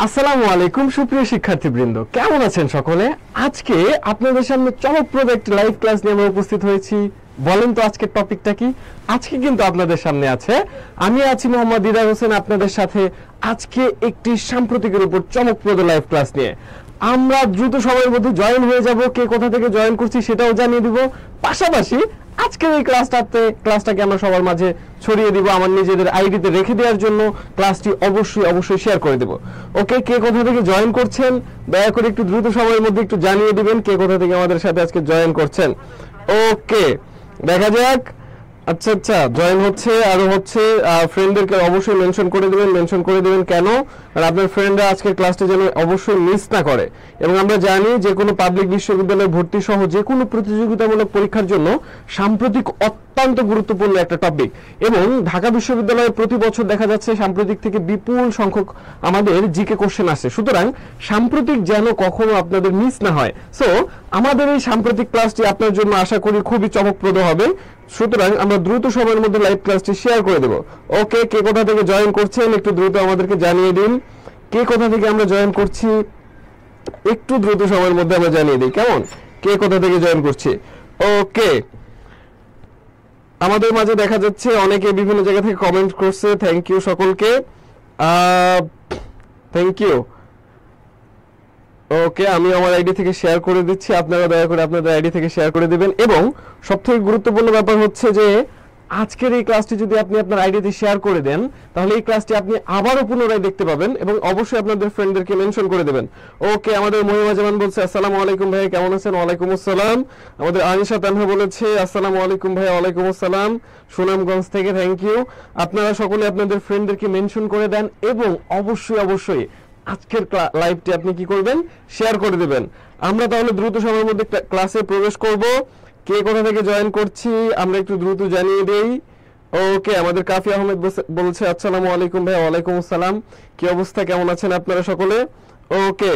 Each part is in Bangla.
আসসালামু আলাইকুম সুপ্রিয় শিক্ষার্থীবৃন্দ, কেমন আছেন সকলে? আজকে আপনাদের সামনে চমকপ্রদ একটি লাইভ ক্লাস নিয়ে আমরা উপস্থিত হয়েছি। বলেন তো আজকের টপিকটা কি? আজকে কিন্তু আপনাদের সামনে আছে, আমি আছি মোহাম্মদ দিদার হোসেন আপনাদের সাথে আজকে একটি সাম্প্রতিকের উপর চমকপ্রদ লাইভ ক্লাস নিয়ে। আমরা দ্রুত সময়ের মধ্যে জয়েন হয়ে যাব, কে কোথা থেকে জয়েন করছি সেটাও জানিয়ে দিব। পাশাপাশি আজকের এই ক্লাসটাকে আমরা সবার মাঝে ছড়িয়ে দিব আমার নিজেদের আইডিতে রেখে দেওয়ার জন্য। ক্লাসটি অবশ্যই শেয়ার করে দেব। ওকে, কে কোথা থেকে জয়েন করছেন দয়া করে একটু দ্রুত সময়ের মধ্যে একটু জানিয়ে দিবেন কে কোথা থেকে আমাদের সাথে আজকে জয়েন করছেন। ওকে, দেখা যাক। আচ্ছা, জয়েন হচ্ছে আরো হচ্ছে। ফ্রেন্ডদেরকে অবশ্যই মেনশন করে দিবেন। কেন? আর আপনার ফ্রেন্ডরা আজকের ক্লাসটা যেন অবশ্যই মিস না করে। এবং আমরা জানি যে কোনো পাবলিক বিশ্ববিদ্যালয়ে ভর্তি সহ যে কোনো প্রতিযোগিতামূলক পরীক্ষার জন্য সাম্প্রতিক অত্যন্ত গুরুত্বপূর্ণ একটা টপিক। এবং ঢাকা বিশ্ববিদ্যালয়ে প্রতি বছর দেখা যাচ্ছে সাম্প্রতিক থেকে বিপুল সংখ্যক আমাদের জিকে কোশ্চেন আসে। সুতরাং সাম্প্রতিক যেন কখনো আপনাদের মিস না হয়। সো আমাদের এই সাম্প্রতিক ক্লাসটি আপনার জন্য আশা করি খুবই চমকপ্রদ হবে। সুতরাং আমরা দ্রুত সময়ের মধ্যে লাইভ ক্লাসটি শেয়ার করে দেব। ওকে, কে কোথা থেকে জয়েন করছেন একটু দ্রুত আমাদেরকে জানিয়ে দিন। কে কোথা থেকে আমরা জয়েন করছি একটু দ্রুত সময়ের মধ্যে আমরা জানিয়ে দিই, কেমন? কে কোথা থেকে জয়েন করছি? ওকে, আমাদের মাঝে দেখা যাচ্ছে অনেকে বিভিন্ন জায়গা থেকে কমেন্ট করছে। থ্যাংক ইউ সকলকে, থ্যাংক ইউ। ওকে, আমি আমার আইডি থেকে শেয়ার করে দিচ্ছি, আপনারা দয়া করে আপনাদের আইডি থেকে শেয়ার করে দিবেন। এবং সবথেকে গুরুত্বপূর্ণ ব্যাপার হচ্ছে যে আজকের এই ক্লাসটি যদি আপনি আপনার আইডিতে শেয়ার করে দেন তাহলে এই ক্লাসটি আপনি আবারও পুনরায় দেখতে পাবেন এবং অবশ্যই আপনাদের ফ্রেন্ডদেরকে মেনশন করে দেবেন। ওকে, আমাদের মহিমা জামান বলছে আসসালামু আলাইকুম ভাই, কেমন আছেন? ওয়ালাইকুম আসসালাম। আমাদের আনিশা তানহা বলেছে আসসালামু আলাইকুম ভাই। ওয়ালাইকুম আসসালাম, সুনামগঞ্জ থেকে। Thank you. আপনারা সকলে আপনাদের ফ্রেন্ডদেরকে মেনশন করে দেন এবং অবশ্যই আজকের লাইভটি আপনি কি করবেন? শেয়ার করে দিবেন। আমরা তাহলে দ্রুত সময়ের মধ্যে ক্লাসে প্রবেশ করব। কে কোথা থেকে জয়েন করছি আমরা একটু দ্রুত জানিয়ে দেই। ওকে, আমাদের কাফি আহমেদ বলছে আসসালামু আলাইকুম ভাই। ওয়ালাইকুম আসসালাম। কি অবস্থা, কেমন আছেন আপনারা সকলে? ওকে,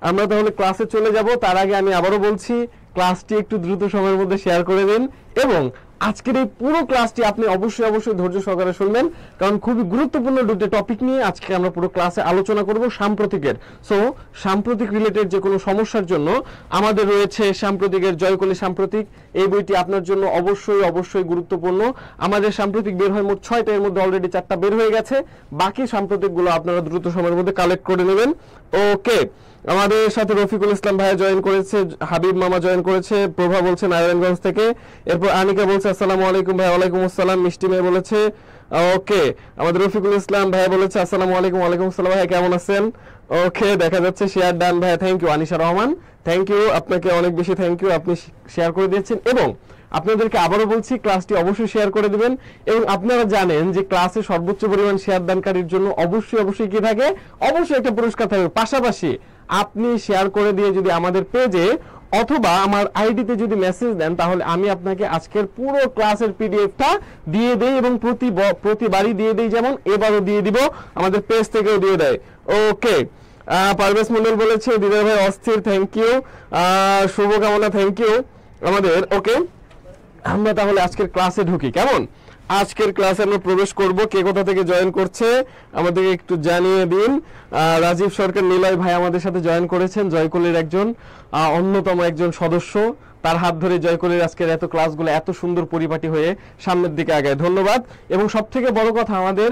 আমরা তাহলে ক্লাসে চলে যাব। তার আগে আমি আবারও বলছি ক্লাসটি একটু দ্রুত সময়ের মধ্যে শেয়ার করে দিন এবং আজকের এই পুরো ক্লাসটি আপনি অবশ্যই ধৈর্য সহকারে শুনবেন, কারণ খুবই গুরুত্বপূর্ণ দুটো টপিক নিয়ে আজকে আমরা পুরো ক্লাসে আলোচনা করব সাম্প্রতিকের। সো সাম্প্রতিক রিলেটেড যে কোনো সমস্যার জন্য আমাদের রয়েছে সাম্প্রতিকের জয়কলি সাম্প্রতিক, এই বইটি আপনার জন্য অবশ্যই গুরুত্বপূর্ণ। আমাদের সাম্প্রতিক বের হয় মোট 6টা, এর মধ্যে অলরেডি 4টা বের হয়ে গেছে। বাকি সাম্প্রতিকগুলো আপনারা দ্রুত সময়ের মধ্যে কালেক্ট করে নেবেন। ওকে, আমাদের সাথে রফিকুল ইসলাম ভাইয়া জয়েন করেছে, হাবিব মামা জয়েন করেছে, প্রভা বলছে নারায়ণগঞ্জ থেকে, এরপর আনিকা বলছে আসসালামু আলাইকুম ভাই। ওয়ালাইকুম আসসালাম। মিষ্টি মেয়ে বলেছে। ওকে, আমাদের রফিকুল ইসলাম ভাইয়া বলেছে আসসালামু আলাইকুম। ওয়ালাইকুম আসসালাম ভাইয়া, কেমন আছেন? ওকে, দেখা যাচ্ছে শেয়ার ডান ভাইয়া, thank you. Anisha Rahman, thank you, আপনাকে অনেক বেশি থ্যাংক ইউ, আপনি শেয়ার করে দিয়েছেন। এবং আপনাদেরকে আবারও বলছি ক্লাসটি অবশ্যই শেয়ার করে দিবেন। এবং আপনারা জানেন যে ক্লাসে সর্বোচ্চ পরিমাণ শেয়ার দানকারীর জন্য অবশ্যই কি থাকে? অবশ্যই একটা পুরস্কার থাকবে। পাশাপাশি আপনি শেয়ার করে দিয়ে যদি আমাদের পেজে অথবা আমার আইডিতে যদি মেসেজ দেন তাহলে আমি আপনাকে আজকের পুরো ক্লাসের পিডিএফটা দিয়ে দেই এবং প্রতিবারই দিয়ে দেই, যেমন এবারও দিয়ে দিব, আমাদের পেজ থেকেও দিয়ে দেয়। ওকে, পারভেজ মন্ডল বলেছে দিদার ভাই অস্থির, থ্যাংক ইউ। শুভকামনা, থ্যাংক ইউ আমাদের। ওকে, আমরা তাহলে আজকের ক্লাসে ঢুকি, কেমন? আজকের ক্লাসে আমরা প্রবেশ করব। কে কোথা থেকে জয়েন করছে আমাদেরকে একটু জানিয়ে দিন। রাজীব সরকার নিলয় ভাই আমাদের সাথে জয়েন করেছেন, জয়কলির একজন অন্যতম একজন সদস্য। তার হাত ধরে জয়কলির আজকের এত ক্লাসগুলো এত সুন্দর পরিপাটি হয়ে সামনের দিকে আগায়, ধন্যবাদ। এবং সব থেকে বড় কথা, আমাদের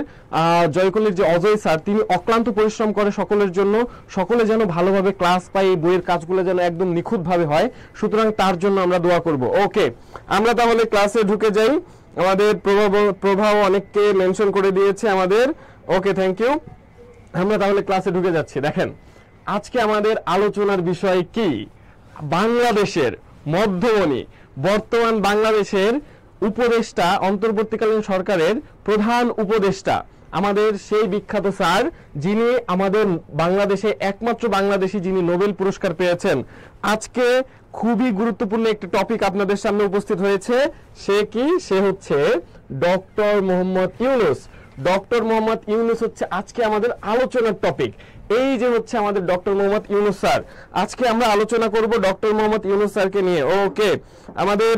জয়কলির যে অজয় স্যার, তিনি অক্লান্ত পরিশ্রম করে সকলের জন্য, সকলে যেন ভালোভাবে ক্লাস পায়, এই বইয়ের কাজগুলো যেন একদম নিখুঁতভাবে হয়। সুতরাং তার জন্য আমরা দোয়া করব। ওকে, আমরা তাহলে ক্লাসে ঢুকে যাই। আমাদের প্রভাব অনেককে মেনশন করে দিয়েছে আমাদের। ওকে, থ্যাংক ইউ। আমরা তাহলে ক্লাসে ঢুকে যাচ্ছি। দেখেন আজকে আমাদের আলোচনার বিষয় কি? বাংলাদেশের মধ্যমণি, বর্তমান বাংলাদেশের উপদেষ্টা, অন্তর্বর্তীকালীন সরকারের প্রধান উপদেষ্টা, আমাদের সেই বিখ্যাত স্যার যিনি আমাদের বাংলাদেশে একমাত্র বাংলাদেশী যিনি নোবেল পুরস্কার পেয়েছেন। আজকে খুবই গুরুত্বপূর্ণ একটি টপিক আপনাদের সামনে উপস্থিত হয়েছে। সে কি? সে হচ্ছে ডক্টর মোহাম্মদ ইউনূস। ডক্টর মোহাম্মদ ইউনূস হচ্ছে আজকে আমাদের আলোচনার টপিক। এই যে হচ্ছে আমাদের ডক্টর মোহাম্মদ ইউনুস স্যার। আজকে আমরা আলোচনা করব ডক্টর মোহাম্মদ ইউনুস স্যারকে নিয়ে। ওকে, আমাদের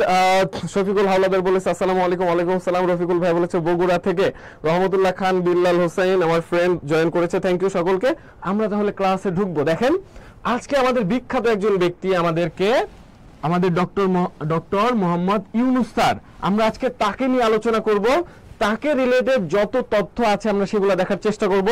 শফিকুল হাওলাদার বলেছে আসসালামু আলাইকুম। ওয়ালাইকুম আসসালাম। রফিকুল ভাই বলেছে বগুড়া থেকে। রহমতুল্লাহ খান, বিল্লাল হোসেন আমার ফ্রেন্ড জয়েন করেছে, থ্যাংক ইউ সকলকে। আমরা তাহলে ক্লাসে ঢুকবো। দেখেন আজকে আমাদের বিখ্যাত একজন ব্যক্তি আমাদের ডক্টর মোহাম্মদ ইউনুস স্যার, আমরা আজকে তাকে নিয়ে আলোচনা করব। তাকে রিলেটেড যত তথ্য আছে আমরা সেগুলো দেখার চেষ্টা করব।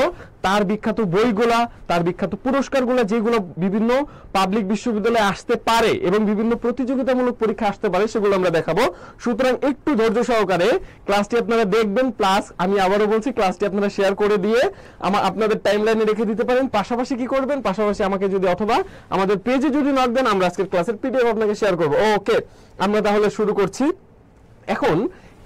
তার বিখ্যাত বইগুলা, তার বিখ্যাত পুরস্কারগুলো যেগুলো বিভিন্ন পাবলিক বিশ্ববিদ্যালয়ে আসতে পারে এবং বিভিন্ন প্রতিযোগিতামূলক পরীক্ষা আসতে পারে সেগুলো আমরা দেখাবো। সুতরাং একটু ধৈর্য সহকারে ক্লাসটি আপনারা দেখবেন, প্লাস আমি আবারও বলছি ক্লাসটি আপনারা শেয়ার করে দিয়ে আপনাদের টাইমলাইনে রেখে দিতে পারেন। পাশাপাশি কি করবেন, পাশাপাশি আমাকে যদি অথবা আমাদের পেজে যদি নক দেন আমরা আজকের ক্লাসের পিডিএফ আপনাকে শেয়ার করব। ওকে, আমরা তাহলে শুরু করছি। এখন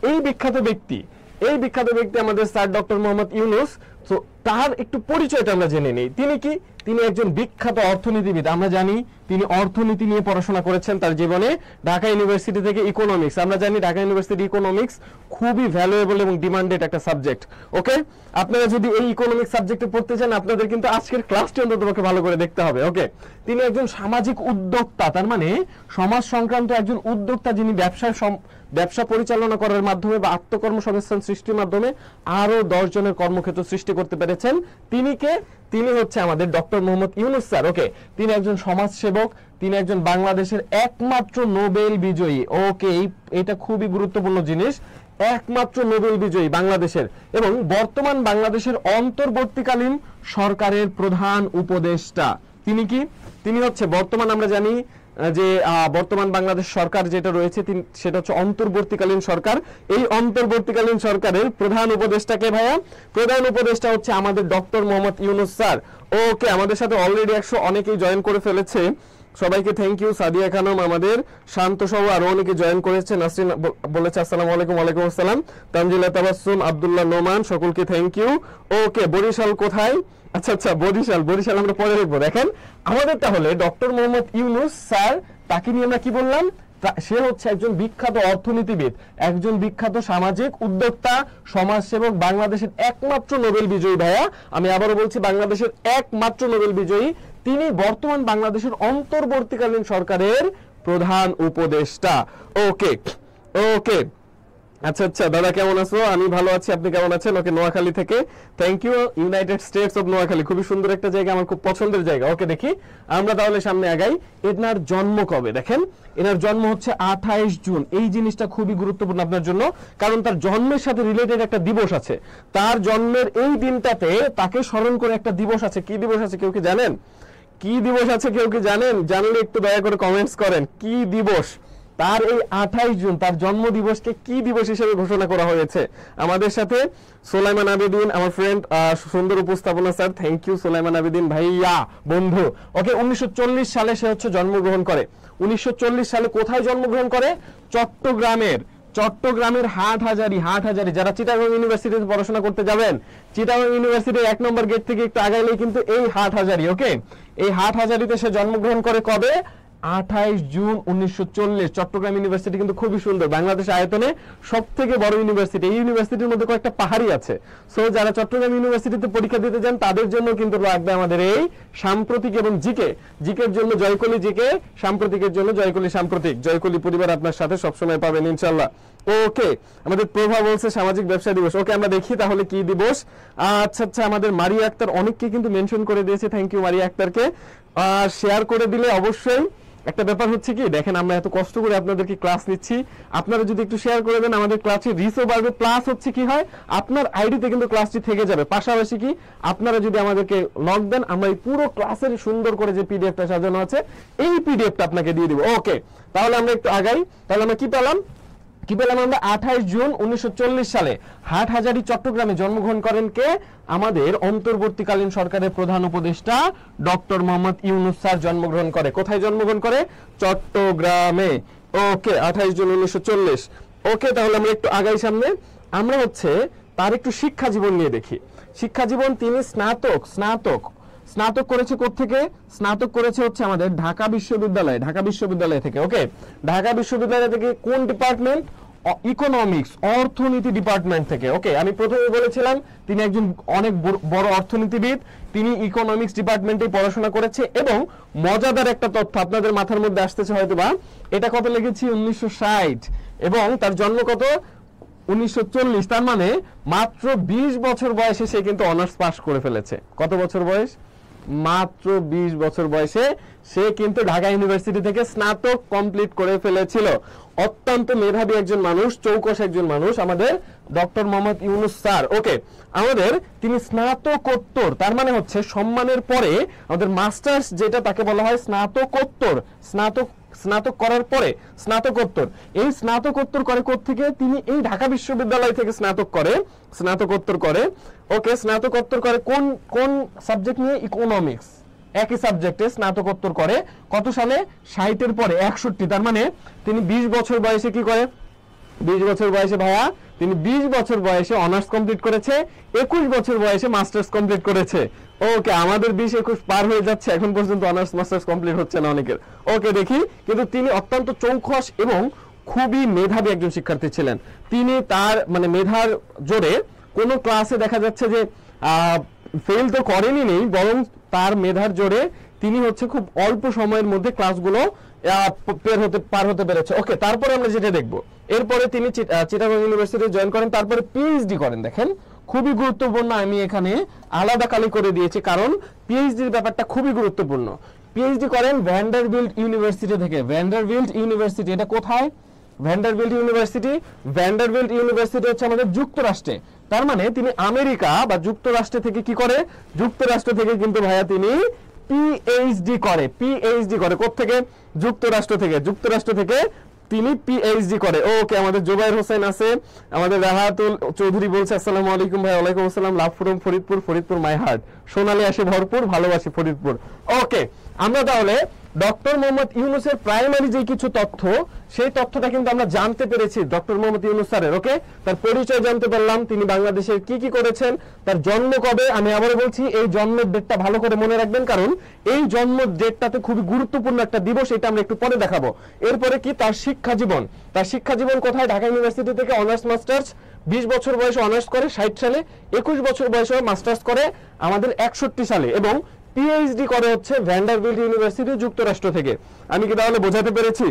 এই বিখ্যাত ব্যক্তি আমাদের স্যার ডক্টর মোহাম্মদ ইউনুস। তো তার একটু পরিচয়টা আমরা জেনে নেই। তিনি কি? তিনি একজন বিখ্যাত অর্থনীতিবিদ। আমরা জানি তিনি অর্থনীতি নিয়ে পড়াশোনা করেছেন তার জীবনে। ঢাকা ইউনিভার্সিটি থেকে ইকোনমিক্স, আমরা জানি ঢাকা ইউনিভার্সিটি ইকোনমিক্স খুবই ভ্যালুয়েবল এবং ডিমান্ডেড একটা সাবজেক্ট। ওকে, আপনারা যদি এই ইকোনমিক্স সাবজেক্টে পড়তে চান আপনাদের কিন্তু আজকের ক্লাসটি অন্তত ভালো করে দেখতে হবে। ওকে, তিনি একজন সামাজিক উদ্যোক্তা, তার মানে সমাজ সংক্রান্ত একজন উদ্যোক্তা, যিনি ব্যবসা পরিচালনা করার মাধ্যমে বা আত্মকর্মসংস্থান সৃষ্টির মাধ্যমে আরো 10 জনের কর্মক্ষেত্র সৃষ্টি করতে পেরেছেন। তিনি কে? তিনি হচ্ছে আমাদের ডক্টর মোহাম্মদ ইউনুস স্যার। ওকে, তিনি একজন সমাজসেবক, তিনি একজন বাংলাদেশের একমাত্র নোবেল বিজয়ী। ওকে, এটা খুবই গুরুত্বপূর্ণ জিনিস, একমাত্র নোবেল বিজয়ী বাংলাদেশের, এবং বর্তমান বাংলাদেশের অন্তর্বর্তীকালীন সরকারের প্রধান উপদেষ্টা। তিনি কি? তিনি হচ্ছে বর্তমান, আমরা জানি যে বর্তমান বাংলাদেশ সরকার যেটা রয়েছে সেটা হচ্ছে অন্তর্বর্তীকালীন সরকার। এই অন্তর্বর্তীকালীন সরকারের প্রধান উপদেষ্টাকে ভাইয়া? প্রধান উপদেষ্টা হচ্ছে আমাদের ডক্টর মোহাম্মদ ইউনুস স্যার। ওকে, আমাদের সাথে অলরেডি 100 অনেকেই জয়েন করে ফেলেছে, সবাইকে থ্যাংক ইউ। সাদিয়া খানম, আমাদের শান্ত সহ আরো অনেকে জয়েন করেছে। নাসরিন বলেছে আসসালামু আলাইকুম। ওয়ালাইকুম আসসালাম। তানজিলা তাবাসসুম, আব্দুল্লাহ নোমান, সকলকে থ্যাংক ইউ। ওকে, বরিশাল কোথায়? আচ্ছা, বরিশাল আমরা পরে দেখবো। দেখেন আমাদের তাহলে ডক্টর মোহাম্মদ ইউনুস স্যার, তাকে নিয়ে আমরা কি বললাম? সে হচ্ছে একজন বিখ্যাত অর্থনীতিবিদ, একজন বিখ্যাত সামাজিক উদ্যোক্তা, সমাজসেবক, বাংলাদেশের একমাত্র নোবেল বিজয়ী। ভাইয়া আমি আবারও বলছি, বাংলাদেশের একমাত্র নোবেল বিজয়ী। তিনি বর্তমান বাংলাদেশের অন্তর্বর্তীকালীন সরকারের প্রধান উপদেষ্টা। ওকে, আচ্ছা দাদা কেমন আছো? আমি ভালো আছি, আপনি কেমন আছেন? ওকে, নোয়াখালী থেকে, thank you. United States of Noakhali, খুবই সুন্দর একটা জায়গা, আমার খুব পছন্দের জায়গা। ওকে, দেখি আমরা তাহলে সামনে আগাই। এনার জন্ম কবে? দেখেন এনার জন্ম হচ্ছে 28 জুন। এই জিনিসটা খুবই গুরুত্বপূর্ণ আপনার জন্য, কারণ তার জন্মের সাথে রিলেটেড একটা দিবস আছে। তার জন্মের এই দিনটাতে তাকে স্মরণ করে একটা দিবস আছে। কি দিবস আছে কেউ কি জানেন? কি দিবস আছে কেউ কি জানেন? জানলে একটু দয়া করে কমেন্টস করেন। কি দিবস? তার এই 28 জুন তার জন্ম দিবসকে কি দিবস হিসেবে ঘোষণা করা হয়েছে? আমাদের সাথে সোলাইমান আবেদিন, আমার ফ্রেন্ড, সুন্দর উপস্থাপনা স্যার, থ্যাংক ইউ সোলাইমান আবেদিন ভাইয়া, বন্ধু। ওকে, 1940 সালে সে হচ্ছে জন্মগ্রহণ করে। 1940 সালে কোথায় জন্মগ্রহণ করে? চট্টগ্রামের হাটহাজারী। যারা চিটাগং ইউনিভার্সিটিতে পড়াশোনা করতে যাবেন, চিটাগং ইউনিভার্সিটির 1 নম্বর গেট থেকে একটু আগাইলেই কিন্তু এই হাটহাজারী। ওকে, এই হাটহাজারীতে সে জন্মগ্রহণ করে কবে? 28 জুন 1940। চট্টগ্রাম ইউনিভার্সিটি কিন্তু খুবই সুন্দর, বাংলাদেশ আয়তনে সবথেকে বড় ইউনিভার্সিটি। এই ইউনিভার্সিটির মধ্যে কয়েকটা পাহাড়ি আছে। সো যারা চট্টগ্রাম ইউনিভার্সিটিতে পরীক্ষা দিতে যান তাদের জন্য কিন্তু লাগবে আমাদের এই সাম্প্রতিক এবং জিকের জন্য জয়কলি জিকে, সাম্প্রতিকের জন্য জয়কলি সাম্প্রতিক। জয়কলি পরিবার আপনার সাথে সবসময় পাবেন ইনশাল্লাহ। ওকে, আমাদের প্রভা বলছে সামাজিক ব্যবসা দিবস। ওকে, আমরা দেখি তাহলে কি দিবস। আচ্ছা, আমাদের মারিয়া আক্তার অনেককে কিন্তু মেনশন করে দিয়েছে, থ্যাংক ইউ মারিয়া আক্তারকে। শেয়ার করে দিলে অবশ্যই একটা ব্যাপার হচ্ছে কি, দেখেন আমরা এত কষ্ট করে আপনাদেরকে ক্লাস নিচ্ছি, আপনারা যদি একটু শেয়ার করে দেন আমাদের ক্লাসে রিচও বাড়বে, প্লাস হচ্ছে কি হয় আপনার আইডিতে কিন্তু ক্লাসটি থেকে যাবে। পাশাপাশি কি আপনারা যদি আমাদেরকে লগ দেন, আমরা এই পুরো ক্লাসের সুন্দর করে যে পিডিএফটা সাজানো আছে এই পিডিএফটা আপনাকে দিয়ে দিব। ওকে, তাহলে আমরা একটু আগাই। তাহলে আমরা কি পেলাম? আমরা 28 জুন 1940 সালে হাটহাজারী চট্টগ্রামে জন্মগ্রহণ করেন কে? আমাদের অন্তর্বর্তীকালীন সরকারের প্রধান উপদেষ্টা ডক্টর মোহাম্মদ ইউনুস স্যার জন্মগ্রহণ করে। কোথায় জন্মগ্রহণ করে? চট্টগ্রামে। ওকে, 28 জুন 1940। ওকে, তাহলে আমরা একটু আগাই সামনে। আমরা হচ্ছে তার একটু শিক্ষা জীবন নিয়ে দেখি। শিক্ষা জীবন, তিনি স্নাতক করেছে কোত্থেকে? স্নাতক করেছে হচ্ছে আমাদের ঢাকা বিশ্ববিদ্যালয় থেকে। ওকে, ঢাকা বিশ্ববিদ্যালয় থেকে কোন ডিপার্টমেন্ট? ইকোনমিক্স অর্থনীতি ডিপার্টমেন্ট থেকে। ওকে, আমি প্রথমে বলেছিলাম তিনি একজন অনেক বড় অর্থনীতিবিদ, তিনি ইকোনমিক্স ডিপার্টমেন্টে পড়াশোনা করেছে। এবং মজাদার একটা তথ্য আপনাদের মাথার মধ্যে আসতেছে হয়তোবা, এটা কত লিখেছি 1960, এবং তার জন্ম কত 1940, তার মানে মাত্র 20 বছর বয়সে সে কিন্তু অনার্স পাস করে ফেলেছে। কত বছর বয়স? মাত্র 20 বছর বয়সে সে কিন্তু ঢাকা ইউনিভার্সিটি থেকে স্নাতক কমপ্লিট করে ফেলেছিল। অত্যন্ত মেধাবী একজন মানুষ, চৌকস একজন মানুষ আমাদের ডক্টর মোহাম্মদ ইউনুস স্যার। ওকে, আমাদের তিনি স্নাতকোত্তর, তার মানে হচ্ছে সম্মানের পরে আমাদের মাস্টার্স যেটা তাকে বলা হয় স্নাতকোত্তর, স্নাতক করার পরে স্নাতকোত্তর। এই স্নাতকোত্তর করে থেকে তিনি এই ঢাকা বিশ্ববিদ্যালয় থেকে স্নাতকোত্তর করে। ওকে, স্নাতকোত্তর করে কোন সাবজেক্ট নিয়ে? ইকোনমিক্স। একই সাবজেক্টে স্নাতকোত্তর করে কত সালে? 60 এর পরে 61। তার মানে তিনি 20 বছর বয়সে কি করে? 20 বছর বয়সে ভাইয়া তিনি 20 বছর বয়সে অনার্স কমপ্লিট করেছে, 21 বছর বয়সে মাস্টার্স কমপ্লিট করেছে। ওকে, আমাদের 20-21 পার হয়ে যাচ্ছে, এখন পর্যন্ত অনার্স মাস্টার্স কমপ্লিট হচ্ছে না অনেকের। ওকে, দেখি, কিন্তু তিনি অত্যন্ত চৌখস এবং খুবই মেধাবী একজন শিক্ষার্থী ছিলেন। তিনি তার মানে মেধার জোরে কোন ক্লাসে দেখা যাচ্ছে যে ফেল তো করেনি নেই, বরং তার মেধার জোরে তিনি হচ্ছে খুব অল্প সময়ের মধ্যে ক্লাসগুলো পার হতে পেরেছে। ওকে, তারপরে আমরা যেটা দেখবো, এরপরে তিনি চিটাগং ইউনিভার্সিটি জয়েন করেন, তারপরে পিএইচডি করেন। দেখেন, খুবই গুরুত্বপূর্ণ, আমি এখানে আলাদা কালি করে দিয়েছি কারণ পিএইচডির ব্যাপারটা খুবই গুরুত্বপূর্ণ। পিএইচডি করেন ভ্যান্ডারবিল্ট ইউনিভার্সিটি থেকে। ভ্যান্ডারবিল্ট ইউনিভার্সিটি এটা কোথায়? ভ্যান্ডারবিল্ট ইউনিভার্সিটি হচ্ছে আমাদের যুক্তরাষ্ট্রে। তার মানে তিনি আমেরিকা বা যুক্তরাষ্ট্র থেকে কি করে? যুক্তরাষ্ট্র থেকে কিন্তু ভাইয়া তিনি পিএইচডি করে। কোত্থেকে? যুক্তরাষ্ট্র থেকে তিনি পিএইচডি করে। ওকে, আমাদের জুবাইর হোসেন আছে, আমাদের রাহাতুল চৌধুরী বলছে আসসালামু আলাইকুম ভাই। ওয়ালাইকুম আসসালাম। Love from Faridpur my heart, Sonali আসে ভরপুর, ভালোবাসি ফরিদপুর। ওকে, আমরা তাহলে ডক্টর মোহাম্মদ ইউনুসের প্রাইমারি যে কিছু তথ্য, সেই তথ্যটা কিন্তু আমরা জানতে পেরেছি ডক্টর মোহাম্মদ ইউনুস স্যারের। ওকে, তার পরিচয় জানতে পারলাম, তিনি বাংলাদেশের কি করেছেন, তার জন্ম কবে। আমি আবারও বলছি, এই জন্মের ডেটটা ভালো করে মনে রাখবেন, কারণ এই জন্ম ডেটটাতে খুবই গুরুত্বপূর্ণ একটা দিবস, এটা আমরা একটু পরে দেখাবো। এরপরে কি? তার শিক্ষা জীবন কোথায়? ঢাকা ইউনিভার্সিটি থেকে অনার্স মাস্টার্স, 20 বছর বয়সে অনার্স করে 60 সালে, 21 বছর বয়সে মাস্টার্স করে আমাদের 61 সালে, এবং পিএইচডি করে হচ্ছে ভ্যান্ডারবিল্ট ইউনিভার্সিটি যুক্তরাষ্ট্র থেকে। আমি কি তাহলে বোঝাতে পেরেছি?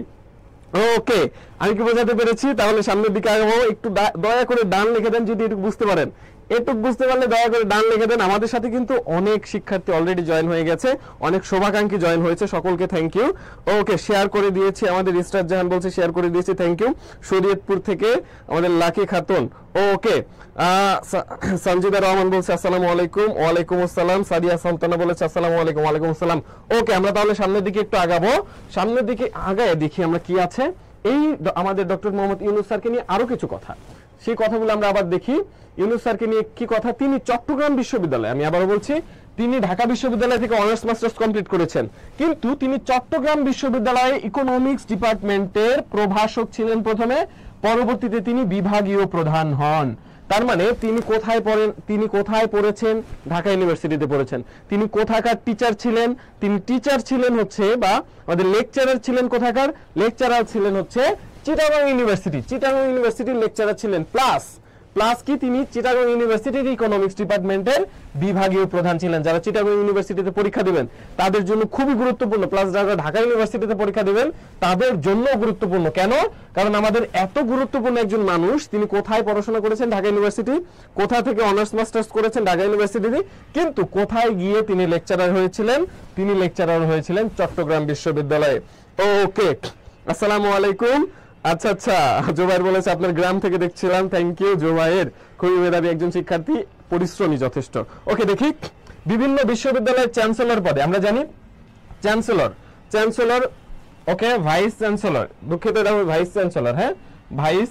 ওকে, আমি কি বোঝাতে পেরেছি? তাহলে সামনের দিকে আগাবো। একটু দয়া করে ডান লিখে দেন যদি একটু বুঝতে পারেন। এটুক বুঝতে পারলে দয়া করে ডান লিখে দেন। আমাদের সাথে কিন্তু অনেক শিক্ষার্থী অলরেডি জয়েন হয়ে গেছে, অনেক শুভাকাঙ্ক্ষী জয়েন হয়েছে, সকলকে থ্যাংক ইউ। ওকে, শেয়ার করে দিয়েছি, আমাদের ইস্টার জাহান বলছে শেয়ার করে দিয়েছি, থ্যাংক ইউ। শরীয়তপুর থেকে আমাদের লাকি খাতুন। ওকে, সঞ্জিদা রহমান বলছে আসসালামু আলাইকুম। ওয়ালাইকুম আসসালাম। সাদিয়া সালতানা বলেছে আসসালামু আলাইকুম। ওয়ালাইকুম আসসালাম। ওকে, আমরা তাহলে সামনের দিকে একটু আগাবো। সামনের দিকে আগায় দেখি আমরা কি আছে। এই আমাদের ডক্টর মোহাম্মদ ইউনুস স্যারকে নিয়ে আরো কিছু কথা, সেই কথাগুলো আমরা আবার দেখি। ইউনুস স্যারকে নিয়ে কি কথা? তিনি চট্টগ্রাম বিশ্ববিদ্যালয়, আমি আবারও বলছি, তিনি ঢাকা বিশ্ববিদ্যালয় থেকে অনার্স মাস্টার্স কমপ্লিট করেছেন, কিন্তু তিনি চট্টগ্রাম বিশ্ববিদ্যালয়ে ইকোনমিক্স ডিপার্টমেন্টের প্রভাষক ছিলেন প্রথমে, পরবর্তীতে তিনি বিভাগীয় প্রধান হন। তার মানে তিনি কোথায় পড়েছেন? ঢাকা ইউনিভার্সিটিতে পড়েছেন। তিনি কোথাকার টিচার ছিলেন? তিনি টিচার ছিলেন হচ্ছে, বা আমাদের লেকচারার ছিলেন কোথাকার? লেকচারার ছিলেন হচ্ছে চিটাগং ইউনিভার্সিটির লেকচারার ছিলেন। প্লাস কি? তিনি চিটাগং ইউনিভার্সিটির ইকোনমিক্স ডিপার্টমেন্টের বিভাগীয় প্রধান ছিলেন। যারা চিটাগং ইউনিভার্সিটিতে পরীক্ষা দিবেন তাদের জন্য খুবই গুরুত্বপূর্ণ, প্লাস যারা ঢাকা ইউনিভার্সিটিতে পরীক্ষা দিবেন তাদের জন্য গুরুত্বপূর্ণ। কেন? কারণ আমাদের এত গুরুত্বপূর্ণ একজন মানুষ, তিনি কোথায় পড়াশোনা করেছেন? ঢাকা ইউনিভার্সিটি। কোথা থেকে অনার্স মাস্টার্স করেছেন? ঢাকা ইউনিভার্সিটিতে। কিন্তু কোথায় গিয়ে তিনি লেকচারার হয়েছিলেন? তিনি লেকচারার হয়েছিলেন চট্টগ্রাম বিশ্ববিদ্যালয়ে। ওকে, আসসালামু আলাইকুম। আচ্ছা, জোবাইর বলেছে আপনার গ্রাম থেকে দেখছিলাম, থ্যাংক ইউ জোবাইর। খুবই মেধাবী একজন শিক্ষার্থী, পরিশ্রমী যথেষ্ট। ওকে, দেখি বিভিন্ন বিশ্ববিদ্যালয়ের চ্যান্সেলর পদে আমরা জানি চ্যান্সেলর। ওকে, ভাইস চ্যান্সেলর, দুঃখিত, এটা ভাইস চ্যান্সেলর। হ্যাঁ, ভাইস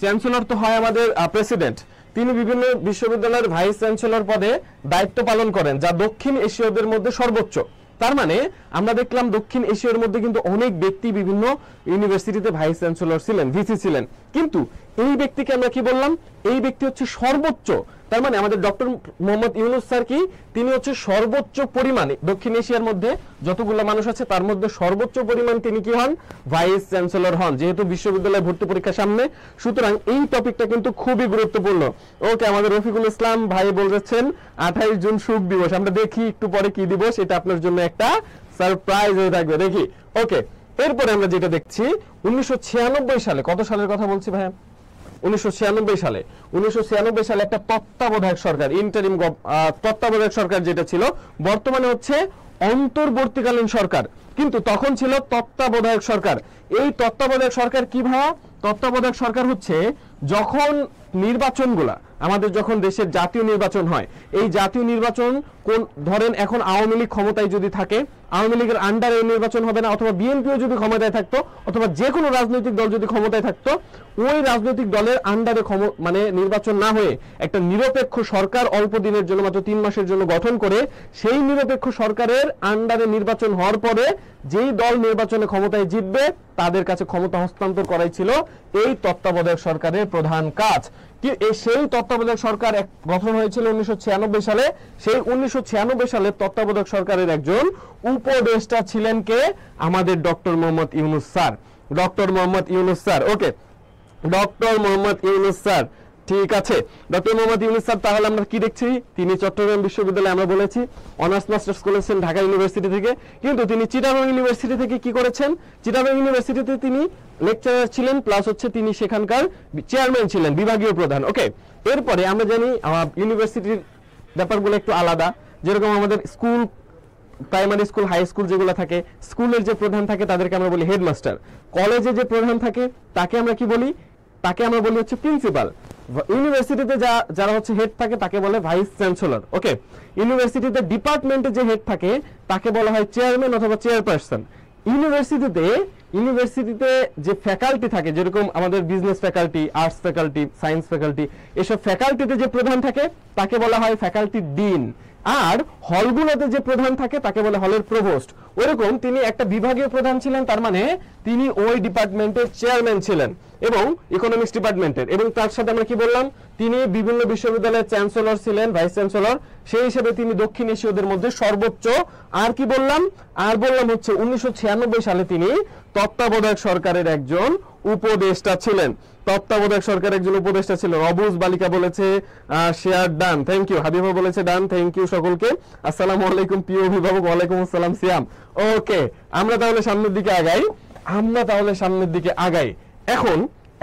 চ্যান্সেলর তো হয় আমাদের প্রেসিডেন্ট। তিনি বিভিন্ন বিশ্ববিদ্যালয়ের ভাইস চ্যান্সেলর পদে দায়িত্ব পালন করেন, যা দক্ষিণ এশীয়দের মধ্যে সর্বোচ্চ। তার মানে আমরা দেখলাম দক্ষিণ এশিয়ার মধ্যে কিন্তু অনেক ব্যক্তি বিভিন্ন ইউনিভার্সিটিতে ভাইস চ্যান্সেলর ছিলেন, ভিসি ছিলেন, কিন্তু এই ব্যক্তিকে আমরা কি বললাম? এই ব্যক্তি হচ্ছে সর্বোচ্চ। তার মানে আমাদের ডক্টর মোহাম্মদ ইউনূস স্যার কি, তিনি হচ্ছে সর্বোচ্চ পরিমাণে দক্ষিণ এশিয়ার মধ্যে যতগুলো মানুষ আছে তার মধ্যে সর্বোচ্চ পরিমাণ তিনি কি হন, ভাইস চ্যান্সেলর হন, যেহেতু বিশ্ববিদ্যালয় ভর্তি পরীক্ষা সামনে। সুতরাং এই টপিকটা কিন্তু খুবই গুরুত্বপূর্ণ। ওকে, আমাদের রফিকুল ইসলাম ভাই বলেছেন 28 জুন শুক দিবস। আমরা দেখি একটু পরে কি দিবস, এটা আপনার জন্য একটা সারপ্রাইজ হয়ে থাকবে, দেখি। ওকে, এরপরে আমরা যেটা দেখছি 1996 সালে, কত সালের কথা বলছি ভাইয়া? 1996 সালে একটা তত্ত্বাবধায়ক সরকার, ইন্টারিম তত্ত্বাবধায়ক সরকার যেটা ছিল, বর্তমানে হচ্ছে অন্তর্বর্তীকালীন সরকার, কিন্তু তখন ছিল তত্ত্বাবধায়ক সরকার। এই তত্ত্বাবধায়ক সরকার কি ভাইয়া? তত্ত্বাবধায়ক সরকার হচ্ছে যখন নির্বাচনগুলা, আমাদের যখন দেশের জাতীয় নির্বাচন হয়, এই জাতীয় নির্বাচন কোন, ধরেন এখন আওয়ামী লীগ ক্ষমতায় যদি থাকে, আওয়ামী লীগের আন্ডারে নির্বাচন হবে না, অথবা বিএনপিও যদি ক্ষমতায় থাকতো, অথবা যে কোনো রাজনৈতিক দল যদি ক্ষমতায় থাকতো, ওই রাজনৈতিক দলের আন্ডারে মানে নির্বাচন না হয়ে একটা নিরপেক্ষ সরকার অল্প দিনের জন্য, মাত্র 3 মাসের জন্য গঠন করে, সেই নিরপেক্ষ সরকারের আন্ডারে নির্বাচন হওয়ার পরে যেই দল নির্বাচনে ক্ষমতায় জিতবে তাদের কাছে ক্ষমতা হস্তান্তর করাই ছিল এই তত্ত্বাবধায়ক সরকারের প্রধান কাজ। সেই তত্ত্বাবধায়ক সরকার গঠন হয়েছিল 1996 সালে। সেই 1996 সালে তত্ত্বাবধায়ক সরকারের একজন উপদেষ্টা ছিলেন কে? আমাদের doctor Mohammad Yunus sir. Doctor Mohammad Yunus sir, okay, doctor Mohammad Yunus sir, ঠিক আছে। ডক্টর মোহাম্মদ ইউনূস স্যার, তাহলে আমরা কি দেখছি? তিনি চট্টগ্রাম বিশ্ববিদ্যালয়ে, আমরা বলেছি অনার্স মাস্টার্স করেছেন ঢাকা ইউনিভার্সিটি থেকে, কিন্তু তিনি চিটাগং ইউনিভার্সিটি থেকে কি করেছেন? চিটাগং ইউনিভার্সিটিতে তিনি লেকচারার ছিলেন, প্লাস হচ্ছে তিনি সেখানকার চেয়ারম্যান ছিলেন, বিভাগীয় প্রধান। ওকে, এরপরে আমরা জানি ইউনিভার্সিটির ব্যাপারগুলো একটু আলাদা। যেরকম আমাদের school, primary school, high school যেগুলো থাকে, স্কুলের যে প্রধান থাকে তাদেরকে আমরা বলি হেডমাস্টার। কলেজে যে প্রধান থাকে তাকে আমরা কি বলি? তাকে আমরা বলি হচ্ছে প্রিন্সিপাল। ইউনিভার্সিটিতে যারা হচ্ছে হেড থাকে তাকে বলে ভাইস চ্যান্সেলর। ওকে, ইউনিভার্সিটিতে ডিপার্টমেন্টে যে হেড থাকে তাকে বলা হয় চেয়ারম্যান অথবা চেয়ারপারসন। ইউনিভার্সিটিতে যে ফ্যাকাল্টি থাকে, যেরকম আমাদের business faculty, arts faculty, science faculty, এসব ফ্যাকাল্টিতে যে প্রধান থাকে তাকে বলা হয় ফ্যাকাল্টি ডিন। আর হলগুলোতে যে প্রধান থাকে তাকে বলে হলের প্রভোস্ট। ওরকম তিনি একটা বিভাগীয় প্রধান ছিলেন, তার মানে তিনি ওই ডিপার্টমেন্টের চেয়ারম্যান ছিলেন এবং ইকোনমিক্স ডিপার্টমেন্টের। এবং তার সাথে আমরা কি বললাম? তিনি বিভিন্ন বিশ্ববিদ্যালয়ের চ্যান্সেলর ছিলেন, ভাইস চ্যান্সেলর। সেই হিসেবে তিনি দক্ষিণ এশীয়দের মধ্যে সর্বোচ্চ। আর কি বললাম? আর বললাম হচ্ছে 1996 সালে তিনি তত্ত্বাবধায়ক সরকারের একজন উপদেষ্টা ছিলেন। তত্ত্বাবধায়ক সরকারের একজন উপদেষ্টা ছিলেন। অবুজ বালিকা বলেছে share done, thank you. Habiba বলেছে ডান, থ্যাংক ইউ সকলকে। আসসালামু আলাইকুম প্রিয় অভিভাবক। ওয়ালাইকুম আসসালাম সিয়াম। ওকে, আমরা তাহলে সামনের দিকে আগাই।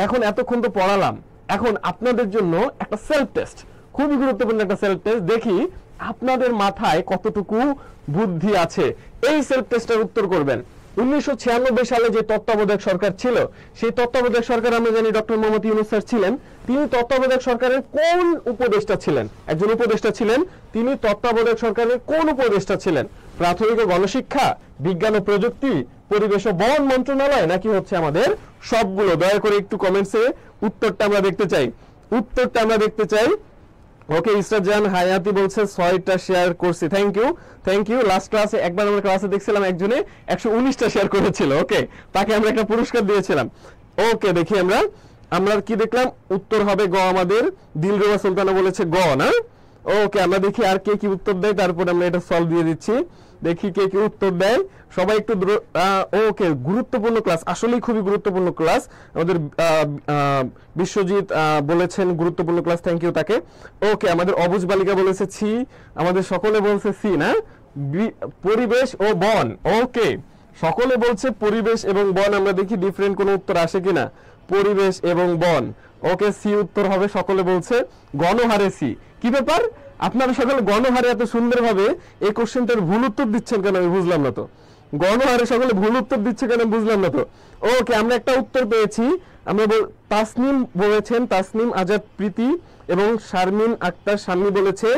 এখন এতক্ষণ তো পড়ালাম, এখন আপনাদের জন্য একটা সেলফ টেস্ট, খুবই গুরুত্বপূর্ণ একটা সেলফ টেস্ট। দেখি আপনাদের মাথায় কতটুকু বুদ্ধি আছে। এই সেলফ টেস্টের উত্তর করবেন। 1996 সালে যে তত্ত্বাবধায়ক সরকার ছিল, সেই তত্ত্বাবধায়ক সরকার আমরা জানি ডক্টর মোহাম্মদ ইউনূস স্যার ছিলেন। তিনি তত্ত্বাবধায়ক সরকারের কোন উপদেষ্টা ছিলেন? একজন উপদেষ্টা ছিলেন। তিনি তত্ত্বাবধায়ক সরকারের কোন উপদেষ্টা ছিলেন? প্রাথমিক ও গণশিক্ষা, বিজ্ঞান ও প্রযুক্তি, পরিবেশ ও বন মন্ত্রণালয়, নাকি হচ্ছে আমাদের সবগুলো? দয়া করে একটু কমেন্টসে উত্তরটা আমরা দেখতে চাই। ওকে, ইসরাজান হায়াতি বলছে 6টা শেয়ার করছি, থ্যাংক ইউ। লাস্ট ক্লাসে একবার আমরা ক্লাসে দেখছিলাম একজনে 119টা শেয়ার করেছিল। ওকে, তাকে আমরা একটা পুরস্কার দিয়েছিলাম। ওকে, দেখি আমরা কি দেখলাম? উত্তর হবে গ। আমাদের দিলরুবা সুলতানা বলেছে গ, না? ওকে, আমরা দেখি আর কে কি উত্তর দেয়, তারপরে আমরা এটা সলভ দিয়ে দিচ্ছি। দেখি কে কি উত্তর দেয়। সবাই একটু ওকে, গুরুত্বপূর্ণ ক্লাস, আসলেই খুবই গুরুত্বপূর্ণ ক্লাস। আমাদের বিশ্বজিৎ বলেছেন গুরুত্বপূর্ণ ক্লাস, থ্যাংক ইউ তাকে। ওকে, আমাদের অবুজ বালিকা বলেছে ছি, আমাদের সকলে বলছে সি, না? পরিবেশ ও বন। ওকে, সকলে বলছে পরিবেশ এবং বন। আমরা দেখি ডিফারেন্ট কোনো উত্তর আসে কিনা। পরিবেশ এবং বন, ওকে, সি উত্তর হবে। সকলে বলছে গণহারে সি। কি ব্যাপার, আপনারা সকলে গণহারে এত সুন্দরভাবে এই কোশ্চেনটার ভুল উত্তর দিচ্ছেন কেন আমি বুঝলাম না তো। গণহারে সকলে ভুল উত্তর দিচ্ছে কেন বুঝলাম না তো। ওকে, আমরা একটা উত্তর পেয়েছি। আমরা তাসনিম বলেছেন, তাসনিম আজাদ প্রীতি এবং শারমিন আক্তার শাম্মী বলেছে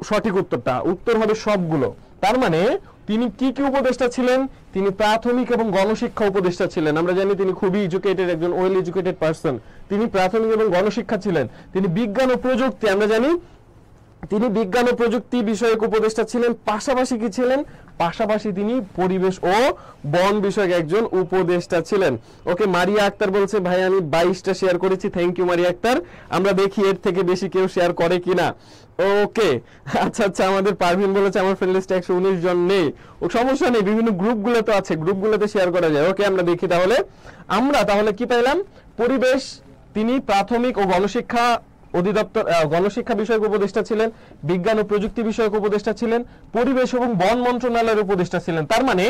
সঠিক উত্তরটা। উত্তর হবে সবগুলো। তার মানে তিনি কি কি উপদেষ্টা ছিলেন? তিনি প্রাথমিক এবং গণশিক্ষা উপদেষ্টা ছিলেন। আমরা জানি তিনি খুবই এডুকেটেড, একজন ওয়েল এডুকেটেড পারসন। তিনি প্রাথমিক এবং গণশিক্ষা ছিলেন। তিনি বিজ্ঞান ও প্রযুক্তি, আমরা জানি তিনি বিজ্ঞান ও প্রযুক্তি বিষয়ক উপদেষ্টা ছিলেন, পাশাপাশি কি ছিলেন, পাশাপাশি তিনি পরিবেশ ও বন বিষয়ক একজন উপদেষ্টা ছিলেন। ওকে, মারিয়া আক্তার বলছে ভাই আমি 22টা শেয়ার করেছি, থ্যাংক ইউ মারিয়া আক্তার। আমরা দেখি এর থেকে বেশি কেউ শেয়ার করে কিনা। ওকে, আচ্ছা আচ্ছা, আমাদের পারভিন বলেছে আমার ফ্রেন্ড লিস্টে 119 জন নেই। ও সমস্যা নেই, বিভিন্ন গ্রুপগুলো তো আছে, গ্রুপগুলোতে শেয়ার করা যায়। ওকে, আমরা দেখি তাহলে আমরা কি পাইলাম, পরিবেশ, তিনি প্রাথমিক ও গণশিক্ষা অধিদপ্তর গণশিক্ষা বিষয়ক উপদেষ্টা ছিলেন, বিজ্ঞান ও প্রযুক্তি বিষয়ক উপদেষ্টা ছিলেন, পরিবেশ এবং বন মন্ত্রণালয়ের উপদেষ্টা ছিলেন। তার মানে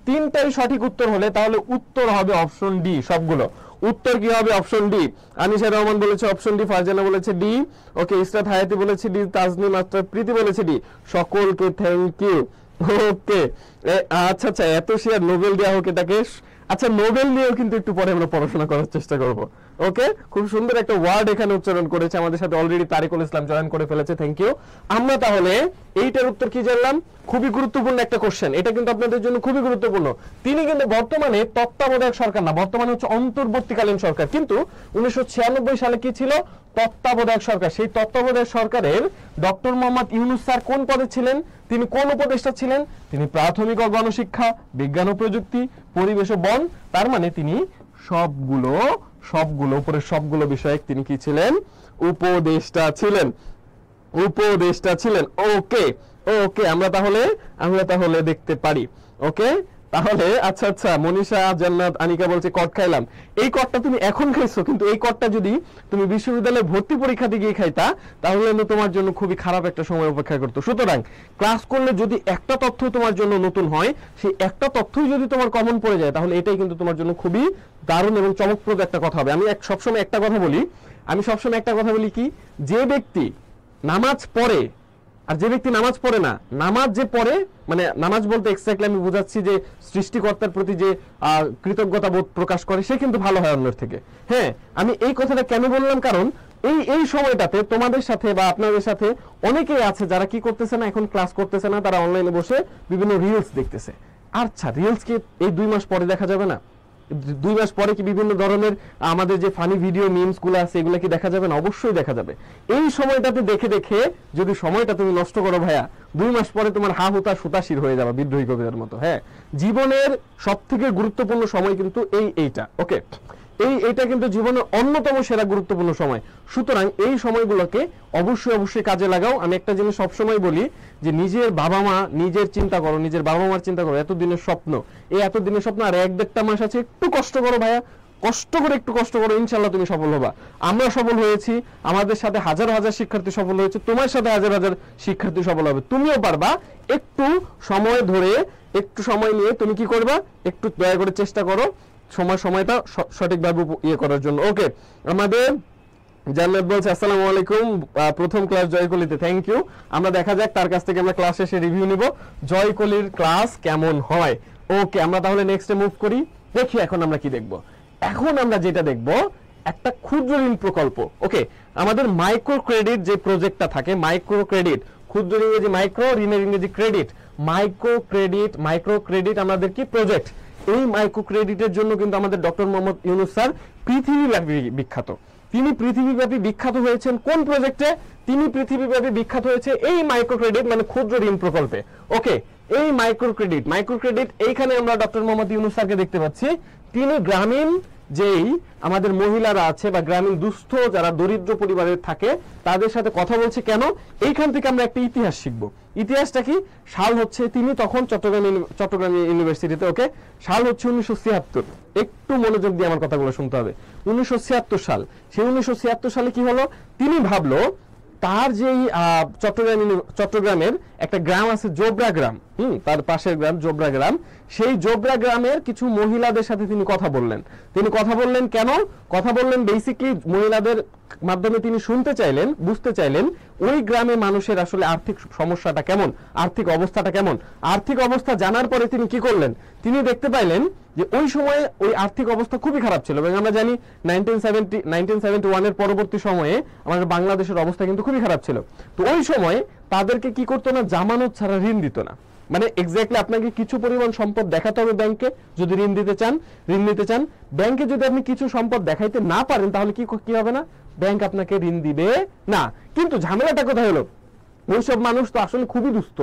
তিনটাই সঠিক উত্তর হলে তাহলে উত্তর হবে অপশন ডি সবগুলো। উত্তর কি হবে? Option D. আনিশা রহমান বলেছে অপশন ডি, ফারজানা বলেছে ডি। ওকে, ইসরাত হায়াতি বলেছে ডি, তাজনিম আক্তার প্রীতি বলেছে ডি। সকলকে থ্যাংক ইউ। ওকে, আচ্ছা আচ্ছা, এত শেয়ার, নোবেল দেওয়া হোক এটাকে। আচ্ছা, নোবেল নিয়েও কিন্তু একটু পরে আমরা পড়াশোনা করার চেষ্টা করব। ওকে, খুব সুন্দর একটা ওয়ার্ড এখানে উচ্চারণ করেছে, আমাদের সাথে অলরেডি তারিকুল ইসলাম জয়েন করে ফেলেছে, থ্যাংক ইউ। আমরা তাহলে এইটার উত্তর কি জানলাম? খুবই গুরুত্বপূর্ণ একটা কোশ্চেন, এটা কিন্তু আপনাদের জন্য খুবই গুরুত্বপূর্ণ। তিনি কিন্তু বর্তমানে তত্ত্বাবধায়ক সরকার না, বর্তমানে হচ্ছে অন্তর্বর্তীকালীন সরকার, কিন্তু 1996 সালে কি ছিল? তত্ত্বাবধায়ক সরকার। সেই তত্ত্বাবধায়ক সরকারের ডক্টর মোহাম্মদ ইউনূস স্যার কোন পদে ছিলেন? তিনি কোন উপদেষ্টা ছিলেন? তিনি প্রাথমিক ও গণশিক্ষা, বিজ্ঞান ও প্রযুক্তি, পরিবেশ ও বন। তার মানে তিনি সবগুলো উপরের সবগুলো বিষয়ে তিনি কি ছিলেন? উপদেষ্টা ছিলেন, উপদেষ্টা ছিলেন। ওকে ওকে, আমরা তাহলে দেখতে পারি। ওকে, তাহলে আচ্ছা আচ্ছা, মনীষা জান্নাত আনিকা বলছে কট খাইলাম। এই কটটা তুমি এখন খাইছো, কিন্তু এই কটটা যদি তুমি বিশ্ববিদ্যালয়ে ভর্তি পরীক্ষাতে গিয়ে খাইতা তাহলে তোমার জন্য খুবই খারাপ একটা সময় অপেক্ষা করতো। সুতরাং ক্লাস করলে যদি একটা তথ্য তোমার জন্য নতুন হয়, সেই একটা তথ্যই যদি তোমার কমন পড়ে যায়, তাহলে এটাই কিন্তু তোমার জন্য খুবই দারুণ এবং চমকপ্রদ একটা কথা হবে। আমি সবসময় একটা কথা বলি কি, যে ব্যক্তি নামাজ পড়ে আর যে ব্যক্তি নামাজ পড়ে না, নামাজ যে পড়ে, মানে নামাজ বলতে এক্স্যাক্টলি আমি বুঝাচ্ছি যে সৃষ্টিকর্তার প্রতি যে কৃতজ্ঞতা বোধ প্রকাশ করে, সে কিন্তু ভালো হয় অন্যের থেকে। হ্যাঁ, আমি এই কথাটা কেন বললাম, কারণ এই সময়টাতে তোমাদের সাথে বা আপনাদের সাথে অনেকেই আছে যারা কি করতেছে না, এখন ক্লাস করতেছে না, তারা অনলাইনে বসে বিভিন্ন রিলস দেখতেছে। আচ্ছা, রিলস কি এই 2 মাস পরে দেখা যাবে না? 2 মাস পরে কি বিভিন্ন ধরনের আমাদের যে ফানি ভিডিও মিমস গুলো আছে এগুলো কি দেখা যাবে না? অবশ্যই দেখা যাবে। এই সময়টাতে দেখে দেখে যদি সময়টা তুমি নষ্ট করো ভাইয়া, 2 মাস পরে তোমার হা হুতা সুতাশির হয়ে যাবে, বিদ্রোহী কবিতার মতো। হ্যাঁ, জীবনের সবথেকে গুরুত্বপূর্ণ সময় কিন্তু এইটা। ওকে, এইটা কিন্তু জীবনের অন্যতম সেরা গুরুত্বপূর্ণ সময়। সুতরাং এই সময়গুলোকে অবশ্যই কাজে লাগাও। আমি একটা জিনিস সবসময় বলি যে নিজের বাবা মা নিজের চিন্তা করো, নিজের বাবা মার চিন্তা করো। এতদিনের স্বপ্ন, এই এতদিনের স্বপ্ন আর 1-1.5 মাস আছে, একটু কষ্ট করো ভাইয়া, একটু কষ্ট করো, ইনশাল্লাহ তুমি সফল হবা। আমরা সফল হয়েছি, আমাদের সাথে হাজার হাজার শিক্ষার্থী সফল হয়েছে, তোমার সাথে হাজার হাজার শিক্ষার্থী সফল হবে, তুমিও পারবা। একটু সময় ধরে, একটু সময় নিয়ে তুমি কি করবা, একটু দয়া করে চেষ্টা করো সময়টা সঠিকভাবে করার জন্য। ওকে, আমাদের জান্নাত বলছে আসসালামু আলাইকুম, প্রথম ক্লাস জয়কলিতে, থ্যাংক ইউ। আমরা দেখা যাক তার কাছ থেকে আমরা ক্লাস শেষে রিভিউ নিব জয়কলির ক্লাস কেমন হয়। ওকে, আমরা তাহলে নেক্সটে মুভ করি। দেখি এখন আমরা কি দেখব। এখন আমরা যেটা দেখব একটা ক্ষুদ্র ঋণ প্রকল্প। ওকে, আমাদের মাইক্রো ক্রেডিট যে প্রজেক্টটা থাকে, মাইক্রো ক্রেডিট, ক্ষুদ্র ইংরেজি মাইক্রো, ঋণের ইংরেজি ক্রেডিট, মাইক্রো ক্রেডিট আমাদের কি প্রজেক্ট। এই মাইক্রো ক্রেডিটের জন্য কিন্তু আমাদের ডক্টর মোহাম্মদ ইউনূস স্যার পৃথিবীব্যাপী বিখ্যাত। তিনি পৃথিবীব্যাপী বিখ্যাত হয়েছেন কোন প্রজেক্টে? তিনি পৃথিবীব্যাপী বিখ্যাত হয়েছে এই মাইক্রো ক্রেডিট মানে ক্ষুদ্র ঋণ প্রকল্পে। ওকে, এই মাইক্রো ক্রেডিট এইখানে আমরা ডক্টর মোহাম্মদ ইউনূস স্যারকে দেখতে পাচ্ছি। তিনি গ্রামীণ যেই আমাদের মহিলারা আছে বা গ্রামীণ দুস্থ যারা দরিদ্র পরিবারের থাকে তাদের সাথে কথা বলছে। কেন? এইখান থেকে আমরা একটা ইতিহাস শিখবো। ইতিহাসটা কি? সাল হচ্ছে, তিনি তখন চট্টগ্রাম ইউনিভার্সিটিতে। ওকে, সাল হচ্ছে 1976। একটু মনোযোগ দিয়ে আমার কথাগুলো শুনতে হবে। 1976 সাল। সেই 1976 সালে কি হলো? তিনি ভাবলো তার যেই চট্টগ্রামের একটা গ্রাম আছে জোবরা গ্রাম, তার পাশের গ্রাম জোবরা গ্রাম, সেই জোবরা গ্রামের কিছু মহিলাদের সাথে তিনি কথা বললেন। কেন কথা বললেন? বেসিকলি মহিলাদের মাধ্যমে তিনি শুনতে চাইলেন, বুঝতে চাইলেন ওই গ্রামে মানুষের আসলে আর্থিক সমস্যাটা কেমন, আর্থিক অবস্থাটা কেমন। আর্থিক অবস্থা জানার পরে তিনি কি করলেন? তিনি দেখতে পাইলেন যে ওই সময়ে ওই আর্থিক অবস্থা খুবই খারাপ ছিল। এবং আমরা জানি 1971 এর পরবর্তী সময়ে আমাদের বাংলাদেশের অবস্থা কিন্তু খুবই খারাপ ছিল। তো ওই সময় তাদেরকে কি করতো না, জামানত ছাড়া ঋণ দিত না। মানে এক্স্যাক্টলি আপনাকে কিছু পরিমাণ সম্পদ দেখাতে হবে ব্যাংকে যদি ঋণ নিতে চান। ব্যাংকে যদি আপনি কিছু সম্পদ দেখাইতে না পারেন তাহলে কি হবে না, ব্যাংক আপনাকে ঋণ দিবে না। কিন্তু ঝামেলাটা কোথায় হলো? ওইসব মানুষ তো আসলে খুবই দুস্থ,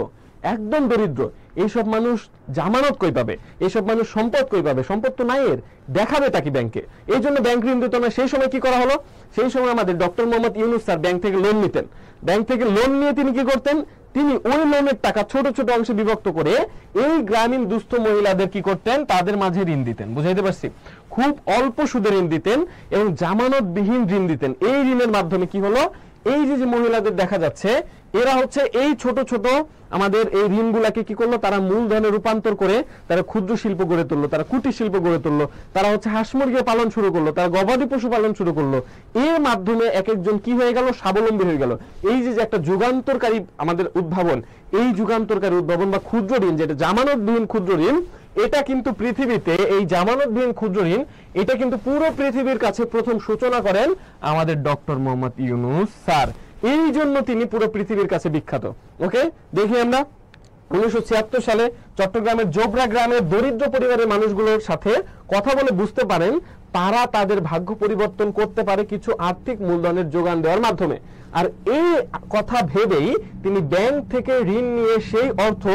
একদম দরিদ্র। এইসব মানুষ জামানত কই পাবে, এইসব মানুষ সম্পদ কই পাবে? সম্পদ তো নাই এর, দেখাবে তাকে ব্যাংকে। এই জন্য ব্যাংক ঋণ দিত না। সেই সময় কি করা হলো? সেই সময় আমাদের doctor Mohammad Yunus sir bank থেকে লোন নিতেন। ব্যাংক থেকে লোন নিয়ে তিনি কি করতেন? তিনি ওই লোনের টাকা ছোট ছোট অংশে বিভক্ত করে এই গ্রামীণ দুস্থ মহিলাদের কি করতেন? তাদের মাঝে ঋণ দিতেন। বুঝাইতে পারছি? খুব অল্প সুদে ঋণ দিতেন এবং জামানতবিহীন ঋণ দিতেন। এই ঋণের মাধ্যমে কি হলো? এই যে মহিলাদের দেখা যাচ্ছে, এরা হচ্ছে এই ছোট ছোট আমাদের এই ঋণগুলাকে কি করলো? তারা মূলধনে রূপান্তর করে তারা ক্ষুদ্র শিল্প গড়ে তুললো, তারা কুটির শিল্প গড়ে তুললো, তারা হচ্ছে হাঁস মুরগি পালন শুরু করলো, তারা গবাদি পশু পালন শুরু করলো। এর মাধ্যমে এক একজন কি হয়ে গেল? স্বাবলম্বী হয়ে গেল। এই যে একটা যুগান্তরকারী আমাদের উদ্ভাবন, এই যুগান্তরকারী উদ্ভাবন বা ক্ষুদ্র ঋণ, যেটা জামানতবিহীন ক্ষুদ্র ঋণ, এটা কিন্তু পৃথিবীতে এই জামানতবিহীন ক্ষুদ্র ঋণ, এটা কিন্তু পুরো পৃথিবীর কাছে প্রথম সূচনা করেন আমাদের ডক্টর মোহাম্মদ ইউনূস স্যার। এই জন্য তিনি পুরো পৃথিবীর কাছে বিখ্যাত। ওকে, দেখি আমরা 1976 সালে চট্টগ্রামের জোবরা গ্রামের দরিদ্র পরিবারের মানুষগুলোর সাথে কথা বলে বুঝতে পারেন তারা তাদের ভাগ্য পরিবর্তন করতে পারে কিছু আর্থিক মূলধনের যোগান দেওয়ার মাধ্যমে। আর এই কথা ভেবেই তিনি ব্যাংক থেকে ঋণ নিয়ে সেই অর্থ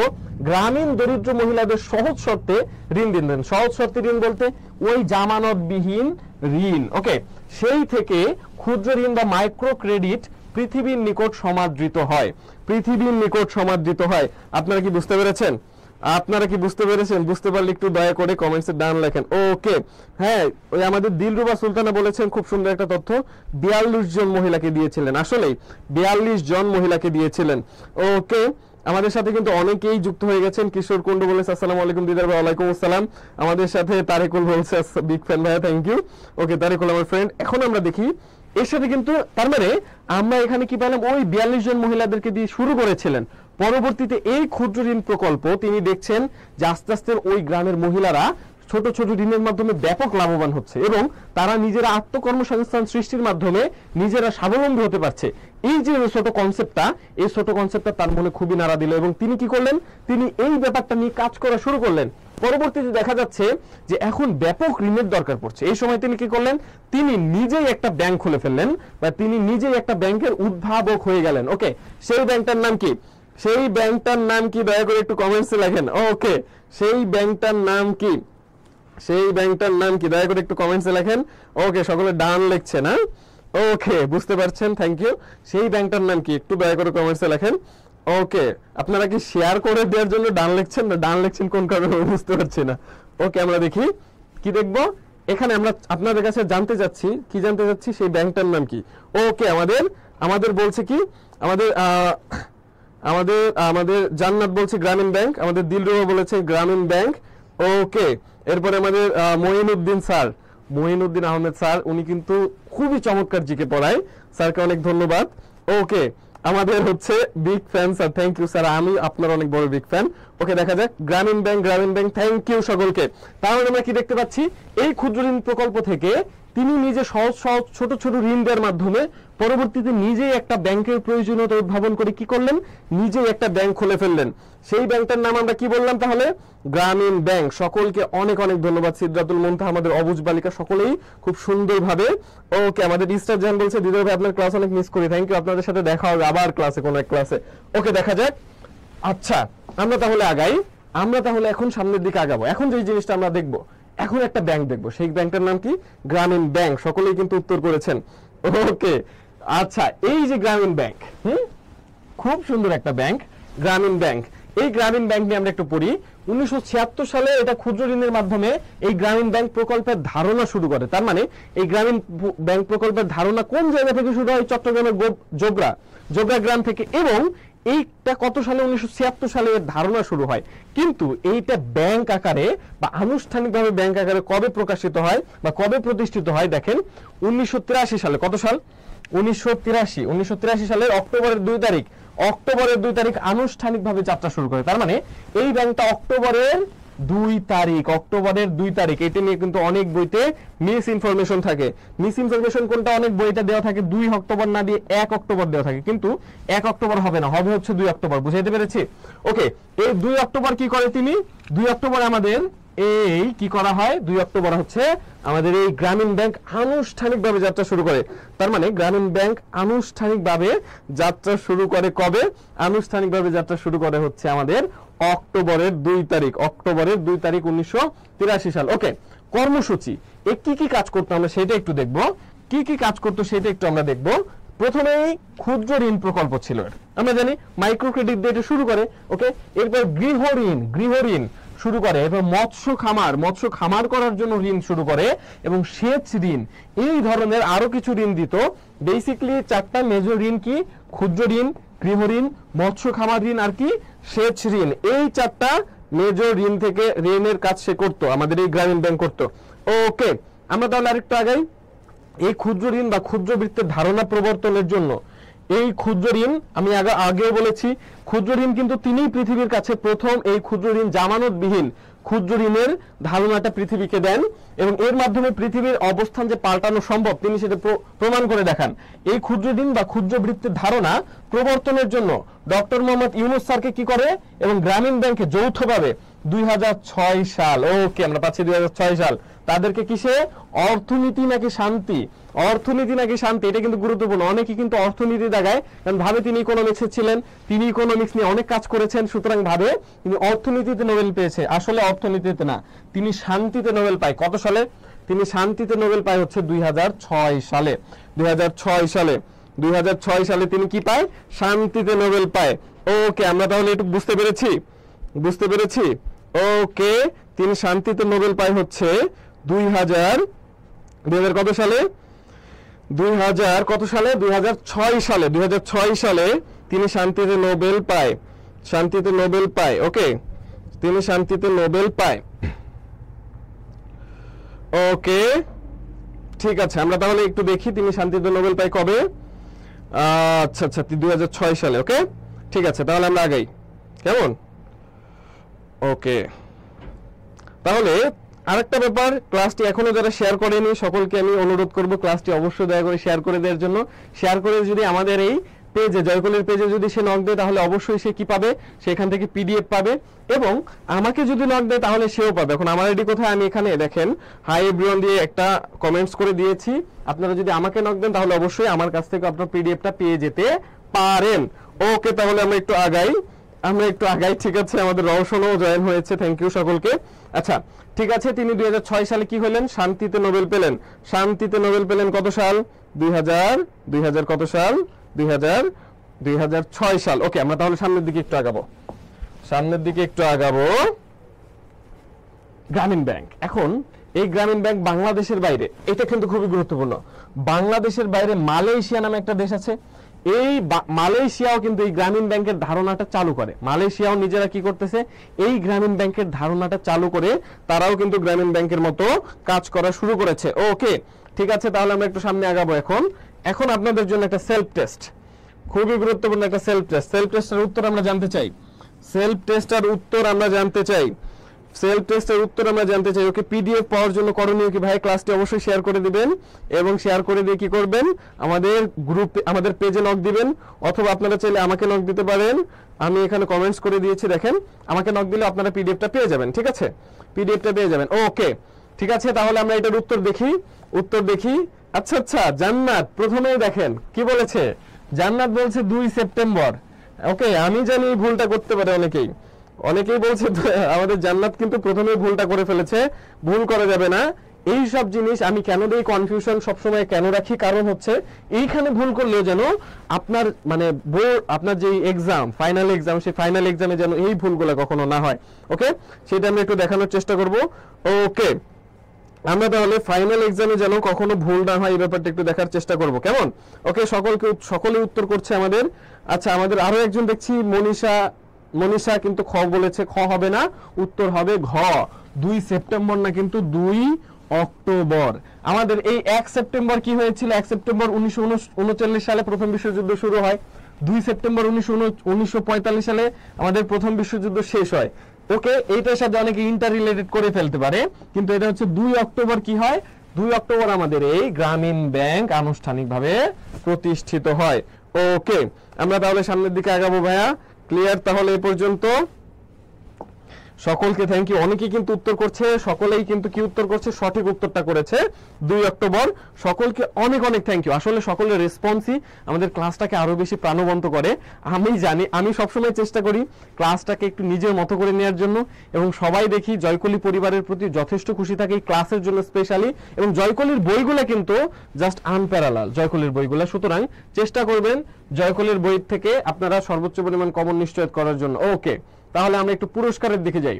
গ্রামীণ দরিদ্র মহিলাদের সহজ শর্তে ঋণ দিলেন। সহজ শর্তে ঋণ বলতে ওই জামানতবিহীন ঋণ। ওকে, সেই থেকে ক্ষুদ্র ঋণ বা মাইক্রো ক্রেডিট পৃথিবীর নিকট সমাদৃত হয়। পৃথিবীর নিকট সমাদৃত হয়। আপনারা কি বুঝতে পেরেছেন? আপনারা কি বুঝতে পেরেছেন? বুঝতে পারলে একটু দয়া করে কমেন্টসে ডান লেখেন। ওকে, হ্যাঁ, ওই আমাদের দিলরুবা সুলতানা বলেছেন খুব সুন্দর একটা তথ্য, 42 জন মহিলাকে দিয়েছিলেন। আসলেই 42 জন মহিলাকে দিয়েছিলেন। ওকে, আমাদের সাথে কিন্তু অনেকেই যুক্ত হয়ে গেছেন। কিশোর কুন্ডু বলেছে আসসালামু আলাইকুম দিদার ভাই। ওয়ালাইকুম আসসালাম। আমাদের সাথে তারেকুল বলছে বিগ ফ্যান ভাইয়া, থ্যাংক ইউ। ওকে, তারেকুল আমার ফ্রেন্ড। এখন আমরা দেখি এর সাথে কিন্তু তার মানে আমরা এখানে কি পেলাম? ওই 42 জন মহিলাদেরকে দিয়ে শুরু করেছিলেন। পরবর্তীতে এই ক্ষুদ্র ঋণ প্রকল্প তিনি দেখছেন যে আস্তে আস্তে ওই গ্রামের মহিলারা ছোট ছোট ঋণের মাধ্যমে ব্যাপক লাভবান হচ্ছে এবং তারা নিজেরা আত্মকর্মসংস্থান সৃষ্টির মাধ্যমে নিজেরা স্বাবলম্বী হতে পারছে। এই যে ছোট কনসেপ্টটা, এই ছোট কনসেপ্টটা তার মনে খুবই নাড়া দিল এবং তিনি কি করলেন? তিনি এই ব্যাপারটা নিয়ে কাজ করা শুরু করলেন। পরবর্তীতে দেখা যাচ্ছে যে এখন ব্যাপক ঋণের দরকার পড়ছে। এই সময় তিনি কি করলেন? তিনি নিজেই একটা ব্যাংক খুলে ফেললেন বা তিনি নিজেই একটা ব্যাংকের উদ্ভাবক হয়ে গেলেন। ওকে, সেই ব্যাংকটার নাম কি? সেই ব্যাংকটার নাম কি? দয়া করে একটু কমেন্টসে লেখেন। ওকে, সেই ব্যাংকটার নাম কি? সেই ব্যাংকটার নাম কি? দয়া করে একটু কমেন্টসে লেখেন। ওকে, সকলে ডান লিখছে না? ওকে, বুঝতে পারছেন, থ্যাংক ইউ। সেই ব্যাংকটার নাম কি? একটু দয়া করে কমেন্টসে লেখেন। ওকে, আপনারা কি শেয়ার করে দেওয়ার জন্য ডান লিখছেন না ডান লিখছেন কোন কারণে বুঝতে পারছি না। ওকে, আমরা দেখি কি দেখবো। এখানে আমরা আপনাদের কাছে জানতে যাচ্ছি, কি জানতে যাচ্ছি? সেই ব্যাংকটার নাম কি? ওকে, আমাদের বলছে কি? আমাদের জান্নাত বলছে গ্রামীণ ব্যাংক, আমাদের দিলরুবা বলেছে গ্রামীণ ব্যাংক। ওকে, এরপরে আমাদের মঈনুদ্দিন স্যার, মঈনুদ্দিন আহমেদ স্যার, উনি কিন্তু খুবই চমৎকার জিকে পড়ায়। স্যারকে অনেক ধন্যবাদ। ওকে, আমাদের হচ্ছে big fan sir, thank you sir, আমি আপনার অনেক বড় বিগ ফ্যান। ওকে, দেখা যাক গ্রামীণ ব্যাংক, থ্যাংক ইউ সকলকে। তাহলে আমরা কি দেখতে পাচ্ছি? এই ক্ষুদ্র ঋণ প্রকল্প থেকে তিনি নিজে সহজ সহজ ছোট ছোট ঋণ দেওয়ার মাধ্যমে পরবর্তীতে নিজেই একটা ব্যাংকের প্রয়োজনীয়তা উদ্ভাবন করে কি করলেন? নিজেই একটা ব্যাংক খুলে ফেললেন। সেই ব্যাংকটার নাম আমরা কি বললাম তাহলে? গ্রামীণ ব্যাংক। সকলকে অনেক অনেক ধন্যবাদ। সিদ্ধাতুল মুনতাহা, আমাদের অবুজ বালিকা, সকলেই খুব সুন্দরভাবে। ওকে, আমাদের ইস্টার জান বলছে দিদার ভাই আপনার ক্লাস অনেক মিস করি। থ্যাংক ইউ, আপনাদের সাথে দেখা হবে আবার ক্লাসে, কোন এক ক্লাসে। ওকে, দেখা যাক। আচ্ছা, আমরা তাহলে আগাই। আমরা তাহলে এখন সামনের দিকে আগাবো। এখন যে জিনিসটা আমরা দেখবো, এখন একটা ব্যাংক দেখবো। সেই ব্যাংকটার নাম কি? গ্রামীণ ব্যাংক। সকলেই কিন্তু উত্তর করেছেন। ওকে, আচ্ছা, এই যে গ্রামীণ ব্যাংক, খুব সুন্দর একটা ব্যাংক, গ্রামীণ ব্যাংক। এই গ্রামীণ ব্যাংক নিয়ে আমরা একটু পড়ি। 1976 সালে এটা ক্ষুদ্র ঋণের মাধ্যমে এই গ্রামীণ ব্যাংক প্রকল্পের ধারণা শুরু করে। তার মানে এই গ্রামীণ ব্যাংক প্রকল্পের ধারণা কোন জায়গা থেকে শুরু হয়? চট্টগ্রামের জোবরা গ্রাম থেকে। এবং এইটা কত সালে? 1976 সালে এর ধারণা শুরু হয়। কিন্তু এইটা ব্যাংক আকারে বা আনুষ্ঠানিকভাবে ব্যাংক আকারে কবে প্রকাশিত হয় বা কবে প্রতিষ্ঠিত হয়? দেখেন, 1983 সালে। কত সাল? 1983 সালের অক্টোবরের 2 তারিখ আনুষ্ঠানিকভাবে যাত্রা শুরু করে। তার মানে এই ব্যাংকটা অক্টোবরের 2 তারিখ। এটা নিয়ে কিন্তু অনেক বইতে মিস ইনফরমেশন থাকে। মিস ইনফরমেশন কোনটা? অনেক বইটা দেওয়া থাকে 2 অক্টোবর না দিয়ে 1 অক্টোবর দেওয়া থাকে, কিন্তু 1 অক্টোবর হবে না, হচ্ছে 2 অক্টোবর। বুঝাইতে পেরেছি? ওকে, এই 2 অক্টোবর কি করে তিনি? 2 অক্টোবর আমাদের এই কি করা হয় 2 অক্টোবর হচ্ছে আমাদের এই গ্রামীণ ব্যাংক আনুষ্ঠানিকভাবে যাত্রা শুরু করে। তার মানে গ্রামীণ ব্যাংক আনুষ্ঠানিকভাবে যাত্রা শুরু করে কবে? আনুষ্ঠানিকভাবে যাত্রা শুরু করে হচ্ছে আমাদের অক্টোবরের 2 তারিখ, অক্টোবরের 2 তারিখ 1983 সাল। ওকে, কর্মসূচি কি কি কাজ করতো আমরা সেটা একটু দেখব। কি কি কাজ করতো সেটা একটু আমরা দেখব। প্রথমেই ক্ষুদ্র ঋণ প্রকল্প ছিল, আমরা জানি মাইক্রো ক্রেডিট দিয়ে এটা শুরু করে। ওকে, এরপর গৃহ ঋণ শুরু করে, এবং মৎস্য খামার করার জন্য ঋণ শুরু করে, এবং সেচ ঋণ, এই ধরনের আরো কিছু ঋণ দিত। বেসিক্যালি 4টা মেজর ঋণ কি? ক্ষুদ্র ঋণ, গৃহ ঋণ, মৎস্য খামার ঋণ আর কি সেচ ঋণ। এই 4টা মেজর ঋণ থেকে ঋণের কাজ সে করতো, আমাদের এই গ্রামীণ ব্যাংক করতো। ওকে, আমরা তাহলে আরেকটু আগাই। এই ক্ষুদ্র ঋণ বা ক্ষুদ্র বৃত্তের ধারণা প্রবর্তনের জন্য এই ক্ষুদ্র ঋণ, আমি আগেও বলেছি, ক্ষুদ্র ঋণ কিন্তু তিনিই পৃথিবীর কাছে প্রথম এই ক্ষুদ্র ঋণ জামানতবিহীন ক্ষুদ্র ঋণের ধারণাটা পৃথিবীকে দেন, এবং এর মাধ্যমে পৃথিবীর অবস্থান যে পাল্টানো সম্ভব তিনি সেটা প্রমাণ করে দেখান। এই ক্ষুদ্র ঋণ বা ক্ষুদ্র বৃত্তের ধারণা প্রবর্তনের জন্য ডক্টর মোহাম্মদ ইউনূস স্যারকে কি করে এবং গ্রামীণ ব্যাংকে যৌথভাবে 2006 সাল, ওকে আমরা পাচ্ছি 2006 সাল, তাদেরকে কিসে? অর্থনীতি নাকি শান্তি, অর্থনীতি নাকি শান্তি, এটা কিন্তু গুরুত্বপূর্ণ। অনেকে কিন্তু অর্থনীতি দেখায়, কারণ ভাবে তিনি ইকোনমিক্সে ছিলেন, তিনি ইকোনমিক্স নিয়ে অনেক কাজ করেছেন, সুতরাং ভাবে তিনি অর্থনীতিতে নোবেল পেয়েছে। আসলে অর্থনীতিতে না, তিনি শান্তিতে নোবেল পায়। কত সালে? তিনি শান্তিতে নোবেল পায় হচ্ছে 2006 সালে। 2006 সালে তিনি কি পায়? শান্তিতে নোবেল পায়। ওকে, আমরা তাহলে একটু বুঝতে পেরেছি। ওকে, তিনি শান্তিতে নোবেল পায় হচ্ছে 2000 কত সালে? 2006 সালে তিনি শান্তিতে নোবেল পায়। ওকে, তিনি শান্তিতে নোবেল পায়। ওকে, ঠিক আছে, আমরা তাহলে একটু দেখি তিনি শান্তিতে নোবেল পায় কবে। আচ্ছা 2006 সালে। ওকে, ঠিক আছে, তাহলে আমরা আগাই, কেমন? ওকে, তাহলে আরেকটা ব্যাপার, ক্লাসটি এখনো যারা শেয়ার করেনি সকলকে আমি অনুরোধ করব ক্লাসটি অবশ্যই দয়া করে শেয়ার করে দেওয়ার জন্য। শেয়ার করে যদি আমাদের এই পেজে, জয়কলের পেজে যদি সে নক দেয়, তাহলে অবশ্যই সে কি পাবে? সেখান থেকে পিডিএফ পাবে, এবং আমাকে যদি নক দেয় তাহলে সেও পাবে। এখন আমার আইডি কোথায়? আমি এখানে দেখেন হাই এভরিওয়ান দিয়ে একটা কমেন্টস করে দিয়েছি। আপনারা যদি আমাকে নক দেন তাহলে অবশ্যই আমার কাছ থেকে আপনার পিডিএফটা পেয়ে যেতে পারেন। ওকে, তাহলে আমরা একটু আগাই। ঠিক আছে, আমাদের রওশনও জয়েন হয়েছে, থ্যাংক ইউ সকলকে। আচ্ছা, ঠিক আছে, তিনি 2006 সালে কি হলেন? শান্তিতে নোবেল পেলেন। শান্তিতে নোবেল পেলেন কত সাল? 2000 কত সাল? 2006 সাল। ওকে, আমরা তাহলে সামনের দিকে একটু আগাবো। গ্রামীণ ব্যাংক, এখন এই গ্রামীণ ব্যাংক বাংলাদেশের বাইরে, এটা কিন্তু খুবই গুরুত্বপূর্ণ। বাংলাদেশের বাইরে মালয়েশিয়া নামে একটা দেশ আছে, এই মালয়েশিয়াও কিন্তু এই গ্রামীণ ব্যাংকের ধারণাটা চালু করে। মালয়েশিয়াও নিজেরা কি করতেছে? এই গ্রামীণ ব্যাংকের ধারণাটা চালু করে তারাও কিন্তু গ্রামীণ ব্যাংকের মতো কাজ করা শুরু করেছে। ওকে, ঠিক আছে, তাহলে আমরা একটু সামনে আগাবো। এখন আপনাদের জন্য একটা সেলফ টেস্ট, খুবই গুরুত্বপূর্ণ একটা সেলফ টেস্টের উত্তর আমরা জানতে চাই। ওকে, পিডিএফ পাওয়ার জন্য করণীয় কি ভাই? ক্লাসটি অবশ্যই শেয়ার করে দিবেন, এবং শেয়ার করে দিয়ে কি করবেন? আমাদের গ্রুপে, আমাদের পেজে নক দিবেন, অথবা আপনারা চাইলে আমাকে নক দিতে পারেন। আমি এখানে কমেন্টস করে দিয়েছি, দেখেন, আমাকে নক দিলে আপনারা পিডিএফটা পেয়ে যাবেন। ঠিক আছে, পিডিএফটা পেয়ে যাবেন। ওকে, ঠিক আছে, তাহলে আমরা এটার উত্তর দেখি। আচ্ছা, জান্নাত প্রথমেই দেখেন কি বলেছে। জান্নাত বলছে 2 সেপ্টেম্বর। ওকে, আমি জানি ভুলটা করতে পারে অনেকেই বলছে, আমাদের জান্নাত কিন্তু প্রথমেই ভুলটা করে ফেলেছে। ভুল করা যাবে না। এই সব জিনিস আমি কেন দেই, কনফিউশন সবসময় কেন রাখি, কারণ হচ্ছে এইখানে ভুল করলেও যেন আপনার মানে আপনার যে এক্সাম, ফাইনাল এক্সাম, সেই ফাইনাল এক্সামে যেন এই ভুলগুলো কখনো না হয়। ওকে, সেটা আমি একটু দেখানোর চেষ্টা করব। ওকে, আমরা তাহলে ফাইনাল এক্সামে যেন কখনো ভুল না হয় এই ব্যাপারটা একটু দেখার চেষ্টা করব, কেমন? ওকে, সকলে উত্তর করছে আমাদের। আচ্ছা, আমাদের আরো একজন দেখছি, মনীষা কিন্তু খ বলেছে, খ হবে না, উত্তর হবে ঘ। 2 সেপ্টেম্বর না, কিন্তু 2 অক্টোবর। আমাদের এই 1 সেপ্টেম্বর কি হয়েছিল? 1 সেপ্টেম্বর 1939 সালে প্রথম বিশ্বযুদ্ধ শুরু হয়। 2 সেপ্টেম্বর 1945 সালে আমাদের প্রথম বিশ্বযুদ্ধ শেষ হয়। ওকে, এইটার সাথে অনেকে ইন্টার রিলেটেড করে ফেলতে পারে, কিন্তু এটা হচ্ছে 2 অক্টোবর কি হয়? 2 অক্টোবর আমাদের এই গ্রামীণ ব্যাংক আনুষ্ঠানিকভাবে প্রতিষ্ঠিত হয়। ওকে, আমরা তাহলে সামনের দিকে আগাবো ভাইয়া। ক্লিয়ার? তাহলে এই পর্যন্ত সকলকে থ্যাংক ইউ। অনেকেই কিন্তু উত্তর করছে, সকলেই কিন্তু কি উত্তর করছে, সঠিক উত্তরটা করেছে 2 অক্টোবর। সকলকে অনেক অনেক থ্যাংক ইউ। আসলে সকলের রেসপন্সই আমাদের ক্লাসটাকে আরো বেশি প্রাণবন্ত করে। আমি জানি, আমি সবসময় চেষ্টা করি ক্লাসটাকে একটু নিজের মতো করে নেওয়ার জন্য, এবং সবাই দেখি জয়কলি পরিবারের প্রতি যথেষ্ট খুশি থাকে এই ক্লাসের জন্য স্পেশালি। এবং জয়কলির বইগুলো কিন্তু জাস্ট আনপ্যারালাল, জয়কলির বইগুলো। সুতরাং চেষ্টা করবেন জয়কলির বই থেকে আপনারা সর্বোচ্চ পরিমাণ কমন নিশ্চয়তা করার জন্য। ওকে, তাহলে আমরা একটু পুরস্কারের দিকে যাই।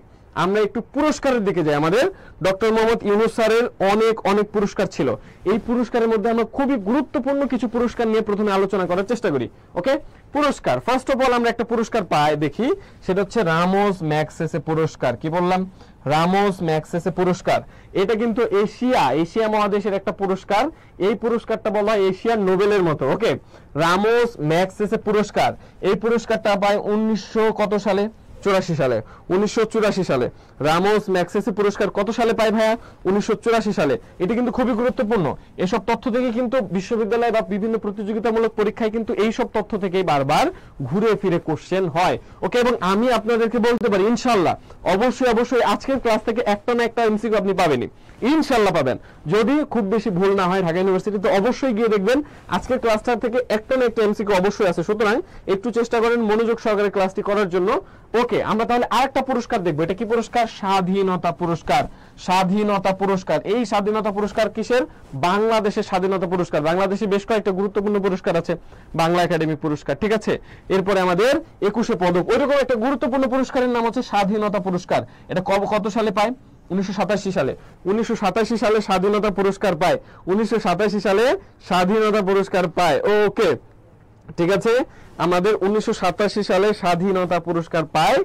আমাদের ডক্টর মোহাম্মদ ইউনূস স্যারের অনেক অনেক পুরস্কার ছিল। এই পুরস্কারের মধ্যে আমরা খুবই গুরুত্বপূর্ণ কিছু পুরস্কার নিয়ে প্রথমে আলোচনা করার চেষ্টা করি। ওকে, পুরস্কার ফার্স্ট অফ অল আমরা একটা পুরস্কার পাই, দেখি সেটা হচ্ছে রামোস ম্যাগসেসে পুরস্কার। কি বললাম? রামোস ম্যাগসেসে পুরস্কার। এটা কিন্তু এশিয়া মহাদেশের একটা পুরস্কার। এই পুরস্কারটা বলা হয় এশিয়ার নোবেলের মতো। ওকে, রামোস ম্যাগসেসে পুরস্কার, এই পুরস্কারটা পায় 1984 সালে রামোস ম্যাগসেসে পুরস্কার কত সালে পায় ভাইয়া? 1984 সালে। এটা কিন্তু খুবই গুরুত্বপূর্ণ। এসব তথ্য থেকে কিন্তু বিশ্ববিদ্যালয় বা বিভিন্ন প্রতিযোগিতামূলক পরীক্ষায় কিন্তু এই সব তথ্য থেকেই বারবার ঘুরে ফিরে কোশ্চেন হয়। ওকে, এবং আমি আপনাদেরকে বলতে পারি ইনশাআল্লাহ অবশ্যই আজকের ক্লাস থেকে একটা না একটা এমসিকিউ আপনি পাবেনই, ইনশাআল্লাহ পাবেন। যদি খুব বেশি ভুল না হয় ঢাকা ইউনিভার্সিটিতে অবশ্যই গিয়ে দেখবেন আজকের ক্লাসটা থেকে একটা না একটা এমসিকিউ অবশ্যই আছে। সুতরাং একটু চেষ্টা করেন মনোযোগ সহকারে ক্লাসটি করার জন্য। ওকে, আমরা তাহলে আরেকটা পুরস্কার দেখবো। এটা কি পুরস্কার? স্বাধীনতা পুরস্কার। স্বাধীনতা পুরস্কার, এই স্বাধীনতা পুরস্কার কিসের? বাংলাদেশের স্বাধীনতা পুরস্কার। বাংলাদেশে বেশ কয়েকটা গুরুত্বপূর্ণ পুরস্কার আছে, বাংলা একাডেমি পুরস্কার, ঠিক আছে। এরপরে আমাদের 21 পদক, ওইরকম একটা গুরুত্বপূর্ণ পুরস্কারের নাম হচ্ছে স্বাধীনতা পুরস্কার। এটা কত সালে পায়? 1987 সালে। 1987 সালে স্বাধীনতা পুরস্কার পায়। 1987 সালে স্বাধীনতা পুরস্কার পায়। ওকে, ঠিক আছে, আমাদের 1987 সালে স্বাধীনতা পুরস্কার পায়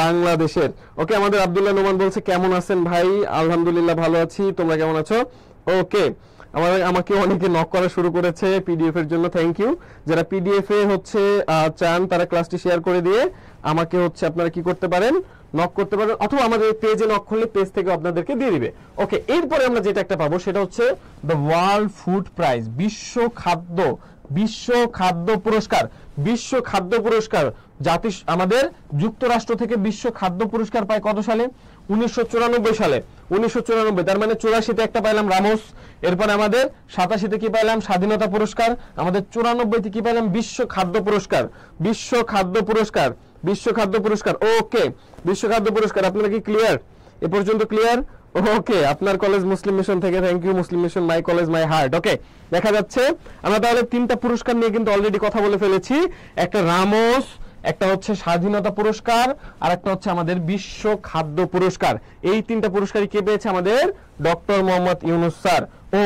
বাংলাদেশের। ওকে, আমাদের আব্দুল্লাহ নোমান বলছে কেমন আছেন ভাই? আলহামদুলিল্লাহ ভালো আছি, তোমরা কেমন আছো? ওকে, আমাকে অনেকে নক করা শুরু করেছে পিডিএফ এর জন্য, থ্যাংক ইউ। যারা পিডিএফ এ হচ্ছে চান তারা ক্লাসটি শেয়ার করে দিয়ে আমাকে হচ্ছে আপনারা কি করতে পারেন, নক করতে পারেন, অথবা আমাদের পেজে নক করলে পেজ থেকে আপনাদেরকে দিয়ে দিবে। ওকে, এরপরে আমরা যেটা একটা পাবো সেটা হচ্ছে দ্য ওয়ার্ল্ড ফুড প্রাইজ, বিশ্ব খাদ্য পুরস্কার। বিশ্ব খাদ্য পুরস্কার আমাদের যুক্তরাষ্ট্র থেকে বিশ্ব খাদ্য পুরস্কার পায় কত সালে? 1994 সালে। 1994, তার মানে 84-তে একটা পাইলাম রামোস, এরপর আমাদের 87-তে কি পাইলাম? স্বাধীনতা পুরস্কার। আমাদের 94-তে কি পাইলাম? বিশ্ব খাদ্য পুরস্কার। ওকে, বিশ্ব খাদ্য পুরস্কার। আপনারা কি ক্লিয়ার? এ পর্যন্ত ক্লিয়ার? ওকে, আপনার কলেজ মুসলিম মিশন থেকে thank you. Muslim Mission, my college my heart. Okay, দেখা যাচ্ছে আমরা তাহলে 3টা পুরস্কার নিয়ে কিন্তু অলরেডি কথা বলে ফেলেছি। একটা রামোস, একটা হচ্ছে স্বাধীনতা পুরস্কার, আর একটা হচ্ছে আমাদের বিশ্ব খাদ্য পুরস্কার। এই 3টা পুরস্কারই কে পেয়েছে? আমাদের ডক্টর মোহাম্মদ ইউনূস স্যার।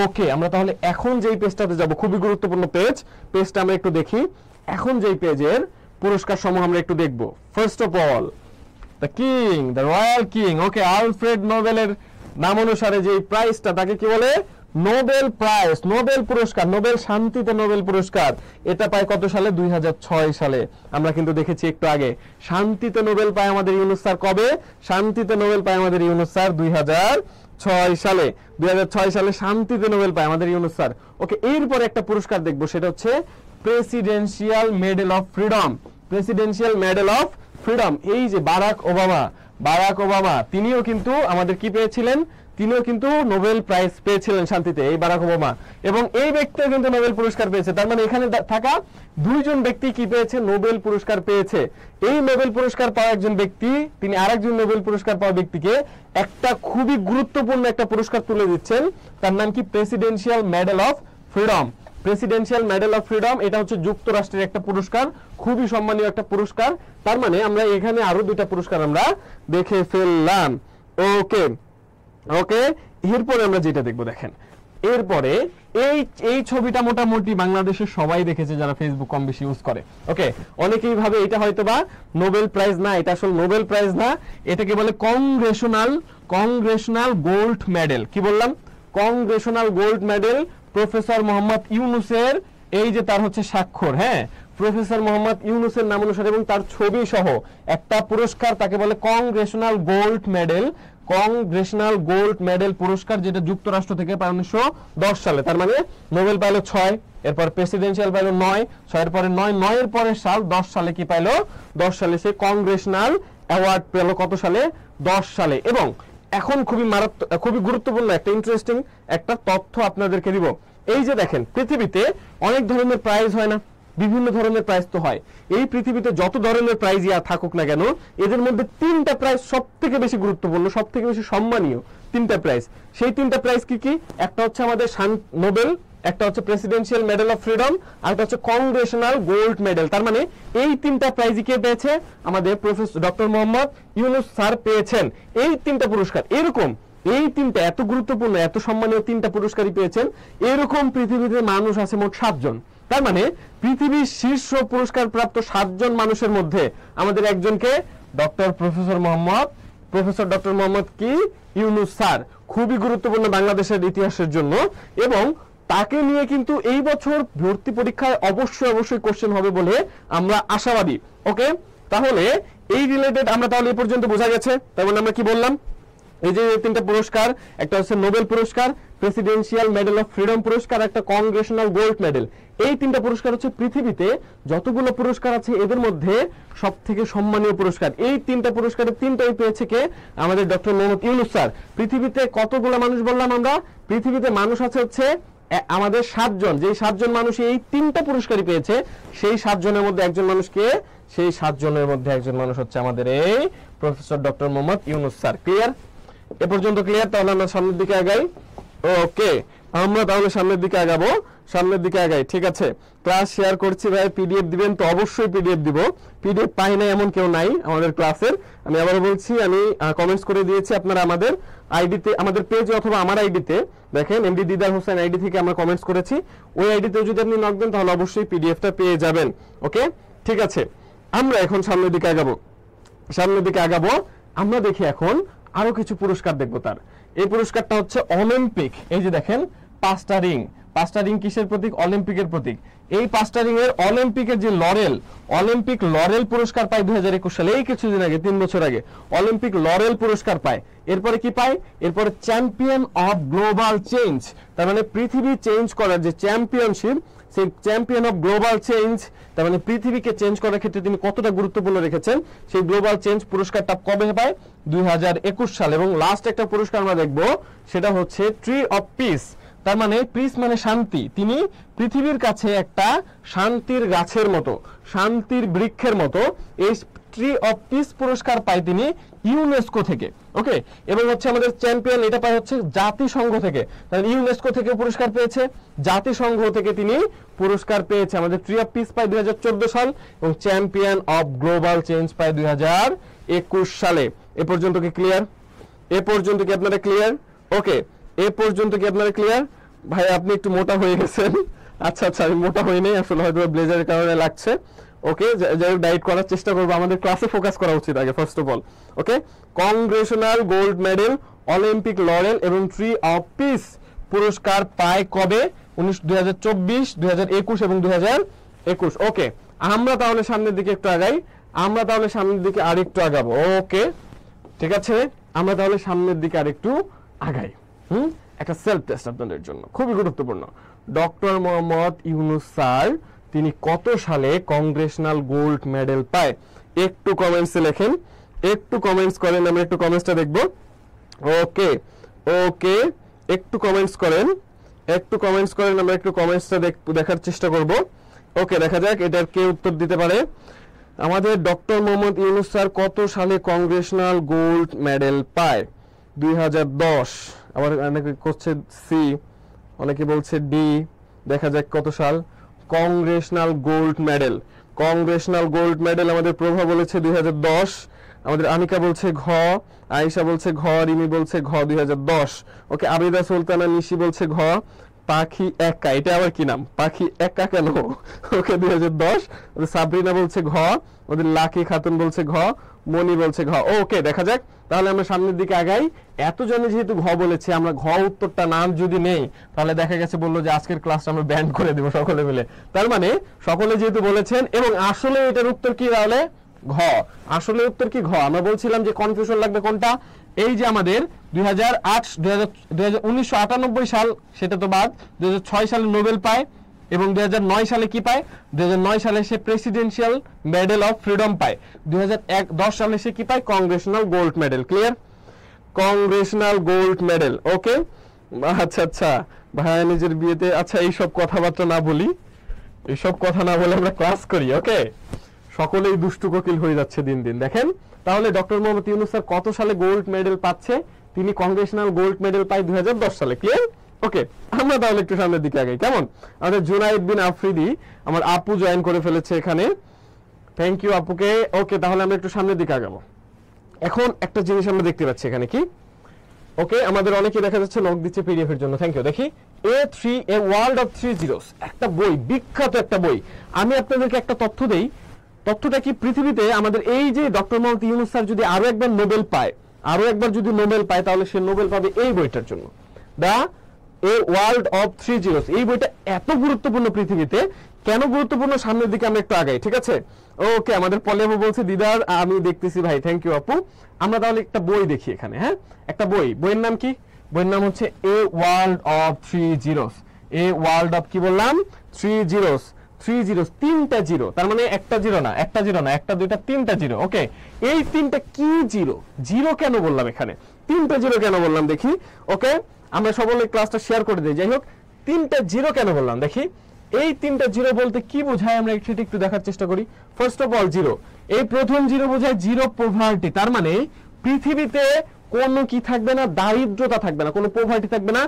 ওকে, আমরা তাহলে এখন যেই পেজটাতে যাব, খুবই গুরুত্বপূর্ণ পেজটা আমরা একটু দেখি। এখন যেই পেজের পুরস্কার সমূহ আমরা একটু দেখব। First of all the royal king. Okay, Alfred নোবেলের নাম অনুসারে যে প্রাইজটা, তাকে কি বলে? নোবেল প্রাইজ, নোবেল পুরস্কার, নোবেল শান্তিতে নোবেল পুরস্কার। এটা পায় কত সালে? 2006 সালে। আমরা কিন্তু দেখেছি একটু আগে শান্তিতে নোবেল পায় আমাদের ইউনূস স্যার। কবে শান্তিতে নোবেল পায় আমাদের ইউনূস স্যার? 2006 সালে। 2006 সালে শান্তিতে নোবেল পায় আমাদের ইউনূস স্যার। ওকে, এরপর একটা পুরস্কার দেখবো, সেটা হচ্ছে presidential medal of freedom. Presidential medal of freedom, এই যে বারাক ওবামা তিনিও কিন্তু আমাদের কি পেয়েছিলেন? তিনিও কিন্তু নোবেল প্রাইজ পেয়েছিলেন শান্তিতে, এই বারাক ওবামা। এবং এই ব্যক্তিও কিন্তু নোবেল পুরস্কার পেয়েছে। তার মানে এখানে থাকা 2 জন ব্যক্তি কি পেয়েছে? নোবেল পুরস্কার পেয়েছে। এই নোবেল পুরস্কার পাওয়া একজন ব্যক্তি, তিনি আরেকজন নোবেল পুরস্কার পাওয়া ব্যক্তিকে একটা খুবই গুরুত্বপূর্ণ একটা পুরস্কার তুলে দিচ্ছেন। তার নাম কি? Presidential medal of freedom. Presidential medal of freedom, এটা হচ্ছে যুক্তরাষ্ট্রের একটা পুরস্কার, খুবই সম্মানীয় একটা পুরস্কার। তার মানে আমরা এখানে আরো 2টা পুরস্কার আমরা দেখে ফেললাম। ওকে, এরপরে আমরা যেটা দেখবো, দেখেন এরপরে এই ছবিটা মোটামুটি বাংলাদেশের সবাই দেখেছে যারা ফেসবুক কম বেশি ইউজ করে। ওকে, অনেকেই ভাবে এটা হয়তো বা নোবেল প্রাইজ না, এটা আসলে নোবেল প্রাইজ না, এটাকে বলে কংগ্রেশনাল গোল্ড মেডেল। কি বললাম? Congressional gold medal. Professor Mohammad ইউনূসের, এই যে তার হচ্ছে স্বাক্ষর, হ্যাঁ, প্রফেসর মোহাম্মদ ইউনূসের নাম অনুসারে এবং তার ছবি সহ একটা পুরস্কার, তাকে বলে কংগ্রেশনাল গোল্ড মেডেল পুরস্কার, যেটা যুক্তরাষ্ট্র থেকে পায় 1910 সালে। তার মানে নোবেল পাইলো 6, এরপর প্রেসিডেন্সিয়াল পাইলো 9, 6 এর পরে 9, 9 এর পরে সাল 10 সালে কি পাইলো? 10 সালে সে কংগ্রেশনাল অ্যাওয়ার্ড পেল কত সালে? 10 সালে। এবং এখন খুবই গুরুত্বপূর্ণ একটা ইন্টারেস্টিং একটা তথ্য আপনাদেরকে দিব। এই যে দেখেন, পৃথিবীতে অনেক ধরনের প্রাইজ হয় না? বিভিন্ন ধরনের প্রাইজ তো হয়। এই পৃথিবীতে যত ধরনের প্রাইজ থাকুক না কেন, এদের মধ্যে 3টা প্রাইজ সব থেকে বেশি গুরুত্বপূর্ণ, সব থেকে বেশি সম্মানীয় 3টা প্রাইজ। সেই 3টা প্রাইজ কি কি? একটা হচ্ছে আমাদের নোবেল, একটা হচ্ছে প্রেসিডেন্সিয়াল মেডেল অফ ফ্রিডম, আর একটা হচ্ছে কংগ্রেশনাল গোল্ড মেডেল। তার মানে এই 3টা প্রাইজই কে পেয়েছে? আমাদের professor doctor Mohammad Yunus sir পেয়েছেন এই 3টা পুরস্কার। এরকম এই 3টা এত গুরুত্বপূর্ণ, এত সম্মানীয় 3টা পুরস্কারই পেয়েছেন। এরকম পৃথিবীতে মানুষ আছে মোট 7 জন। তার মানে পৃথিবীর শীর্ষ পুরস্কার প্রাপ্ত 7 জন মানুষের মধ্যে আমাদের একজনকে প্রফেসর ডক্টর মোহাম্মদ কি ইউনূস স্যার। খুবই গুরুত্বপূর্ণ বাংলাদেশের ইতিহাসের জন্য। এবং তাকে নিয়ে কিন্তু এই বছর ভর্তি পরীক্ষায় অবশ্যই কোশ্চেন হবে বলে আমরা আশাবাদী। ওকে, তাহলে এই রিলেটেড আমরা তাহলে এই পর্যন্ত বোঝা গেছে। তার মানে আমরা কি বললাম? এই যে 3টা পুরস্কার, একটা হচ্ছে নোবেল পুরস্কার, প্রেসিডেন্সিয়াল মেডেল অফ ফ্রিডম পুরস্কার, একটা কংগ্রেশনাল গোল্ড মেডেল। এই 3টা পুরস্কার হচ্ছে পৃথিবীতে যতগুলো পুরস্কার আছে এদের মধ্যে সবথেকে সম্মানীয় পুরস্কার। এই 3টা পুরস্কারের 3টাই পেয়েছে কে? আমাদের ডক্টর মোহাম্মদ ইউনূস স্যার। পৃথিবীতে কতগুলো মানুষ বললাম আমরা? পৃথিবীতে মানুষ আছে হচ্ছে আমাদের 7 জন। যেই 7 জন মানুষ এই 3টা পুরস্কারই পেয়েছে, সেই 7 জনের মধ্যে একজন মানুষ কে? সেই 7 জনের মধ্যে একজন মানুষ হচ্ছে আমাদের এই professor doctor Mohammad Yunus sir. Clear? এ পর্যন্ত ক্লিয়ার? তাহলে আমরা সামনের দিকে আগাই। ওকে, আমরা তাহলে সামনের দিকে আগাই। ঠিক আছে, ক্লাস শেয়ার করছি ভাই, পিডিএফ দিবেন তো? অবশ্যই পিডিএফ দিব। পিডিএফ পাই না এমন কেউ নাই আমাদের ক্লাসের। আমি আবার বলছি, আমি কমেন্টস করে দিয়েছি। আপনারা আমাদের আইডিতে, আমাদের পেজে অথবা আমার আইডিতে দেখেন, এমডি দিদার হোসেন আইডি থেকে আমরা কমেন্টস করেছি। ওই আইডিতে যদি আপনি নক দেন তাহলে অবশ্যই পিডিএফটা পেয়ে যাবেন। ওকে, ঠিক আছে, আমরা এখন সামনের দিকে আগাবো। আমরা দেখি এখন আরো কিছু পুরস্কার দেখবো। তার এই পুরস্কারটা হচ্ছে অলিম্পিক। এই যে দেখেন 5টা রিং কিসের প্রতীক? অলিম্পিকের প্রতীক। এই 5টা রিং এর অলিম্পিকের যে অলিম্পিক লরেল পুরস্কার পায় 2021 সালে, এই কিছুদিন আগে, 3 বছর আগে অলিম্পিক লরেল পুরস্কার পায়। এরপরে কি পায়? এরপরে চ্যাম্পিয়ন অফ গ্লোবাল চেঞ্জ। তার মানে পৃথিবী চেঞ্জ করার যে চ্যাম্পিয়নশিপ, সেই চ্যাম্পিয়ন অফ গ্লোবাল চেঞ্জ, তার মানে পৃথিবীকে চেঞ্জ করার ক্ষেত্রে তিনি কতটা গুরুত্বপূর্ণ রেখেছেন, সেই গ্লোবাল চেঞ্জ পুরস্কারটা কবে পায়? 2021 সালে। এবং লাস্ট একটা পুরস্কার আমরা দেখব, সেটা হচ্ছে ট্রি অফ পিস। তার মানে পিস মানে শান্তি। তিনি পৃথিবীর কাছে একটা শান্তির গাছের মতো, শান্তির বৃক্ষের মতো এই ট্রি অফ পিস পুরস্কার পায় তিনি ইউনেস্কো থেকে। ওকে, এবং হচ্ছে আমাদের চ্যাম্পিয়ন, এটা পায় হচ্ছে জাতিসংঘ থেকে। তাহলে ইউনেস্কো থেকে পুরস্কার পেয়েছে, জাতিসংঘ থেকে তিনি পুরস্কার পেয়েছে। আমাদের ট্রি অফ পিস পায় 2014 সাল এবং চ্যাম্পিয়ন অফ গ্লোবাল চেঞ্জ পায় 2021 সালে। এ পর্যন্ত কি ক্লিয়ার? আপনারা ক্লিয়ার? ওকে, এ পর্যন্ত কি আপনারা ক্লিয়ার? ভাই আপনি একটু মোটা হয়ে গেছেন। আচ্ছা, আমি মোটা হই নাই, আসলে হয়তো ব্লেজারের কারণে লাগছে। ওকে, যাই হোক, ডায়েট করার চেষ্টা করবো। আমাদের ক্লাসে ফোকাস করা উচিত আগে, first of all. Okay, Congressional gold medal, Olympic lauryl এবং ট্রি অফ পিস পুরস্কার পায় কবে? 2024, 2021 এবং 2021। ওকে, আমরা তাহলে সামনের দিকে আরেকটু আগাবো। ওকে, ঠিক আছে, আমরা তাহলে সামনের দিকে আরেকটু আগাই। একটা সেলফ টেস্ট আপনাদের জন্য খুবই গুরুত্বপূর্ণ। ডক্টর মোহাম্মদ ইউনূস স্যার তিনি কত সালে কংগ্রেশনাল গোল্ড মেডেল পায়? একটু কমেন্টসে লেখেন, একটু কমেন্টস করেন, আমরা একটু কমেন্টসটা দেখব। ওকে, একটু কমেন্টস করেন, আমরা একটু কমেন্টসটা দেখার চেষ্টা করব। ওকে, দেখা যাক এটার কে উত্তর দিতে পারে। আমাদের ডক্টর মোহাম্মদ ইউনূস স্যার কত সালে কংগ্রেশনাল গোল্ড মেডেল পায়? 2010। আবার অনেকে করছে সি, অনেকে বলছে ডি। দেখা যাক কত সাল। কংগ্রেশনাল গোল্ড মেডেল আমাদের প্রভা বলেছে 2010, আমাদের আনিকা বলছে ঘ, আয়েশা বলছে ঘ, রিমি বলছে ঘ 2010। ওকে, আবিদা সুলতানা নিশি বলছে ঘ। পাখি একা, এটা আবার কি নাম? পাখি একা কেন? ওকে, 2010। সাবরিনা বলছে ঘ, ওদের লাকি খাতুন বলছে ঘ, মনি বলছে ঘ। ওকে, দেখা যাক তাহলে আমরা সামনের দিকে আগাই। এতজনে যেহেতু ঘ বলেছে, আমরা ঘ উত্তরটা নাম যদি নেই তাহলে দেখা গেছে বললো যে আজকের ক্লাসটা আমরা ব্যান্ড করে দেব সকলে মিলে। তার মানে সকলে যেহেতু বলেছেন, এবং আসলে এটার উত্তর কি তাহলে? ঘ। আসলে উত্তর কি? ঘ। আমরা বলছিলাম যে কনফিউশন লাগবে কোনটা? এই যে আমাদের 1998 সাল, সেটা তো বাদ, 2006 সালে নোবেল পায়, এবং 2009 সালে কি পায়? 2009 সালে সে প্রেসিডেন্সিয়াল মেডেল অফ ফ্রিডম পায়। 2010 সালে সে কি পায়? Congressional gold medal. Clear? Congressional gold medal. Okay, আচ্ছা আচ্ছা, ভাইয়া নিজের বিয়েতে, আচ্ছা এইসব কথাবার্তা না বলি, এইসব কথা না বলে আমরা ক্লাস করি। ওকে, সকলেই দুষ্টু কোকিল হয়ে যাচ্ছে দিন দিন। দেখেন তাহলে ডক্টর মোহাম্মদ ইউনূস স্যার কত সালে গোল্ড মেডেল পাচ্ছে? তিনি কংগ্রেশনাল গোল্ড মেডেল পায় 2010 সালে। ক্লিয়ার? ওকে, আমরা তাহলে একটু সামনের দিকে আগাই। কেমন? আমাদের জুনাইদ বিন আফ্রিদি, আমার আপু জয়েন করে ফেলেছে এখানে, থ্যাংক ইউ আপুকে। ওকে, তাহলে আমরা একটু সামনের দিকে আগাবো। এখন একটা জিনিস আমরা দেখতে পাচ্ছি এখানে কি, ওকে, আমাদের অনেকে দেখা যাচ্ছে লক দিচ্ছে পিডিএফ এর জন্য, থ্যাংক ইউ। দেখি এ ওয়ার্ল্ড অফ 3 জিরোস, একটা বই, বিখ্যাত একটা বই। আমি আপনাদেরকে একটা তথ্য দেই, তথ্যটা কি, পৃথিবীতে আমাদের এই যে ডক্টর মোহাম্মদ ইউনূস স্যার যদি আরো একবার নোবেল পায়, আরো একবার যদি নোবেল পায়, তাহলে সে নোবেল পাবে এই বইটার জন্য, দা এ ওয়ার্ল্ড অফ 3 জিরোস। এই বইটা এত গুরুত্বপূর্ণ পৃথিবীতে। কেন গুরুত্বপূর্ণ? সামনের দিকে আমরা একটু আগাই, ঠিক আছে? ওকে, আমাদের পলি আপু বলছে দিদার আমি দেখতেছি ভাই, থ্যাংক ইউ আপু। আমরা তাহলে একটা বই দেখি এখানে। হ্যাঁ, একটা বই, বইয়ের নাম কি? বইয়ের নাম হচ্ছে a world of 3 zeros. A world of কি বললাম? 3 জিরোস। 3 জিরোস, তিনটা জিরো, তার মানে একটা জিরো না, একটা জিরো না, একটা দুইটা, তিনটা জিরো। ওকে, এই তিনটা কি জিরো? জিরো কেন বললাম এখানে? তিনটা জিরো কেন বললাম দেখি। ওকে, আমরা সকলে ক্লাসটা শেয়ার করে দিই। যাই হোক, তিনটা জিরো কেন বললাম দেখি। এই তিনটা জিরো বলতে কি বোঝায় আমরা সেটা একটু দেখার চেষ্টা করি। ফার্স্ট অফ অল জিরো, এই প্রথম জিরো বোঝায় জিরো পভার্টি, তার মানে পৃথিবীতে কোনো কি থাকবে না? দারিদ্রতা থাকবে না, কোনো পভার্টি থাকবে না,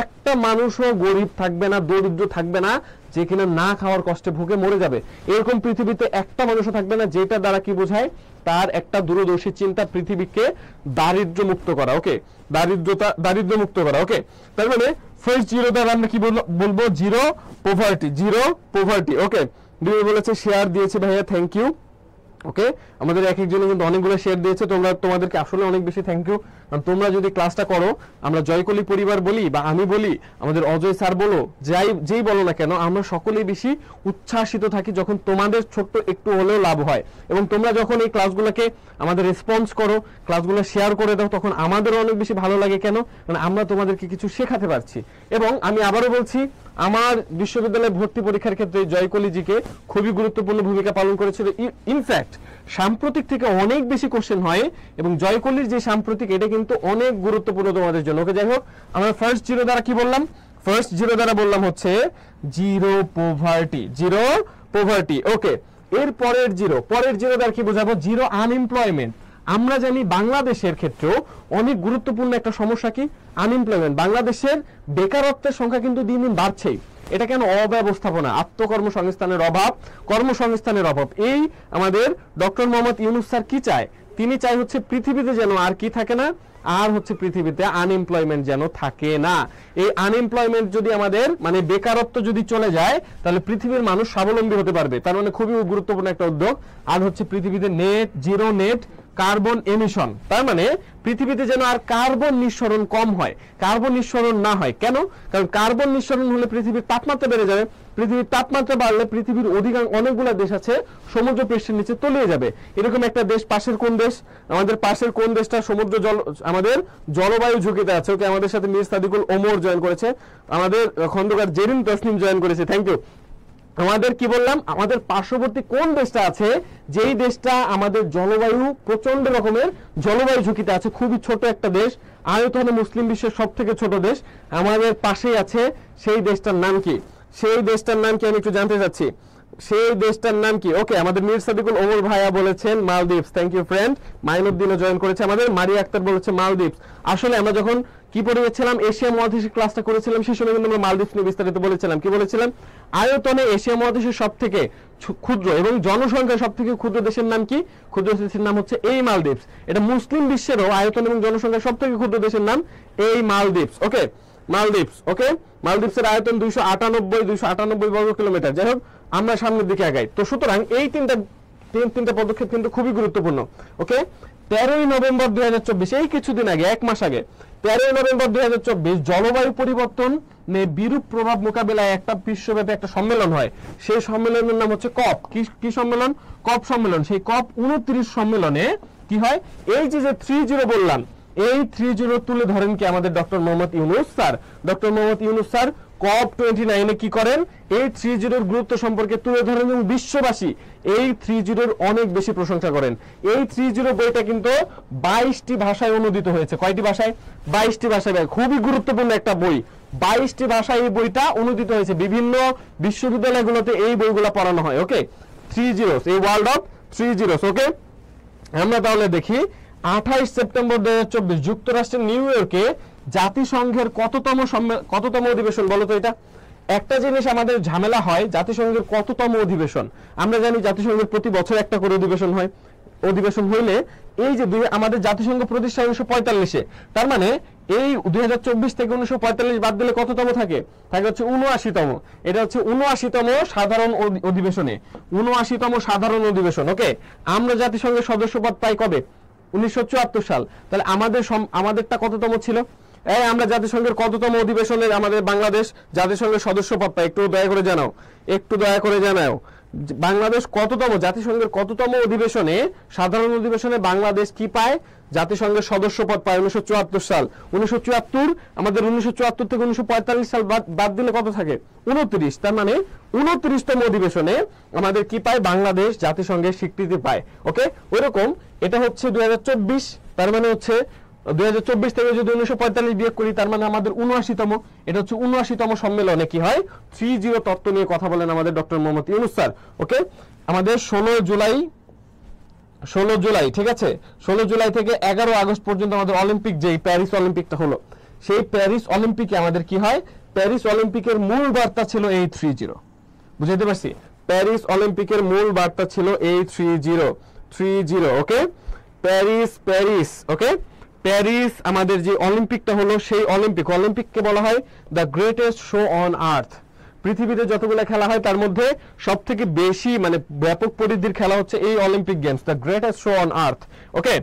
একটা মানুষও গরিব থাকবে না, দরিদ্র থাকবে না, যে কিনা না খাওয়ার কষ্টে ভুগে মরে যাবে। এরকম পৃথিবীতে একটা মানুষও থাকবে না, যেটা দ্বারা কি বোঝায়? তার একটা দূরদর্শী চিন্তা, পৃথিবীকে দারিদ্র মুক্ত করা। ওকে, দারিদ্র মুক্ত করা। ওকে, তার মানে ফার্স্ট জিরো দ্বারা আমরা কি বলবো? Zero poverty, zero poverty. Okay, দুই বলেছে, শেয়ার দিয়েছে ভাইয়া, থ্যাংক ইউ। ওকে, আমাদের এক একজনে কিন্তু অনেকগুলো শেয়ার দিয়েছে, তোমাদেরকে আসলে অনেক বেশি থ্যাংক ইউ। কারণ তোমরা যদি ক্লাসটা করো, আমরা জয়কলি পরিবার বলি বা আমি বলি, আমাদের অজয় স্যার বলো, যেই বলো না কেন, আমরা সকলেই বেশি উচ্ছ্বাসিত থাকি যখন তোমাদের ছোট্ট একটু হলেও লাভ হয়। এবং তোমরা যখন এই ক্লাসগুলোকে আমাদের রেসপন্স করো, ক্লাসগুলো শেয়ার করে দাও, তখন আমাদেরও অনেক বেশি ভালো লাগে। কেন? মানে আমরা তোমাদেরকে কিছু শেখাতে পারছি। এবং আমি আবারও বলছি, আমার বিশ্ববিদ্যালয়ে ভর্তি পরীক্ষার ক্ষেত্রে জয়কলিজিকে খুবই গুরুত্বপূর্ণ ভূমিকা পালন করেছিল। ইনফ্যাক্ট সাম্প্রতিক থেকে অনেক বেশি কোশ্চেন হয়, এবং জয়কলির যে সাম্প্রতিক, এটা কিন্তু অনেক গুরুত্বপূর্ণ তোমাদের জন্য। ওকে, যাই হোক, আমরা ফার্স্ট জিরো দ্বারা কি বললাম? ফার্স্ট জিরো দ্বারা বললাম হচ্ছে জিরো পভার্টি, জিরো পভার্টি। ওকে, এর পরের জিরো দ্বারা কি বোঝাবো? Zero unemployment. আমরা জানি বাংলাদেশের ক্ষেত্রেও অনেক গুরুত্বপূর্ণ একটা সমস্যা কি? আনএমপ্লয়মেন্ট। বাংলাদেশের বেকারত্বের সংখ্যা কিন্তু দিন দিন বাড়ছেই। এটা কেন? অব্যবস্থাপনা, আত্মকর্মসংস্থানের অভাব, কর্মসংস্থানের অভাব। এই আমাদের ডক্টর মোহাম্মদ ইউনূস স্যার কি চায়? তিনি চাই হচ্ছে পৃথিবীতে যেন আর কি থাকে না, আর হচ্ছে পৃথিবীতে আনএমপ্লয়মেন্ট যেন থাকে না। এই আনএমপ্লয়মেন্ট যদি আমাদের, মানে বেকারত্ব যদি চলে যায়, তাহলে পৃথিবীর মানুষ স্বাবলম্বী হতে পারবে। তার মানে খুবই গুরুত্বপূর্ণ একটা উদ্যোগ। আর হচ্ছে পৃথিবীতে net zero net carbon emission, তার মানে পৃথিবীতে যেন আর কার্বন নিঃসরণ কম হয়, কার্বন নিঃসরণ না হয়। কেন? কারণ কার্বন নিঃসরণ হলে পৃথিবীর তাপমাত্রা বেড়ে যাবে। পৃথিবীর তাপমাত্রা বাড়লে পৃথিবীর অনেকগুলো দেশ আছে সমুদ্র পৃষ্ঠের নিচে তলিয়ে যাবে। এরকম একটা দেশ, পাশের কোন দেশ? আমাদের পাশের কোন দেশটা আমাদের জলবায়ু ঝুঁকিতে আছে। ওকে, আমাদের সাথে মির সাদিকুল ওমর জয়েন করেছে, আমাদের খন্দকার জেরিন তসনিম জয়েন করেছে, থ্যাংক ইউ। আমাদের কি বললাম? আমাদের পার্শ্ববর্তী কোন দেশটা আছে, যেই দেশটা আমাদের জলবায়ু প্রচন্ড রকমের জলবায়ু ঝুঁকিতে আছে, খুবই ছোট একটা দেশ, আয়তনে মুসলিম বিশ্বের সব থেকে ছোট দেশ, আমাদের পাশেই আছে। সেই দেশটার নাম কি? সেই দেশটার নাম কি আমি একটু জানতে চাচ্ছি। সেই দেশটার নাম কি? ওকে, আমাদের মির সাদিকুল ওমর ভাইয়া বলেছেন মালদ্বীপস, থ্যাংক ইউ ফ্রেন্ড। মাইনুদ্দিনও জয়েন করেছে আমাদের, মারিয়া আক্তার বলেছে মালদ্বীপস। আসলে আমরা যখন কি পড়িয়েছিলাম, এশিয়া মহাদেশের ক্লাসটা করেছিলাম, সেই সময় কিন্তু আমরা মালদ্বীপস নিয়ে বিস্তারিত বলেছিলাম। কি বলেছিলাম? আয়তনে এশিয়া মহাদেশের সব থেকে ক্ষুদ্র এবং জনসংখ্যা সব থেকে ক্ষুদ্র দেশের নাম কি? ক্ষুদ্র দেশের নাম হচ্ছে এই মালদ্বীপস। এটা মুসলিম বিশ্বেরও আয়তন এবং জনসংখ্যা সব থেকে ক্ষুদ্র দেশের নাম এই মালদ্বীপস। ওকে, মালদ্বীপস। ওকে, মালদ্বীপসের আয়তন 298 বর্গ কিলোমিটার। যাই হোক, আমরা সামনের দিকে আগাই। তো সুতরাং এই তিনটা পদক্ষেপ কিন্তু খুবই গুরুত্বপূর্ণ। ওকে, 13ই নভেম্বর 2024, এই কিছুদিন আগে, এক মাস আগে, 13ই নভেম্বর 2024 জলবায়ু পরিবর্তন বিরূপ প্রভাব মোকাবিলায় একটা বিশ্বব্যাপী একটা সম্মেলন হয়। সেই সম্মেলনের নাম হচ্ছে কপ। কি সম্মেলন? কপ সম্মেলন। সেই কপ 29 সম্মেলনে কি হয়? এই যে 30 বললাম, এই 30 তুলে ধরেন কি আমাদের doctor Mohammad Yunus sir. Doctor Mohammad Yunus sir COP29 কি করেন, এই 30 গুরুত্ব সম্পর্কে তুলে ধরেন এবং বিশ্ববাসী এই 30 অনেক বেশি প্রশংসা করেন। এই 30 বইটা কিন্তু 22টি ভাষায় অনুদিত হয়েছে। কয়টি ভাষায়? 22টি ভাষায়। খুবই গুরুত্বপূর্ণ একটা বই। 22টি ভাষায় এই বইটা অনুদিত হয়েছে। বিভিন্ন বিশ্ববিদ্যালয়গুলোতে এই বইগুলো পড়ানো হয়। ওকে, 30, এই ওয়ার্ল্ড অফ 30। ওকে, আমরা তাহলে দেখি 28 সেপ্টেম্বর 2024 যুক্তরাষ্ট্রের নিউ ইয়র্কে জাতিসংঘের কততম অধিবেশন বলো তো এটা? একটা জিনিস আমাদের ঝামেলা হয়, জাতিসংঘের কততম অধিবেশন। আমরা জানি জাতিসংঘের প্রতি বছর একটা করে অধিবেশন হয়। অধিবেশন হইলে এই যে আমাদের জাতিসংঘ প্রতিষ্ঠা 1945-এ, তার মানে এই 2024 থেকে 1945 বাদ দিলে কততম থাকে? থাকে হচ্ছে 79তম। এটা হচ্ছে 79তম সাধারণ অধিবেশনে, 79তম সাধারণ অধিবেশন। ওকে, আমরা জাতিসংঘের সদস্যপদ পাই কবে? 1974 সাল। তাহলে আমাদেরটা কততম ছিল? আমরা জাতিসংঘের কততম অধিবেশনে আমাদের বাংলাদেশ জাতিসংঘের সদস্যপদ পায়? একটু দয়া করে জানাও, একটু দয়া করে জানাও। বাংলাদেশ কততম, জাতিসংঘের কততম অধিবেশনে, সাধারণ অধিবেশনে বাংলাদেশ কি পায়? জাতিসংঘের সদস্যপদ পায় 1974 সাল। 1974, আমাদের 1974 থেকে 1945 সাল বাদ দিলে কত থাকে? 29। তার মানে 29তম অধিবেশনে আমাদের কি পায়? বাংলাদেশ জাতিসংঘের স্বীকৃতি পায়। ওকে, ওইরকম এটা হচ্ছে 2024, তার মানে হচ্ছে 2024 থেকে যদি 1945 বিয়োগ করি তার মানে আমাদের 79তম। এটা হচ্ছে 79তম সম্মেলনে কি হয়? 30 তত্ত্ব নিয়ে কথা বলেন আমাদের ডক্টর মোহাম্মদ ইউনূস স্যার। ওকে, আমাদের 16 জুলাই, ঠিক আছে, 16 জুলাই থেকে 11 আগস্ট পর্যন্ত আমাদের অলিম্পিক, যেই প্যারিস অলিম্পিকটা হলো, সেই প্যারিস অলিম্পিকে আমাদের কি হয়? প্যারিস অলিম্পিকের মূল বার্তা ছিল এই 30। বুঝাইতে পারছি? প্যারিস অলিম্পিকের মূল বার্তা ছিল এই 30। ওকে, প্যারিস। ওকে, প্যারিস আমাদের যে অলিম্পিকটা হলো, সেই অলিম্পিককে বলা হয় দ্য গ্রেটেস্ট শো অন আর্থ। পৃথিবীতে যতগুলো খেলা হয় তার মধ্যে সব থেকে বেশি মানে ব্যাপক পরিধির খেলা হচ্ছে এই Olympic games, the greatest show on earth. Okay,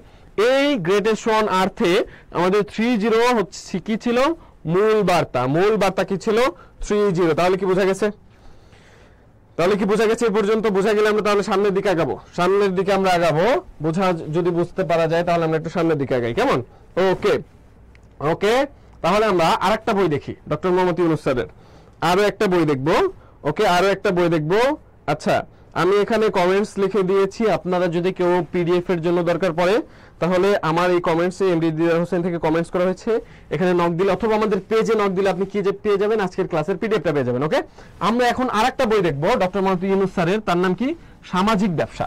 এই গ্রেটেস্ট শো অন আর্থে আমাদের 30 হচ্ছে কি ছিল? মূল বার্তা কি ছিল? 30। তাহলে কি বোঝা গেছে? এই পর্যন্ত বোঝা গেলে আমরা তাহলে সামনের দিকে আমরা আগাবো। যদি বুঝতে পারা যায় তাহলে আমরা একটু সামনের দিকে আগাই, কেমন? ওকে, তাহলে আমরা আরেকটা বই দেখি ডক্টর মোহাম্মদ ইউনূস স্যারের। আরো একটা বই দেখবো। ওকে, আরো একটা বই দেখবো। আচ্ছা, আমি এখানে কমেন্টস লিখে দিয়েছি। আপনারা যদি কেউ পিডিএফ এর জন্য দরকার পড়ে তাহলে আমার এই কমেন্টসে এমডি দিদার হোসেন থেকে কমেন্টস করা হয়েছে, এখানে নক দিলে অথবা আমাদের পেজে নক দিলে আপনি কি যে পেয়ে যাবেন, আজকের ক্লাসের পিডিএফটা পেয়ে যাবেন। ওকে, আমরা এখন আরেকটা বই দেখবো ডক্টর মোহাম্মদ ইউনূস স্যারের। তার নাম কি? সামাজিক ব্যবসা,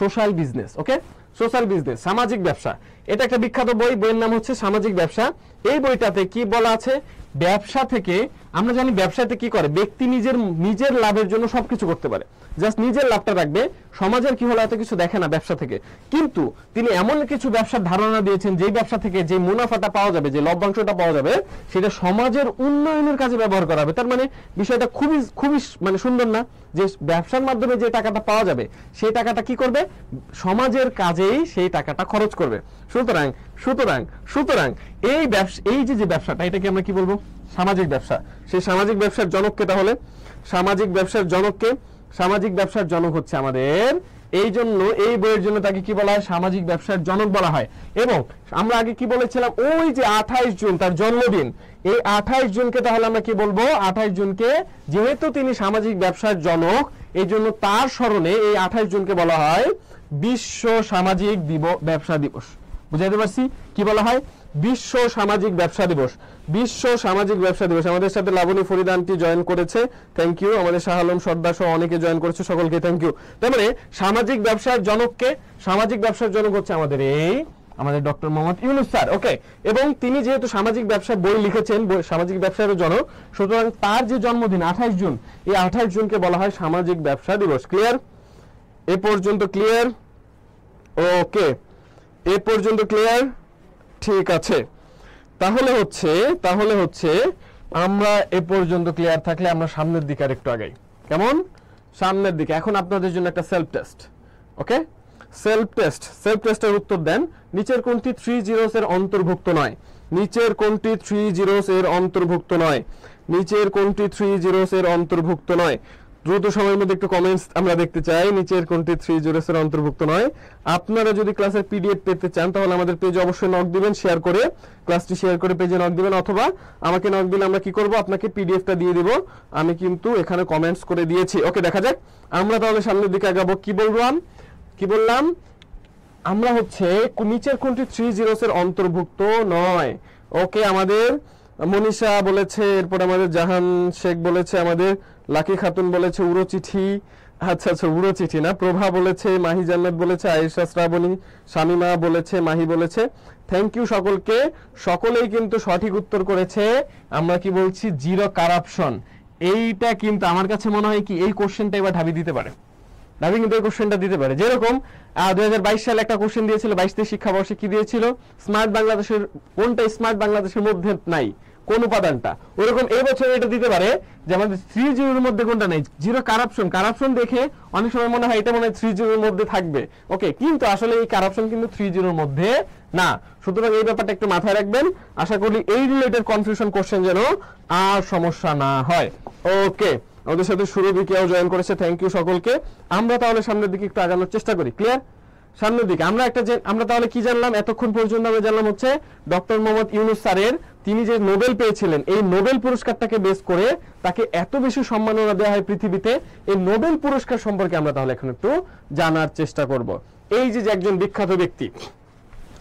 সোশ্যাল বিজনেস। ওকে, সোশ্যাল বিজনেস, সামাজিক ব্যবসা। এটা একটা বিখ্যাত বই, বইয়ের নাম হচ্ছে সামাজিক ব্যবসা। এই বইটাতে কি বলা আছে? ব্যবসা থেকে, আমরা জানি ব্যবসাতে কি করে, ব্যক্তি নিজের লাভের জন্য সবকিছু করতে পারে, জাস্ট নিজের লাভটা রাখবে, সমাজের কি হলো এত কিছু দেখে না ব্যবসা থেকে। কিন্তু তিনি এমন কিছু ব্যবসার ধারণা দিয়েছেন যে ব্যবসা থেকে যে মুনাফাটা পাওয়া যাবে, যে লভ্যাংশটা পাওয়া যাবে, সেটা সমাজের উন্নয়নের কাজে ব্যবহার করা হবে। তার মানে বিষয়টা খুবই মানে সুন্দর না? যে ব্যবসার মাধ্যমে যে টাকাটা পাওয়া যাবে সেই টাকাটা কি করবে? সমাজের কাজেই সেই টাকাটা খরচ করবে। সুতরাং এই যে ব্যবসাটা, এটাকে আমরা কি বলবো? সামাজিক ব্যবসা। সেই সামাজিক ব্যবসার জনককে, তাহলে সামাজিক ব্যবসার জনক হচ্ছে আমাদের, এই জন্য এই বইয়ের জন্য তাকে কি বলা হয়? সামাজিক ব্যবসার জনক বলা হয়। এবং আমরা আগে কি বলেছিলাম? ওই যে 28 জুন তার জন্মদিন, এই 28 জুনকে তাহলে আমরা কি বলবো? 28 জুনকে, যেহেতু তিনি সামাজিক ব্যবসার জনক, এই জন্য তার স্মরণে এই 28 জুনকে বলা হয় বিশ্ব সামাজিক ব্যবসা দিবস। বুঝাইতে পারছি? কি বলা হয়? বিশ্ব সামাজিক ব্যবসা দিবস। আমাদের সাথে লাবণী ফরিদা আন্টি জয়েন করেছে, থ্যাংক ইউ। আমাদের শাহ আলম সর্দার সহ অনেকে জয়েন করেছে, সকলকে থ্যাংক ইউ। তার মানে সামাজিক ব্যবসার জনক হচ্ছে আমাদের ডক্টর মোহাম্মদ ইউনূস স্যার। ওকে, এবং তিনি যেহেতু সামাজিক ব্যবসা বই লিখেছেন, সামাজিক ব্যবসার জনক, সুতরাং তার যে জন্মদিন 28 জুন, এই 28 জুনকে বলা হয় সামাজিক ব্যবসা দিবস। ক্লিয়ার? এ পর্যন্ত ক্লিয়ার? ওকে, এ পর্যন্ত ক্লিয়ার? ঠিক আছে, তাহলে হচ্ছে আমরা এ পর্যন্ত ক্লিয়ার থাকলে আমরা সামনের দিকে আর একটু আগাই, কেমন? সামনের দিকে। এখন আপনাদের জন্য একটা সেলফ টেস্ট। ওকে, সেলফ টেস্টের উত্তর দেন। নিচের কোনটি 30 এর অন্তর্ভুক্ত নয়? নিচের কোনটি 30 এর অন্তর্ভুক্ত নয়? দ্রুত সময়ের মধ্যে একটু কমেন্টস আমরা দেখতে চাই। নিচের কোনটি 3 এর অন্তর্ভুক্ত নয়? আপনারা যদি ক্লাসের পিডিএফ পেতে চান তাহলে আমাদের পেজে অবশ্যই নক দিবেন, শেয়ার করে ক্লাসটি শেয়ার করে পেজে নক দিবেন, অথবা আমাকে নক দিলে আমরা কি করব, আপনাকে পিডিএফটা দিয়ে দিব। আমি কিন্তু এখানে কমেন্টস করে দিয়েছি। ওকে, দেখা যাক। আমরা তাহলে সামনের দিকে আগাবো। কি বললাম আমরা হচ্ছে নিচের কোনটি 3 এর অন্তর্ভুক্ত নয়? ওকে, আমাদের মনীষা বলেছে, এরপর আমাদের জাহান শেখ বলেছে, আমাদের লাকি খাতুন বলেছে উড়ো চিঠি। আচ্ছা, উড়ো চিঠি না। প্রভা বলেছে, মাহি জান্নাত বলেছে, আয়েশা শ্রাবণী, শামিমা বলেছে, মাহি বলেছে। থ্যাংক ইউ সকলকে। সকলেই কিন্তু সঠিক উত্তর করেছে। আমরা কি বলছি, জিরো কারাপশন। এইটা কিন্তু আমার কাছে মনে হয় কি এই কোশ্চেনটা এবার ঢাবি দিতে পারে। ঢাবি কিন্তু এই কোশ্চেনটা দিতে পারে। যেরকম 2022 সালে একটা কোশ্চেন দিয়েছিল, 22 শিক্ষাবর্ষে কি দিয়েছিল, স্মার্ট বাংলাদেশের কোনটা স্মার্ট বাংলাদেশের মধ্যে নাই, কোন উপাদানটা। ওরকম এই বছর এটা দিতে পারে যে আমাদের 3 এর মধ্যে কোনটা নাই, জিরো কারাপশন দেখে অনেক সময় মনে হয় এটা মনে হয় 3 এর মধ্যে থাকবে। ওকে, কিন্তু আসলে এই কারাপশন কিন্তু 3 এর মধ্যে না। সুতরাং এই ব্যাপারটা একটু মাথায় রাখবেন। আশা করি এই রিলেটেড কনফিউশন কোশ্চেন যেন আর সমস্যা না হয়। ওকে, আমাদের সাথে সুরভিকেও জয়েন করেছে, থ্যাংক ইউ সকলকে। আমরা তাহলে সামনের দিকে একটু আগানোর চেষ্টা করি। ক্লিয়ার? সামনের দিকে আমরা তাহলে কি জানলাম এতক্ষণ পর্যন্ত? আমরা জানলাম হচ্ছে ডক্টর মোহাম্মদ ইউনূস স্যারের, তিনি যে নোবেল পেয়েছিলেন, এই নোবেল পুরস্কারটাকে বেস করে তাকে এত বেশি সম্মাননা দেওয়া হয় পৃথিবীতে। এই নোবেল পুরস্কার সম্পর্কে আমরা তাহলে এখন একটু জানার চেষ্টা করব। এই যে একজন বিখ্যাত ব্যক্তি,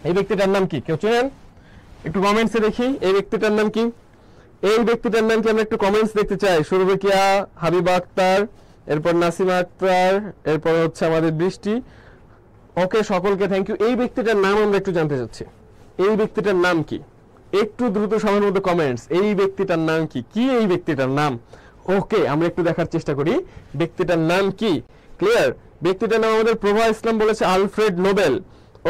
এই ব্যক্তিটার নাম কি? কেউ চেনেন? একটু কমেন্টসে দেখি এই ব্যক্তিটার নাম কি। এই ব্যক্তিটার নাম কি আমরা একটু কমেন্টস দেখতে চাই। সুরভিকিয়া, হাবিবা আক্তার, এরপর নাসিমা আক্তার, এরপর হচ্ছে আমাদের বৃষ্টি। ওকে, সকলকে থ্যাংক ইউ। এই ব্যক্তিটার নাম আমরা একটু জানতে চাচ্ছি। এই ব্যক্তিটার নাম কি? একটু দ্রুত সময়ের মধ্যে কমেন্টস। এই ব্যক্তিটার নাম কি? কি এই ব্যক্তিটার নাম? ওকে, আমরা একটু দেখার চেষ্টা করি ব্যক্তিটার নাম কি। ক্লিয়ার? ব্যক্তিটার নাম আমাদের প্রভা ইসলাম বলেছে আলফ্রেড নোবেল।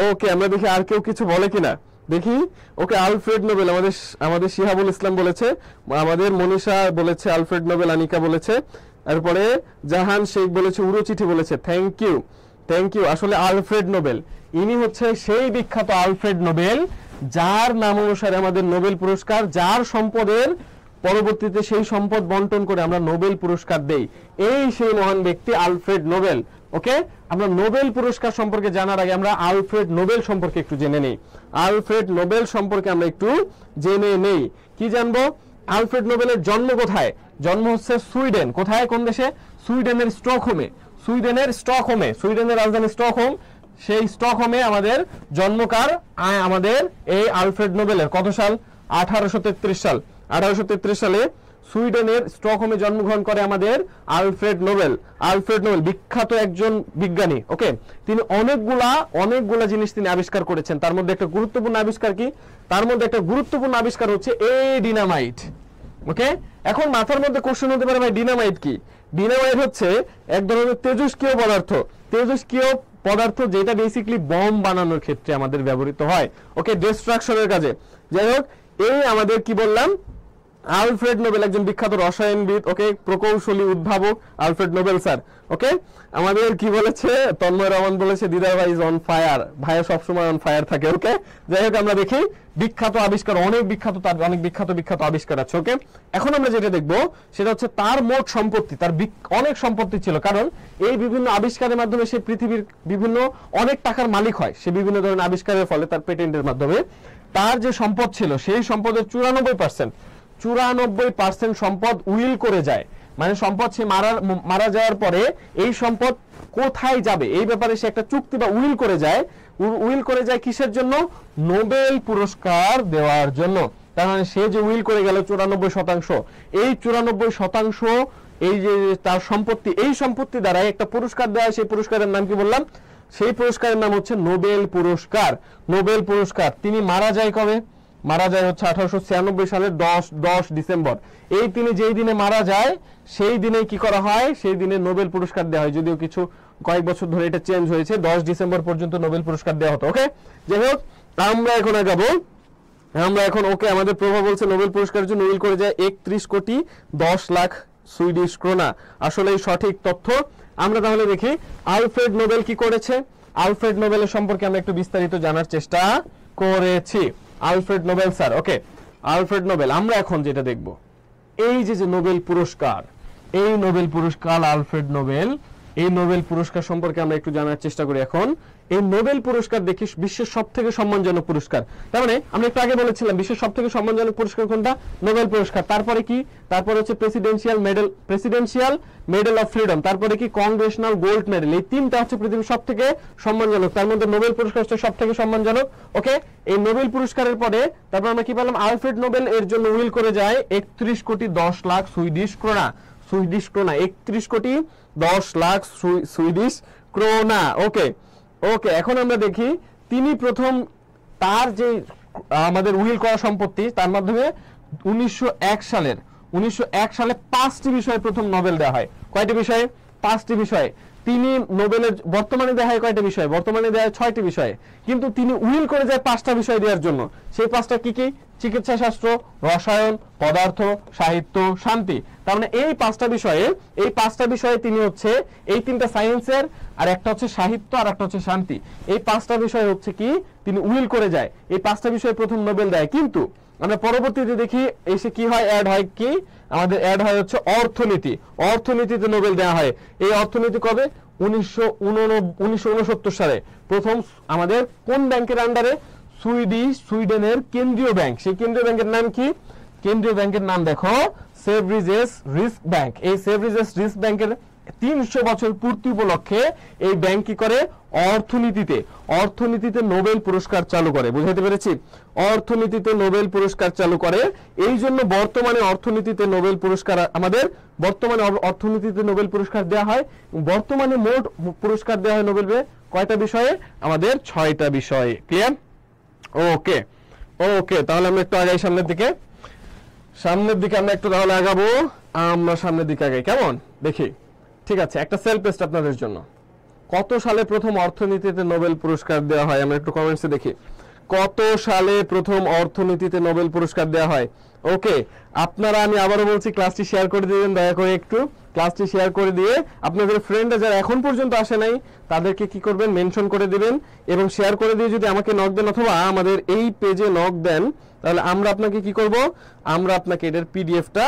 ওকে, আমরা দেখি আর কেউ কিছু বলে কিনা দেখি। ওকে, আলফ্রেড নোবেল আমাদের শিহাবুল ইসলাম বলেছে, আমাদের মনীষা বলেছে আলফ্রেড নোবেল, আনিকা বলেছে, তারপরে জাহান শেখ বলেছে উড়ো চিঠি বলেছে। Thank you. আসলে আলফ্রেড নোবেল ইনি হচ্ছে সেই বিখ্যাত আলফ্রেড নোবেল যার নাম অনুসারে আমাদের নোবেল পুরস্কার, যার সম্পদের পরবর্তীতে সেই সম্পদ বন্টন করে আমরা নোবেল পুরস্কার দেই। এই সেই মহান ব্যক্তি আলফ্রেড নোবেল। ওকে, আমরা নোবেল পুরস্কার সম্পর্কে জানার আগে আমরা আলফ্রেড নোবেল সম্পর্কে একটু জেনে নেই। আলফ্রেড নোবেল সম্পর্কে আমরা একটু জেনে নেই। কি জানবো? আলফ্রেড নোবেলের জন্ম কোথায়? জন্ম হচ্ছে সুইডেন। কোথায়? কোন দেশে? সুইডেনের স্টকহোমে। সুইডেনের রাজধানী স্টকহোম। সেই স্টকহোমে আমাদের জন্মকার আমাদের এই আলফ্রেড নোবেলের। কত সাল? 1833 সাল। 1833 সালে সুইডেনের স্টকহোমে জন্মগ্রহণ করে আমাদের আলফ্রেড নোবেল। বিখ্যাত একজন বিজ্ঞানী। ওকে, তিনি অনেকগুলা জিনিস তিনি আবিষ্কার করেছেন। তার মধ্যে একটা গুরুত্বপূর্ণ আবিষ্কার কি? তার মধ্যে একটা গুরুত্বপূর্ণ আবিষ্কার হচ্ছে ডিনামাইট। ওকে, এখন মাথার মধ্যে কোশ্চেন হতে পারে ভাই ডিনামাইট কি? ডিনামাইট হচ্ছে এক ধরনের তেজস্ক্রিয় পদার্থ যেটা বেসিক্যালি বম বানানোর ক্ষেত্রে আমাদের ব্যবহৃত হয়। ওকে, ডিস্ট্রাকশনের কাজে। যাই হোক, এই আমাদের কি বললাম, আলফ্রেড নোবেল একজন বিখ্যাত রসায়নবিদ। ওকে, প্রকৌশলী, উদ্ভাবক আলফ্রেড নোবেল স্যার। ওকে, আমাদের কি বলেছে তন্ময় রহমান বলেছে দিদার ভাই ইজ অন ফায়ার, ভাইয়া সবসময় অন ফায়ার থাকে। ওকে, যাই হোক, আমরা দেখি বিখ্যাত আবিষ্কার, অনেক বিখ্যাত আবিষ্কার আছে। ওকে, এখন আমরা যেটা দেখবো সেটা হচ্ছে তার মোট সম্পত্তি। তার অনেক সম্পত্তি ছিল, কারণ এই বিভিন্ন আবিষ্কারের মাধ্যমে সে পৃথিবীর বিভিন্ন অনেক টাকার মালিক হয়। সে বিভিন্ন ধরনের আবিষ্কারের ফলে তার পেটেন্টের মাধ্যমে তার যে সম্পদ ছিল সেই সম্পদের 94% সম্পদ উইল করে যায়। মানে সম্পদ সে মারা যাওয়ার পরে এই সম্পদ কোথায় যাবে এই ব্যাপারে সে একটা চুক্তি বা উইল করে যায় কিসের জন্য? নোবেল পুরস্কার দেওয়ার জন্য। তার মানে সে যে উইল করে গেল 94%, এই 94% এই যে তার সম্পত্তি, এই সম্পত্তি দ্বারা একটা পুরস্কার দেওয়া হয়। সেই পুরস্কারের নাম কি বললাম? সেই পুরস্কারের নাম হচ্ছে নোবেল পুরস্কার। তিনি মারা যায় কবে? মারা যায় হচ্ছে 1896 সালের 10 ডিসেম্বর। এই তিনি যেই দিনে মারা যায় সেই দিনে কি করা হয়? সেই দিনে নোবেল পুরস্কার দেওয়া হয়। যদিও কয়েক বছর ধরে এটা চেঞ্জ হয়েছে, 10 ডিসেম্বর পর্যন্ত নোবেল পুরস্কার দেওয়া হতো। ওকে, যাই হোক, আমরা এখন আগাবো। ওকে, আমাদের প্রভা বলছে নোবেল পুরস্কারের জন্য উইল করে যায় 31,10,00,000 সুইডিশ ক্রোনা। আসলে সঠিক তথ্য। আমরা তাহলে দেখি আলফ্রেড নোবেল কি করেছে। আলফ্রেড নোবেলের সম্পর্কে আমরা একটু বিস্তারিত জানার চেষ্টা করেছি। Alfred Nobel sir. Okay, Alfred Nobel আমরা এখন যেটা দেখব, এই যে নোবেল পুরস্কার, এই নোবেল পুরস্কার, আলফ্রেড নোবেল, এই নোবেল পুরস্কার সম্পর্কে আমরা একটু জানার চেষ্টা করি। এখন এই নোবেল পুরস্কার দেখি বিশ্বের সবথেকে সম্মানজনক পুরস্কার। তার মানে আমরা একটু আগে বলেছিলাম বিশ্বের সবথেকে সম্মানজনক পুরস্কার কোনটা? নোবেল পুরস্কার। তারপরে কি? তারপরে হচ্ছে প্রেসিডেন্সিয়াল মেডেল অফ ফ্রিডম, তারপরে কি কংগ্রেশনাল গোল্ড মেডেল। এই তিনটা হচ্ছে পৃথিবীর সবথেকে সম্মানজনক, তার মধ্যে নোবেল পুরস্কার হচ্ছে সবথেকে সম্মানজনক। ওকে, এই নোবেল পুরস্কারের পরে তারপর আমরা কি পেলাম? আলফ্রেড নোবেল এর জন্য উইল করে যায় 31 কোটি 10 লাখ সুইডিশ ক্রোনা। 31 কোটি 10 লাখ সুইডিশ ক্রোনা। ওকে ওকে, এখন আমরা দেখি তিনি প্রথম তার যে আমাদের উইল করা সম্পত্তি তার মাধ্যমে 1901 সালে 5টি বিষয়ে প্রথম নোবেল দেওয়া হয়। কয়টি বিষয়ে? 5টি বিষয়ে। তিনি নোবেলের বর্তমানে দেওয়া হয় কয়টা বিষয়? বর্তমানে দেওয়া হয় 6টি বিষয়ে, কিন্তু তিনি উইল করে যায় 5টা বিষয় দেওয়ার জন্য। সেই 5টা কি কি? চিকিৎসা শাস্ত্র, রসায়ন, পদার্থ, সাহিত্য, শান্তি। তার মানে এই 5টা বিষয়ে তিনি হচ্ছে এই 3টা সায়েন্সের, আর একটা হচ্ছে সাহিত্য, আর একটা হচ্ছে শান্তি। এই 5টা বিষয় হচ্ছে কি তিনি উইল করে যায়, এই 5টা বিষয়ে প্রথম নোবেল দেয়। কিন্তু আমরা পরবর্তীতে দেখি এসে কি হয়, অ্যাড হয় কি? আমাদের অ্যাড হয় হচ্ছে অর্থনীতিতে নোবেল দেওয়া হয়। এই অর্থনীতি কবে? 1969 সালে। প্রথম আমাদের কোন ব্যাংকের আন্ডারে? সুইডেনের কেন্দ্রীয় ব্যাংক। সেই কেন্দ্রীয় ব্যাংকের নাম কি? কেন্দ্রীয় ব্যাংকের নাম দেখো সেভরিজেস রিস্ক ব্যাংক। এই সেভরিজেস রিস্ক ব্যাংকের 300 বছর পূর্তি উপলক্ষে এই ব্যাংক কি করে? অর্থনীতিতে নোবেল পুরস্কার চালু করে। বুঝাইতে পেরেছি? অর্থনীতিতে নোবেল পুরস্কার চালু করে। এই জন্য বর্তমানে অর্থনীতিতে নোবেল পুরস্কার অর্থনীতিতে নোবেল পুরস্কার দেওয়া হয়। বর্তমানে মোট পুরস্কার দেওয়া হয় নোবেল কয়টা বিষয়ে? আমাদের 6টা বিষয়ে। ক্লিয়ার? ওকে ওকে, তাহলে আমরা একটু আগাই সামনের দিকে আমরা একটু তাহলে আগাবো। আমরা সামনের দিকে আগাই, কেমন? দেখি। ঠিক আছে, একটা সেলফ টেস্ট আপনাদের জন্য। কত সালে প্রথম অর্থনীতিতে নোবেল পুরস্কার দেওয়া হয়? আমরা একটু কমেন্টসে দেখি কত সালে প্রথম অর্থনীতিতে নোবেল পুরস্কার দেওয়া হয়। ওকে, আপনারা, আমি আবারও বলছি, ক্লাসটি শেয়ার করে দিবেন দয়া করে। একটু ক্লাসটি শেয়ার করে দিয়ে আপনাদের ফ্রেন্ডরা যারা এখন পর্যন্ত আসে নাই তাদেরকে কি করবেন? মেনশন করে দিবেন এবং শেয়ার করে দিয়ে যদি আমাকে নক দেন অথবা আমাদের এই পেজে নক দেন, তাহলে আমরা আপনাকে কি করব? আমরা আপনাকে এটার পিডিএফটা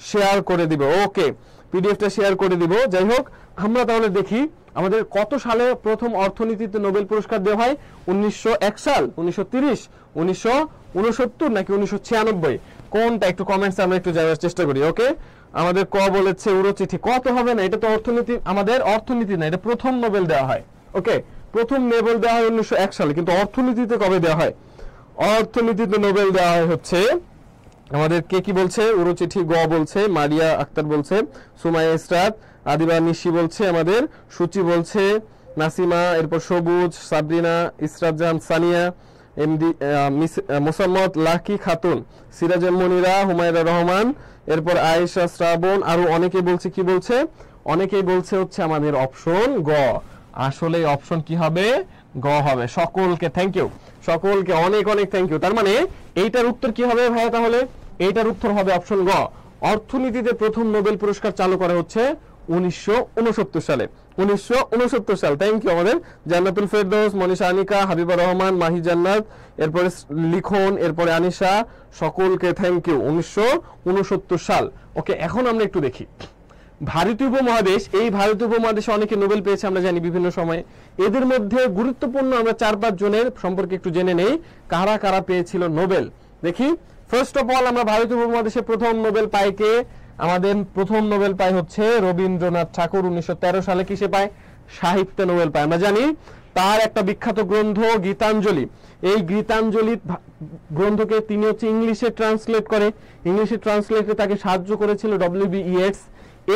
শেয়ার করে দিব। ওকে, পিডিএফটা শেয়ার করে দিব। যাই হোক, আমরা তাহলে দেখি আমাদের কত সালে প্রথম অর্থনীতিতে নোবেল পুরস্কার দেওয়া হয়। 1901 সাল, 1930, 1969 নাকি 1996? কোনটা? একটু কমেন্টসে আমরা একটু জানার চেষ্টা করি। ওকে, আমাদের ক বলেছে উড়োচিঠি। কত হবে না, এটা তো অর্থনীতি, আমাদের অর্থনীতি না, এটা প্রথম নোবেল দেওয়া হয়। ওকে, প্রথম নোবেল দেওয়া হয় 1901 সালে, কিন্তু অর্থনীতিতে কবে দেওয়া হয়? অর্থনীতিতে নোবেল দেওয়া হয় হচ্ছে আমাদের কে কি বলছে? উড়োচিঠি গ বলছে, মারিয়া আক্তার বলছে, সুমাইয়া ইসরাত, আদিবা নিশি বলছে, আমাদের সূচি বলছে, নাসিমা, এরপর সবুজ, সাবরিনা, ইসরাত জাহান সানিয়া, এমডি মোসাম্মদ লাকি খাতুন, সিরাজুল মনিরা, হুমায়রা রহমান, এরপর আয়েশা শ্রাবণ, আরো অনেকে বলছে। কি বলছে? অনেকেই বলছে হচ্ছে আমাদের অপশন গ। আসলে অপশন কি হবে? গ হবে। সকলকে থ্যাংক ইউ, সকলকে অনেক অনেক থ্যাংক ইউ। তার মানে এইটার উত্তর কি হবে ভাইয়া? তাহলে এইটার উত্তর হবে অপশন গ। অর্থনীতিতে প্রথম নোবেল পুরস্কার চালু করা হচ্ছে 1969 সালে। 1969 সাল। থ্যাংক ইউ আমাদের জান্নাতুল ফেরদৌস, মনীষা আনিকা, হাবিবা রহমান, মাহি জান্নাত, এরপরে লিখন, এরপরে আনিশা, সকলকে থ্যাংক ইউ। 1969 সাল। ওকে, এখন আমরা একটু দেখি ভারতীয় উপমহাদেশ। এই ভারতীয় উপমহাদেশে অনেকে নোবেল পেয়েছে আমরা জানি বিভিন্ন সময়ে। এদের মধ্যে গুরুত্বপূর্ণ আমরা 4-5 জনের সম্পর্কে একটু জেনে নেই, কারা কারা পেয়েছিল নোবেল। দেখি, ফার্স্ট অফ অল আমরা ভারতীয় উপমহাদেশে প্রথম নোবেল পাই কে? আমাদের প্রথম নোবেল পাই হচ্ছে রবীন্দ্রনাথ ঠাকুর। 1913 সালে কিসে পায়? সাহিত্যে নোবেল পায়। আমরা জানি তার একটা বিখ্যাত গ্রন্থ গীতাঞ্জলি। এই গীতাঞ্জলি গ্রন্থকে তিনি হচ্ছে ইংলিশে ট্রান্সলেট করে। ইংলিশে ট্রান্সলেটে তাকে সাহায্য করেছিল ডব্লিউ.বি. ইয়েটস।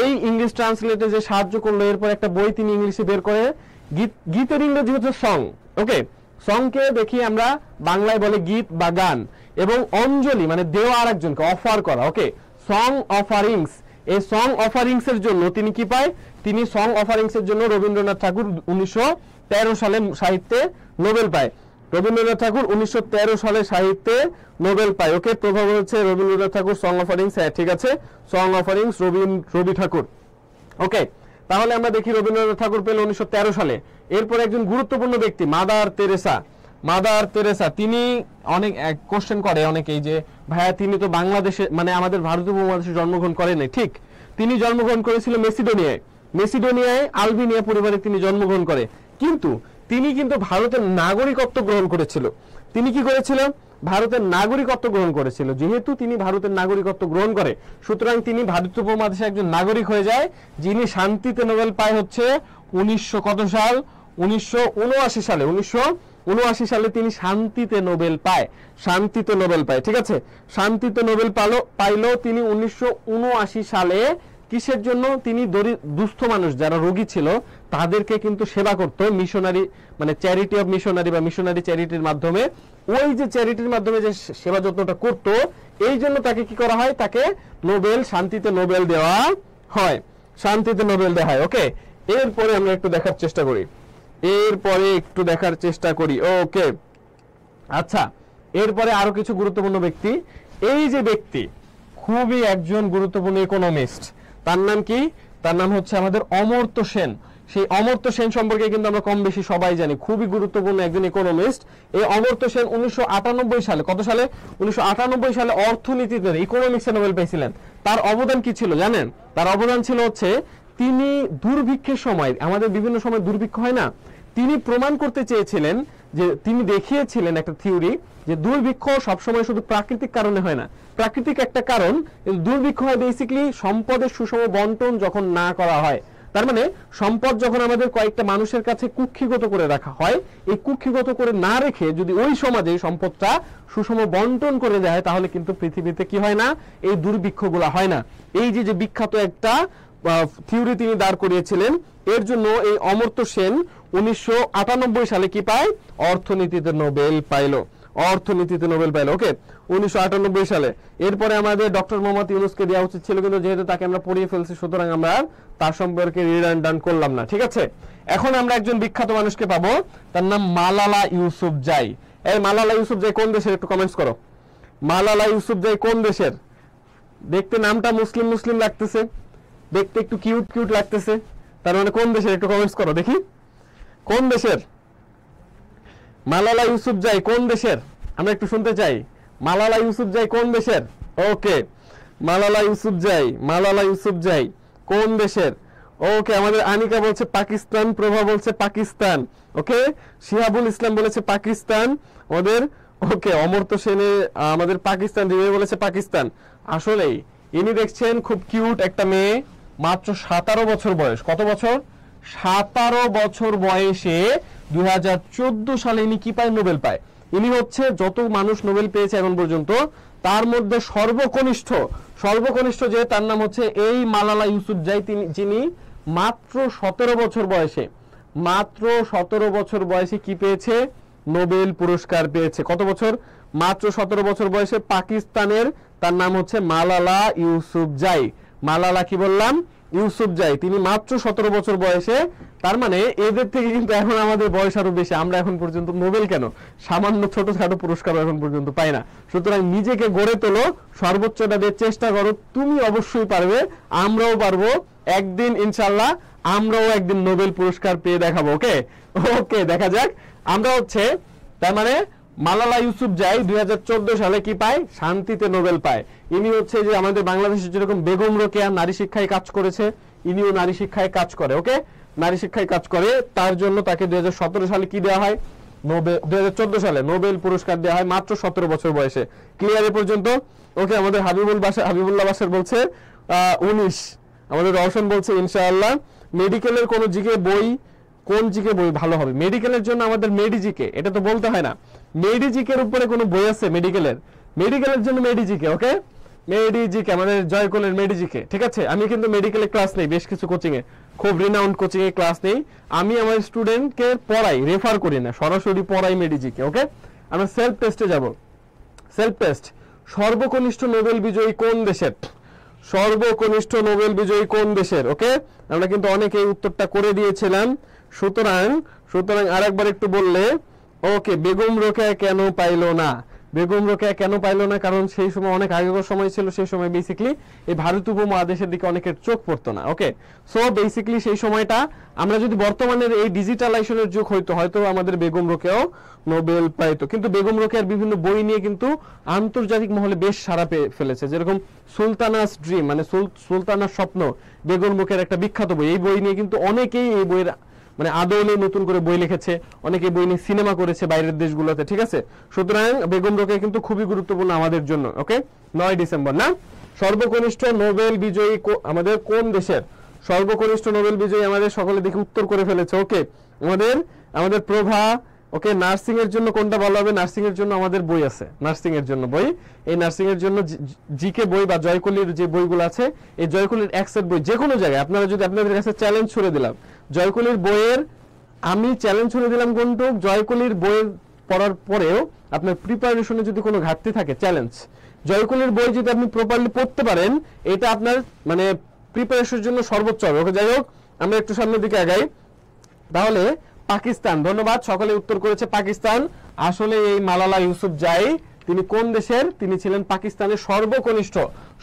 এই ইংলিশ ট্রান্সলেটে যে সাহায্য করলো, এরপর একটা বই তিনি ইংলিশে বের করে। গীতের ইংরেজি হচ্ছে সং। ওকে, সংকে দেখি আমরা বাংলায় বলে গীত বা গান, এবং অঞ্জলি মানে দেওয়া আর একজনকে, অফার করা। ওকে, সং অফারিংস। এই সং অফারিংস এর জন্য তিনি কি পায়? তিনি সং অফারিংস এর জন্য রবীন্দ্রনাথ ঠাকুর 1913 সালে সাহিত্যে নোবেল পায়। রবীন্দ্রনাথ ঠাকুর 1913 সালে সাহিত্যে নোবেল পায়। ওকে, প্রভাব হচ্ছে রবীন্দ্রনাথ ঠাকুর সং অফারিংস। হ্যাঁ ঠিক আছে, সং অফারিংস রবি ঠাকুর। ওকে, তাহলে আমরা দেখি রবীন্দ্রনাথ ঠাকুর পেল 1913 সালে। এরপর একজন গুরুত্বপূর্ণ ব্যক্তি মাদার তেরেসা। তিনি অনেক কোশ্চেন করে অনেকেই যে ভাইয়া তিনি তো বাংলাদেশে মানে আমাদের ভারতীয় উপমহাদেশে জন্মগ্রহণ করেন নাই। ঠিক, তিনি জন্মগ্রহণ করেছিল মেসিডোনিয়ায়। মেসিডোনিয়ায় আলবেনিয়া পরিবারে তিনি জন্মগ্রহণ করে, কিন্তু তিনি কিন্তু ভারতের নাগরিকত্ব গ্রহণ করেছিল। তিনি কি করেছিল? ভারতের নাগরিকত্ব গ্রহণ করেছিল। যেহেতু তিনি ভারতের নাগরিকত্ব গ্রহণ করে, সুতরাং তিনি ভারত উপমহাদেশের একজন নাগরিক হয়ে যায়। যিনি শান্তিতে নোবেল পায় হচ্ছে 1900 সাল? 1979 সালে। 1979 সালে তিনি শান্তিতে নোবেল পায়। শান্তিতে নোবেল পায়, ঠিক আছে। শান্তিতে নোবেল পাইলো তিনি 1979 সালে। কিসের জন্য? তিনি দুস্থ মানুষ যারা রোগী ছিল তাদেরকে কিন্তু সেবা করত মিশনারি, মানে চ্যারিটি অফ মিশনারি বা মিশনারি চ্যারিটির মাধ্যমে। ওই যে চ্যারিটির মাধ্যমে যে সেবা যত্নটা করত, এই জন্য তাকে কি করা হয়? তাকে নোবেল, শান্তিতে নোবেল দেওয়া হয়। শান্তিতে নোবেল দেওয়া হয়। ওকে, এরপরে আমরা একটু দেখার চেষ্টা করি। ওকে, আচ্ছা, এরপরে আরো কিছু গুরুত্বপূর্ণ ব্যক্তি। এই যে ব্যক্তি খুবই একজন গুরুত্বপূর্ণ ইকোনমিস্ট, তার নাম কি? তার নাম হচ্ছে আমাদের অমর্ত্য সেন। সেই অমর্ত্য সেন সম্পর্কে কিন্তু আমরা কম বেশি সবাই জানি, খুবই গুরুত্বপূর্ণ একজন ইকোনমিস্ট। এই অমর্ত্য সেন 1998 সালে, কত সালে? 1998 সালে অর্থনীতিতে, ইকোনমিক্সে নোবেল পেয়েছিলেন। তার অবদান কি ছিল জানেন? তার অবদান ছিল হচ্ছে তিনি দুর্ভিক্ষের সময়, আমাদের বিভিন্ন সময় দুর্ভিক্ষ হয় না, তিনি প্রমাণ করতে চেয়েছিলেন যে, তিনি দেখিয়েছিলেন একটা থিওরি যে দুর্ভিক্ষ সবসময় শুধু প্রাকৃতিক কারণে হয় না। প্রাকৃতিক একটা কারণ, দুর্ভিক্ষ হয় বেসিক্যালি সম্পদের সুষম বন্টন যখন না করা হয়। তার মানে সম্পদ যখন আমাদের কয়েকটা মানুষের কাছে কুক্ষিগত করে রাখা হয়, এই কুক্ষিগত করে না রেখে যদি ওই সমাজে সম্পদটা সুষম বন্টন করে দেয়, তাহলে কিন্তু পৃথিবীতে কি হয় না? এই দুর্ভিক্ষগুলো হয় না। এই যে বিখ্যাত একটা থিওরি তিনি দাঁড় করিয়েছিলেন, এর জন্য এই অমর্ত্য সেন 1998 সালে কি পায়? অর্থনীতিতে নোবেল পাইলো। অর্থনীতিতে নোবেল পাইলো। ওকে, 1998 সালে। এরপরে আমাদের ডক্টর মোহাম্মদ ইউনূসকে দেওয়া উচিত ছিল, কিন্তু যেহেতু তাকে আমরা পড়িয়ে ফেলছি, সুতরাং আমরা তার সম্পর্কে রিডান্ডান্ট করলাম না, ঠিক আছে। এখন আমরা একজন বিখ্যাত মানুষকে পাবো, তার নাম মালালা ইউসুফজাই। এই মালালা ইউসুফজাই কোন দেশের? একটু কমেন্টস করো। মালালা ইউসুফজাই কোন দেশের? দেখতে নামটা মুসলিম মুসলিম লাগতেছে, দেখতে একটু কিউট কিউট লাগতেছে, তার মানে কোন দেশের? একটু কমেন্টস করো দেখি, কোন দেশের? মালালা ইউসুফজাই কোন দেশের? আমরা একটু শুনতে চাই। মালালা ইউসুফজাই কোন দেশের? ওকে, মালালা ইউসুফজাই কোন দেশের? ওকে, আমাদের আনিকা বলছে পাকিস্তান, প্রভা বলছে পাকিস্তান, ওকে, শিহাবুল ইসলাম বলেছে পাকিস্তান আমাদের। ওকে, অমর্ত্য সেনে আমাদের পাকিস্তান, রিমে বলেছে পাকিস্তান। আসলেই ইনি দেখছেন খুব কিউট একটা মেয়ে, মাত্র 17 বছর বয়স। কত বছর? 17 বছর বয়সে 2014 সালে ইনি কি পায়? নোবেল পায়। ইনি হচ্ছে যত মানুষ নোবেল পেয়েছে এখন পর্যন্ত তার মধ্যে সর্বকনিষ্ঠ যে, তার নাম হচ্ছে এই মালালা ইউসুফজাই, যিনি মাত্র 17 বছর বয়সে কি পেয়েছে? নোবেল পুরস্কার পেয়েছে। কত বছর? মাত্র 17 বছর বয়সে। পাকিস্তানের, তার নাম হচ্ছে মালালা ইউসুফজাই। মালালা কি বললাম? ইউসুফজাই। তিনি মাত্র 17 বছর বয়সে। তার মানে এদের থেকে কিন্তু এখন আমাদের বয়স আরো বেশি। আমরা এখন পর্যন্ত নোবেল কেন, সামান্য ছোটখাটো পুরস্কার এখন পর্যন্ত পাই না। সুতরাং নিজেকে গড়ে তোলো, সর্বোচ্চটা দিয়ে চেষ্টা করো, তুমি অবশ্যই পারবে, আমরাও পারবো। একদিন ইনশাআল্লাহ আমরাও একদিন নোবেল পুরস্কার পেয়ে দেখাবো। ওকে, দেখা যাক। আমরা হচ্ছে, তার মানে মালালা ইউসুফজাই 2014 সালে কি পায়? শান্তিতে নোবেল পায়। ইনি হচ্ছে যে আমাদের বাংলাদেশে যেরকম বেগম রোকেয়া নারী শিক্ষায় কাজ করেছে, ইনিও নারী শিক্ষায় কাজ করে। ওকে, নারী শিক্ষায় কাজ করে, তার জন্য তাকে 2017 সালে কি দেওয়া হয়? 2014 সালে নোবেল পুরস্কার দেওয়া হয়, মাত্র 17 বছর বয়সে। ক্লিয়ার এ পর্যন্ত? ওকে, আমাদের হাবিবুল্লাহ বাসার বলছে 19, আমাদের রওশন বলছে ইনশাআল্লাহ। মেডিকেলের কোন বই ভালো হবে? মেডিকেলের জন্য আমাদের মেডিজিকে, এটা তো বলতে হয় না, মেডিজিকের উপরে কোনো বই আছে? মেডিকেলের জন্য মেডিজিকে। ওকে, মেডিজিকে, আমাদের জয়কোলের মেডিজিকে, ঠিক আছে। আমি কিন্তু মেডিকেলে ক্লাস নেই, বেশ কিছু কোচিং এ, খুব রিনাউন্ড কোচিং এ ক্লাস নেই। আমি আমার স্টুডেন্টকে পড়াই, রেফার করি না, সরাসরি পড়াই মেডিজিকে। ওকে, আমরা সেলফ টেস্টে যাব। Self test. সর্বকনিষ্ঠ নোবেল বিজয়ী কোন দেশের? ওকে, আমরা কিন্তু অনেকে উত্তরটা করে দিয়েছিলাম, সুতরাং আরেকবার একটু বললে। ওকে, বেগম রোকেয়া কেন পাইলো না? বেগম রোকেয়া কেন পাইলো না? কারণ সেই সময় অনেক আগেকার সময় ছিল, সেই সময় বেসিক্যালি এই ভারত উপমহাদেশের দিকে অনেকের চোখ পড়তো না। ওকে, সো বেসিক্যালি সেই সময়টা আমরা যদি বর্তমানের এই ডিজিটালাইজেশনের যুগ হয়তো আমাদের বেগম রোকেয়াও নোবেল পাইতো, কিন্তু বেগম রোকেয়ার বিভিন্ন বই নিয়ে কিন্তু আন্তর্জাতিক মহলে বেশ সাড়া পেয়ে ফেলেছে। যেরকম সুলতানাস ড্রিম, মানে সুলতানার স্বপ্ন, বেগম রোকেয়ার একটা বিখ্যাত বই। এই বই নিয়ে কিন্তু অনেকেই এই বইয়ের মানে আদলে নতুন করে বই লিখেছে, অনেকে বই নিয়ে সিনেমা করেছে বাইরের দেশগুলোতে, ঠিক আছে। সুতরাং বেগম রোকেয়া কিন্তু খুবই গুরুত্বপূর্ণ আমাদের জন্য। ওকে, 9 ডিসেম্বর না? সর্বকনিষ্ঠ নোবেল বিজয়ী আমাদের কোন দেশের? সর্বকনিষ্ঠ নোবেল বিজয়ী আমাদের সকলে দেখে উত্তর করে ফেলেছে। ওকে, আমাদের প্রভা। ওকে, নার্সিং এর জন্য কোনটা বলা হবে? নার্সিং এর জন্য আমাদের বই আছে, নার্সিং এর জন্য বই। এই নার্সিং এর জন্য জিকে বই বা জয়কলির যে বইগুলো আছে, এই জয়কলির এক সেট বই যে কোনো জায়গায় আপনারা যদি, আপনাদের কাছে চ্যালেঞ্জ ছুড়ে দিলাম জয়কলির বইয়ের, আমি চ্যালেঞ্জ ছুড়ে দিলাম কোনটুক, জয়কলির বইয়ের পড়ার পরেও আপনার প্রিপারেশনে যদি কোনো ঘাটতি থাকে, চ্যালেঞ্জ জয়কলির বই যদি আপনি প্রপারলি পড়তে পারেন, এটা আপনার মানে প্রিপারেশনের জন্য সর্বোচ্চ হবে। ওকে, যাই হোক আমরা একটু সামনের দিকে আগাই। তাহলে পাকিস্তান, ধন্যবাদ, সকলে উত্তর করেছে পাকিস্তান। আসলে এই মালালা ইউসুফজাই তিনি কোন দেশের? তিনি ছিলেন পাকিস্তানের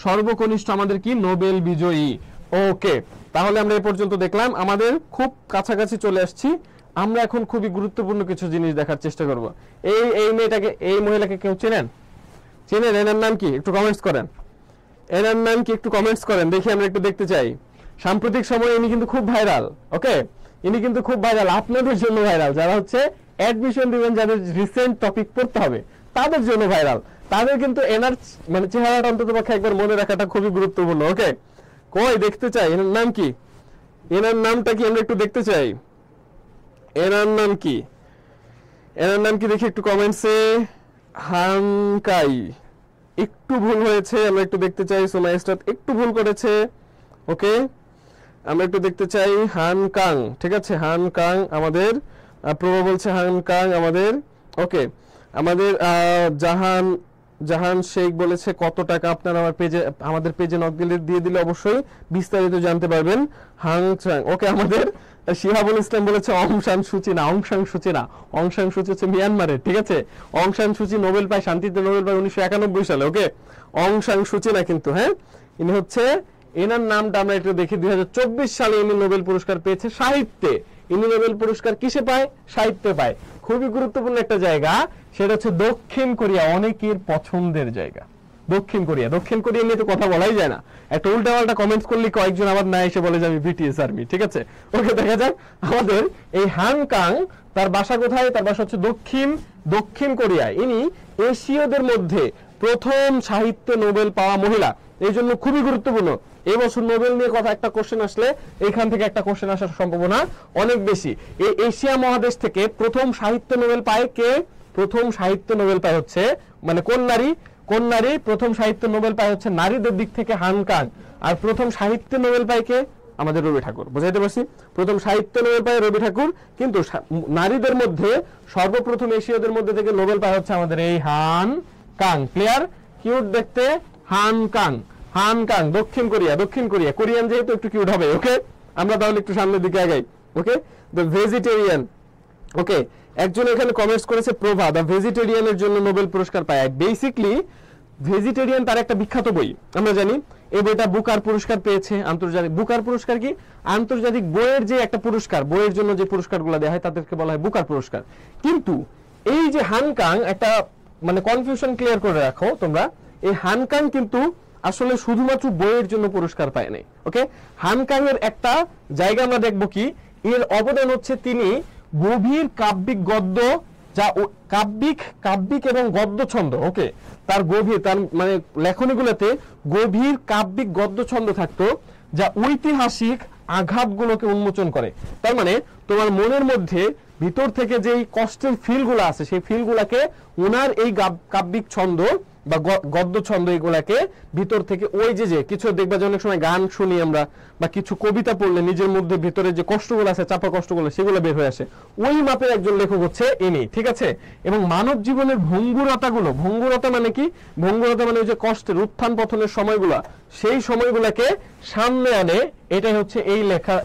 সর্বকনিষ্ঠ আমাদের কি নোবেল বিজয়ী। ওকে, তাহলে আমরা এই পর্যন্ত দেখলাম, আমাদের খুব কাছাকাছি চলে আসছি। আমরা এখন খুবই গুরুত্বপূর্ণ কিছু জিনিস দেখার চেষ্টা করব। এই মেয়েটাকে, এই মহিলাকে কেউ চেনেন? এনার নাম কি? একটু কমেন্টস করেন। এনার নাম কি? একটু কমেন্টস করেন, দেখি আমরা একটু দেখতে চাই। সাম্প্রতিক সময়ে ইনি কিন্তু খুব ভাইরাল। ওকে, ইনি কিন্তু খুব ভাইরাল, আপনাদের জন্য ভাইরাল, যারা হচ্ছে অ্যাডমিশন দিবেন, যাদের রিসেন্ট টপিক পড়তে হবে তাদের জন্য ভাইরাল। তাদের কিন্তু এনার মানে চেহারাটা অন্তত পক্ষে একবার মনে রাখাটা খুবই গুরুত্বপূর্ণ। ওকে, কই দেখতে চাই এনার নাম কি? এনার নামটা কি আমরা একটু দেখতে চাই। এনার নাম কি? দেখি একটু কমেন্টসে। হানকাই, একটু ভুল হয়েছে, আমরা একটু দেখতে চাই। সোমাইস্টার একটু ভুল করেছে। ওকে, আমরা একটু দেখতে চাই। হানকাং, ঠিক আছে, হানকাং আমাদের প্রভা বলছে হানকাং আমাদের। ওকে, আমাদের জাহান শেখ বলেছে কত টাকা? আপনারা আমাদের পেজে নক দিয়ে দিলে অবশ্যই বিস্তারিত জানতে পারবেন। হাংচাং, ওকে, আমাদের শিহাবুল ইসলাম বলেছে অং সান সুচি হচ্ছে মিয়ানমারের, ঠিক আছে। অং সান সুচি নোবেল পায়, শান্তিতে নোবেল পায় 1991 সালে। ওকে, অং সান সুচি না কিন্তু, হ্যাঁ, ইনি হচ্ছে, এনার নামটা আমরা একটু দেখি। 2024 সালে ইনি নোবেল পুরস্কার পেয়েছে সাহিত্যে। ইনি নোবেল পুরস্কার কিসে পায়? সাহিত্যে পায়। খুবই গুরুত্বপূর্ণ একটা জায়গা, সেটা হচ্ছে দক্ষিণ কোরিয়া, অনেকের পছন্দের জায়গা। দক্ষিণ কোরিয়া নিয়ে তো কথা বলাই যায় না, একটা উল্টাপাল্টা কমেন্টস করলে কয়েকজন আবার না এসে বলে যে আমি বিটিএস আর্মি, ঠিক আছে। ওকে, দেখা যাক আমাদের এই হানকাং, তার বাসা কোথায়? তার বাসা হচ্ছে দক্ষিণ কোরিয়ায়। ইনি এশীয়দের মধ্যে প্রথম সাহিত্যে নোবেল পাওয়া মহিলা, এই জন্য খুবই গুরুত্বপূর্ণ। এই বছর নোবেল নিয়ে কথা একটা কোশ্চেন আসলে এখান থেকে একটা কোশ্চেন আসার সম্ভাবনা অনেক বেশি। এই এশিয়া মহাদেশ থেকে প্রথম সাহিত্য নোবেল পায় কে? প্রথম সাহিত্য নোবেল পায় হচ্ছে, মানে কোন নারী? প্রথম সাহিত্য নোবেল পায় হচ্ছে নারীদের দিক থেকে হানকাং। আর প্রথম সাহিত্য নোবেল পায় কে? আমাদের রবি ঠাকুর। বুঝাইতে পারছি? প্রথম সাহিত্য নোবেল পায় রবি ঠাকুর, কিন্তু নারীদের মধ্যে সর্বপ্রথম এশীয়দের মধ্যে থেকে নোবেল পায় হচ্ছে আমাদের এই হানকাং। ক্লিয়ার? কিউট দেখতে, হানকাং। দক্ষিণ কোরিয়া, কোরিয়ান যেহেতু একটু কিউট হবে। ওকে, আমরা তাহলে একটু সামনের দিকে আগাই। ওকে, দ্য ভেজিটেরিয়ান। ওকে, একজন এখানে কমেন্টস করেছে প্রভা, দ্য ভেজিটেরিয়ানের জন্য নোবেল পুরস্কার পায়। বেসিক্যালি ভেজিটেরিয়ান তার একটা বিখ্যাত বই, আমরা জানি। এই বইটা বুকার পুরস্কার পেয়েছে, আন্তর্জাতিক বুকার পুরস্কার। কি আন্তর্জাতিক বইয়ের যে একটা পুরস্কার, বইয়ের জন্য যে পুরস্কারগুলো দেওয়া হয় তাদেরকে বলা হয় বুকার পুরস্কার। কিন্তু এই যে হানকাং, একটা মানে কনফিউশন ক্লিয়ার করে রাখো তোমরা, এই হানকাং কিন্তু আসলে শুধুমাত্র বইয়ের জন্য পুরস্কার পায় নাই। ওকে, হানকাং এর একটা জায়গা আমরা দেখবো কি, এর অবদান হচ্ছে তিনি গভীর কাব্যিক গদ্য, যা কাব্যিক এবং গদ্য ছন্দ। ওকে, তার মানে লেখনীগুলোতে গভীর কাব্যিক গদ্য ছন্দ থাকতো, যা ঐতিহাসিক আঘাতগুলোকে উন্মোচন করে। তার মানে তোমার মনের মধ্যে ভিতর থেকে যেই কষ্টের ফিলগুলো আছে, সেই ফিলগুলাকে ওনার এই কাব্যিক ছন্দ বা গদ্য ছন্দ, এগুলাকে ভিতর থেকে ওই যে কিছু দেখবা যে অনেক সময় গান শুনি আমরা বা কিছু কবিতা পড়লে নিজের মধ্যে ভিতরে যে কষ্টগুলো আছে, চাপা কষ্টগুলো, সেগুলো বের হয়ে আসে। ওই মাপের একজন লেখক হচ্ছে ইনি, ঠিক আছে। এবং মানব জীবনের ভঙ্গুরতা মানে কি? ভঙ্গুরতা মানে ওই যে কষ্টের উত্থান পতনের সময়গুলো, সেই সময়গুলোকে সামনে আনে। এটাই হচ্ছে এই লেখা,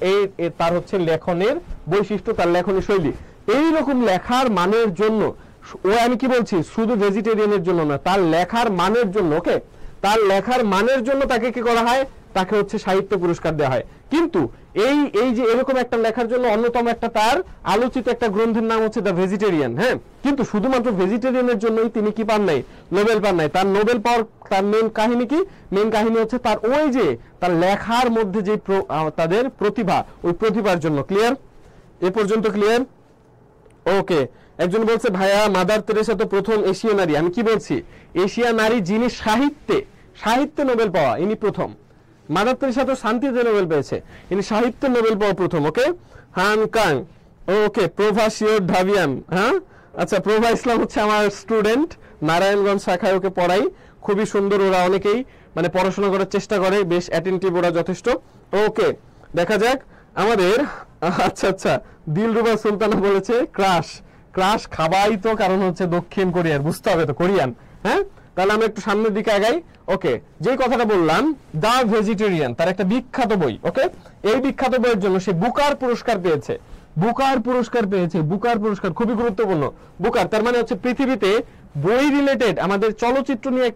তার হচ্ছে লেখনের বৈশিষ্ট্য, তার লেখনী শৈলী। এইরকম লেখার মানের জন্য ও আমি কি বলছি, শুধু ভেজিটেরিয়ানের জন্য না, তার লেখার মানের জন্য। ওকে, তার লেখার মানের জন্য তাকে কি করা হয়, তাকে হচ্ছে সাহিত্য পুরস্কার দেওয়া হয়। কিন্তু এই এই যে এরকম একটা লেখার জন্য অন্যতম একটা তার আলোচিত একটা গ্রন্থের নাম হচ্ছে দ্য ভেজিটেরিয়ান। হ্যাঁ, কিন্তু শুধুমাত্র ভেজিটেরিয়ানের জন্যই তিনি কি পান নাই, নোবেল পান নাই। তার নোবেল পাওয়ার তার মেন কাহিনী কি, মেন কাহিনী হচ্ছে তার ওই যে তার লেখার মধ্যে যে তাদের প্রতিভা, ওই প্রতিভার জন্য। ক্লিয়ার? এ পর্যন্ত ক্লিয়ার? ওকে। একজন বলছে ভাইয়া মাদার তেরেসা তো প্রথম এশীয় নারী। আমি কি বলছি, এশিয়া নারী যিনি সাহিত্যে নোবেল পাওয়া, ইনি প্রথম। মাদার তেরেসা তো শান্তিতে নোবেল পেয়েছে, ইনি সাহিত্যে নোবেল পাওয়া প্রথম। ওকে, হান কাং। ওকে, প্রভা শিওর ঢাবিয়ান। হ্যাঁ, আচ্ছা, প্রভা ইসলাম হচ্ছে আমার স্টুডেন্ট, নারায়ণগঞ্জ শাখায় ওকে পড়াই। খুবই সুন্দর, ওরা অনেকেই মানে পড়াশোনা করার চেষ্টা করে, বেশ অ্যাটেন্টিভ ওরা যথেষ্ট। ওকে, দেখা যাক আমাদের। আচ্ছা আচ্ছা, দিলরুবা সুলতানা বলেছে ক্রাশ খাবাই তো, কারণ হচ্ছে দক্ষিণ কোরিয়ার, বুঝতে হবে তো কোরিয়ান। হ্যাঁ, তাহলে আমরা একটু সামনের দিকে আগাই। ওকে, যে কথাটা বললাম দ্য ভেজিটেরিয়ান, তার একটা বিখ্যাত বই। ওকে, এই বিখ্যাত বইয়ের জন্য সে বুকার পুরস্কার পেয়েছে। বুকার পুরস্কার খুবই গুরুত্বপূর্ণ। বুকার তার মানে হচ্ছে পৃথিবীতে বই রিলেটেড, আমাদের চলচ্চিত্র নিয়ে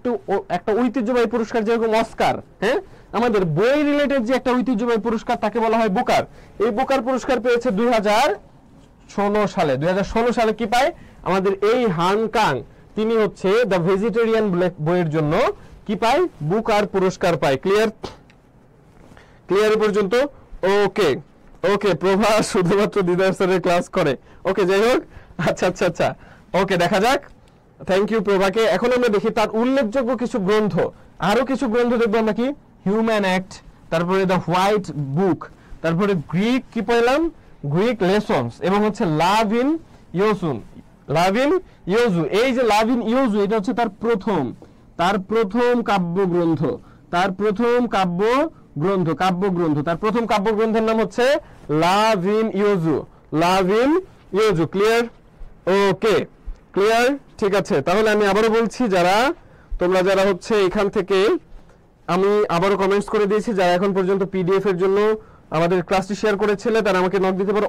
একটা ঐতিহ্যবাহী পুরস্কার, যেরকম অস্কার। হ্যাঁ, আমাদের বই রিলেটেড যে একটা ঐতিহ্যবাহী পুরস্কার, তাকে বলা হয় বুকার। এই বুকার পুরস্কার পেয়েছে 2016 সালে কি পায় আমাদের এই হান কাং, তিনি হচ্ছে দ্য ভেজিটেরিয়ান বইয়ের জন্য কি পায়, বুকার পুরস্কার পায়। ক্লিয়ার পর্যন্ত? ওকে, প্রভা শুধুমাত্র দিদার স্যারের ক্লাস করে। ওকে, যাই হোক, আচ্ছা, ওকে, দেখা যাক। থ্যাংক ইউ প্রভাকে। এখন আমরা দেখি তার উল্লেখযোগ্য কিছু গ্রন্থ, আরো কিছু গ্রন্থ দেখবো আমরা। কি, হিউম্যান অ্যাক্ট, তারপরে দ্য হোয়াইট বুক, তারপরে গ্রিক কি পেলাম, গ্রিক লেসনস, এবং হচ্ছে লাভ ইন ইয়োজু। এই যে লাভ ইন ইয়োজু, এটা হচ্ছে তার প্রথম কাব্যগ্রন্থ। তার প্রথম কাব্যগ্রন্থের নাম হচ্ছে লাভ ইন ইয়োজু। ক্লিয়ার? ওকে, ক্লিয়ার, ঠিক আছে। তাহলে আমি আবারও বলছি, তোমরা যারা হচ্ছে এখান থেকে, আমি আবারও কমেন্টস করে দিয়েছি, যারা এখন পর্যন্ত পিডিএফ এর জন্য আমাদের ক্লাসটি শেয়ার করেছিলে, তারা আমাকে নক দিতে পারো,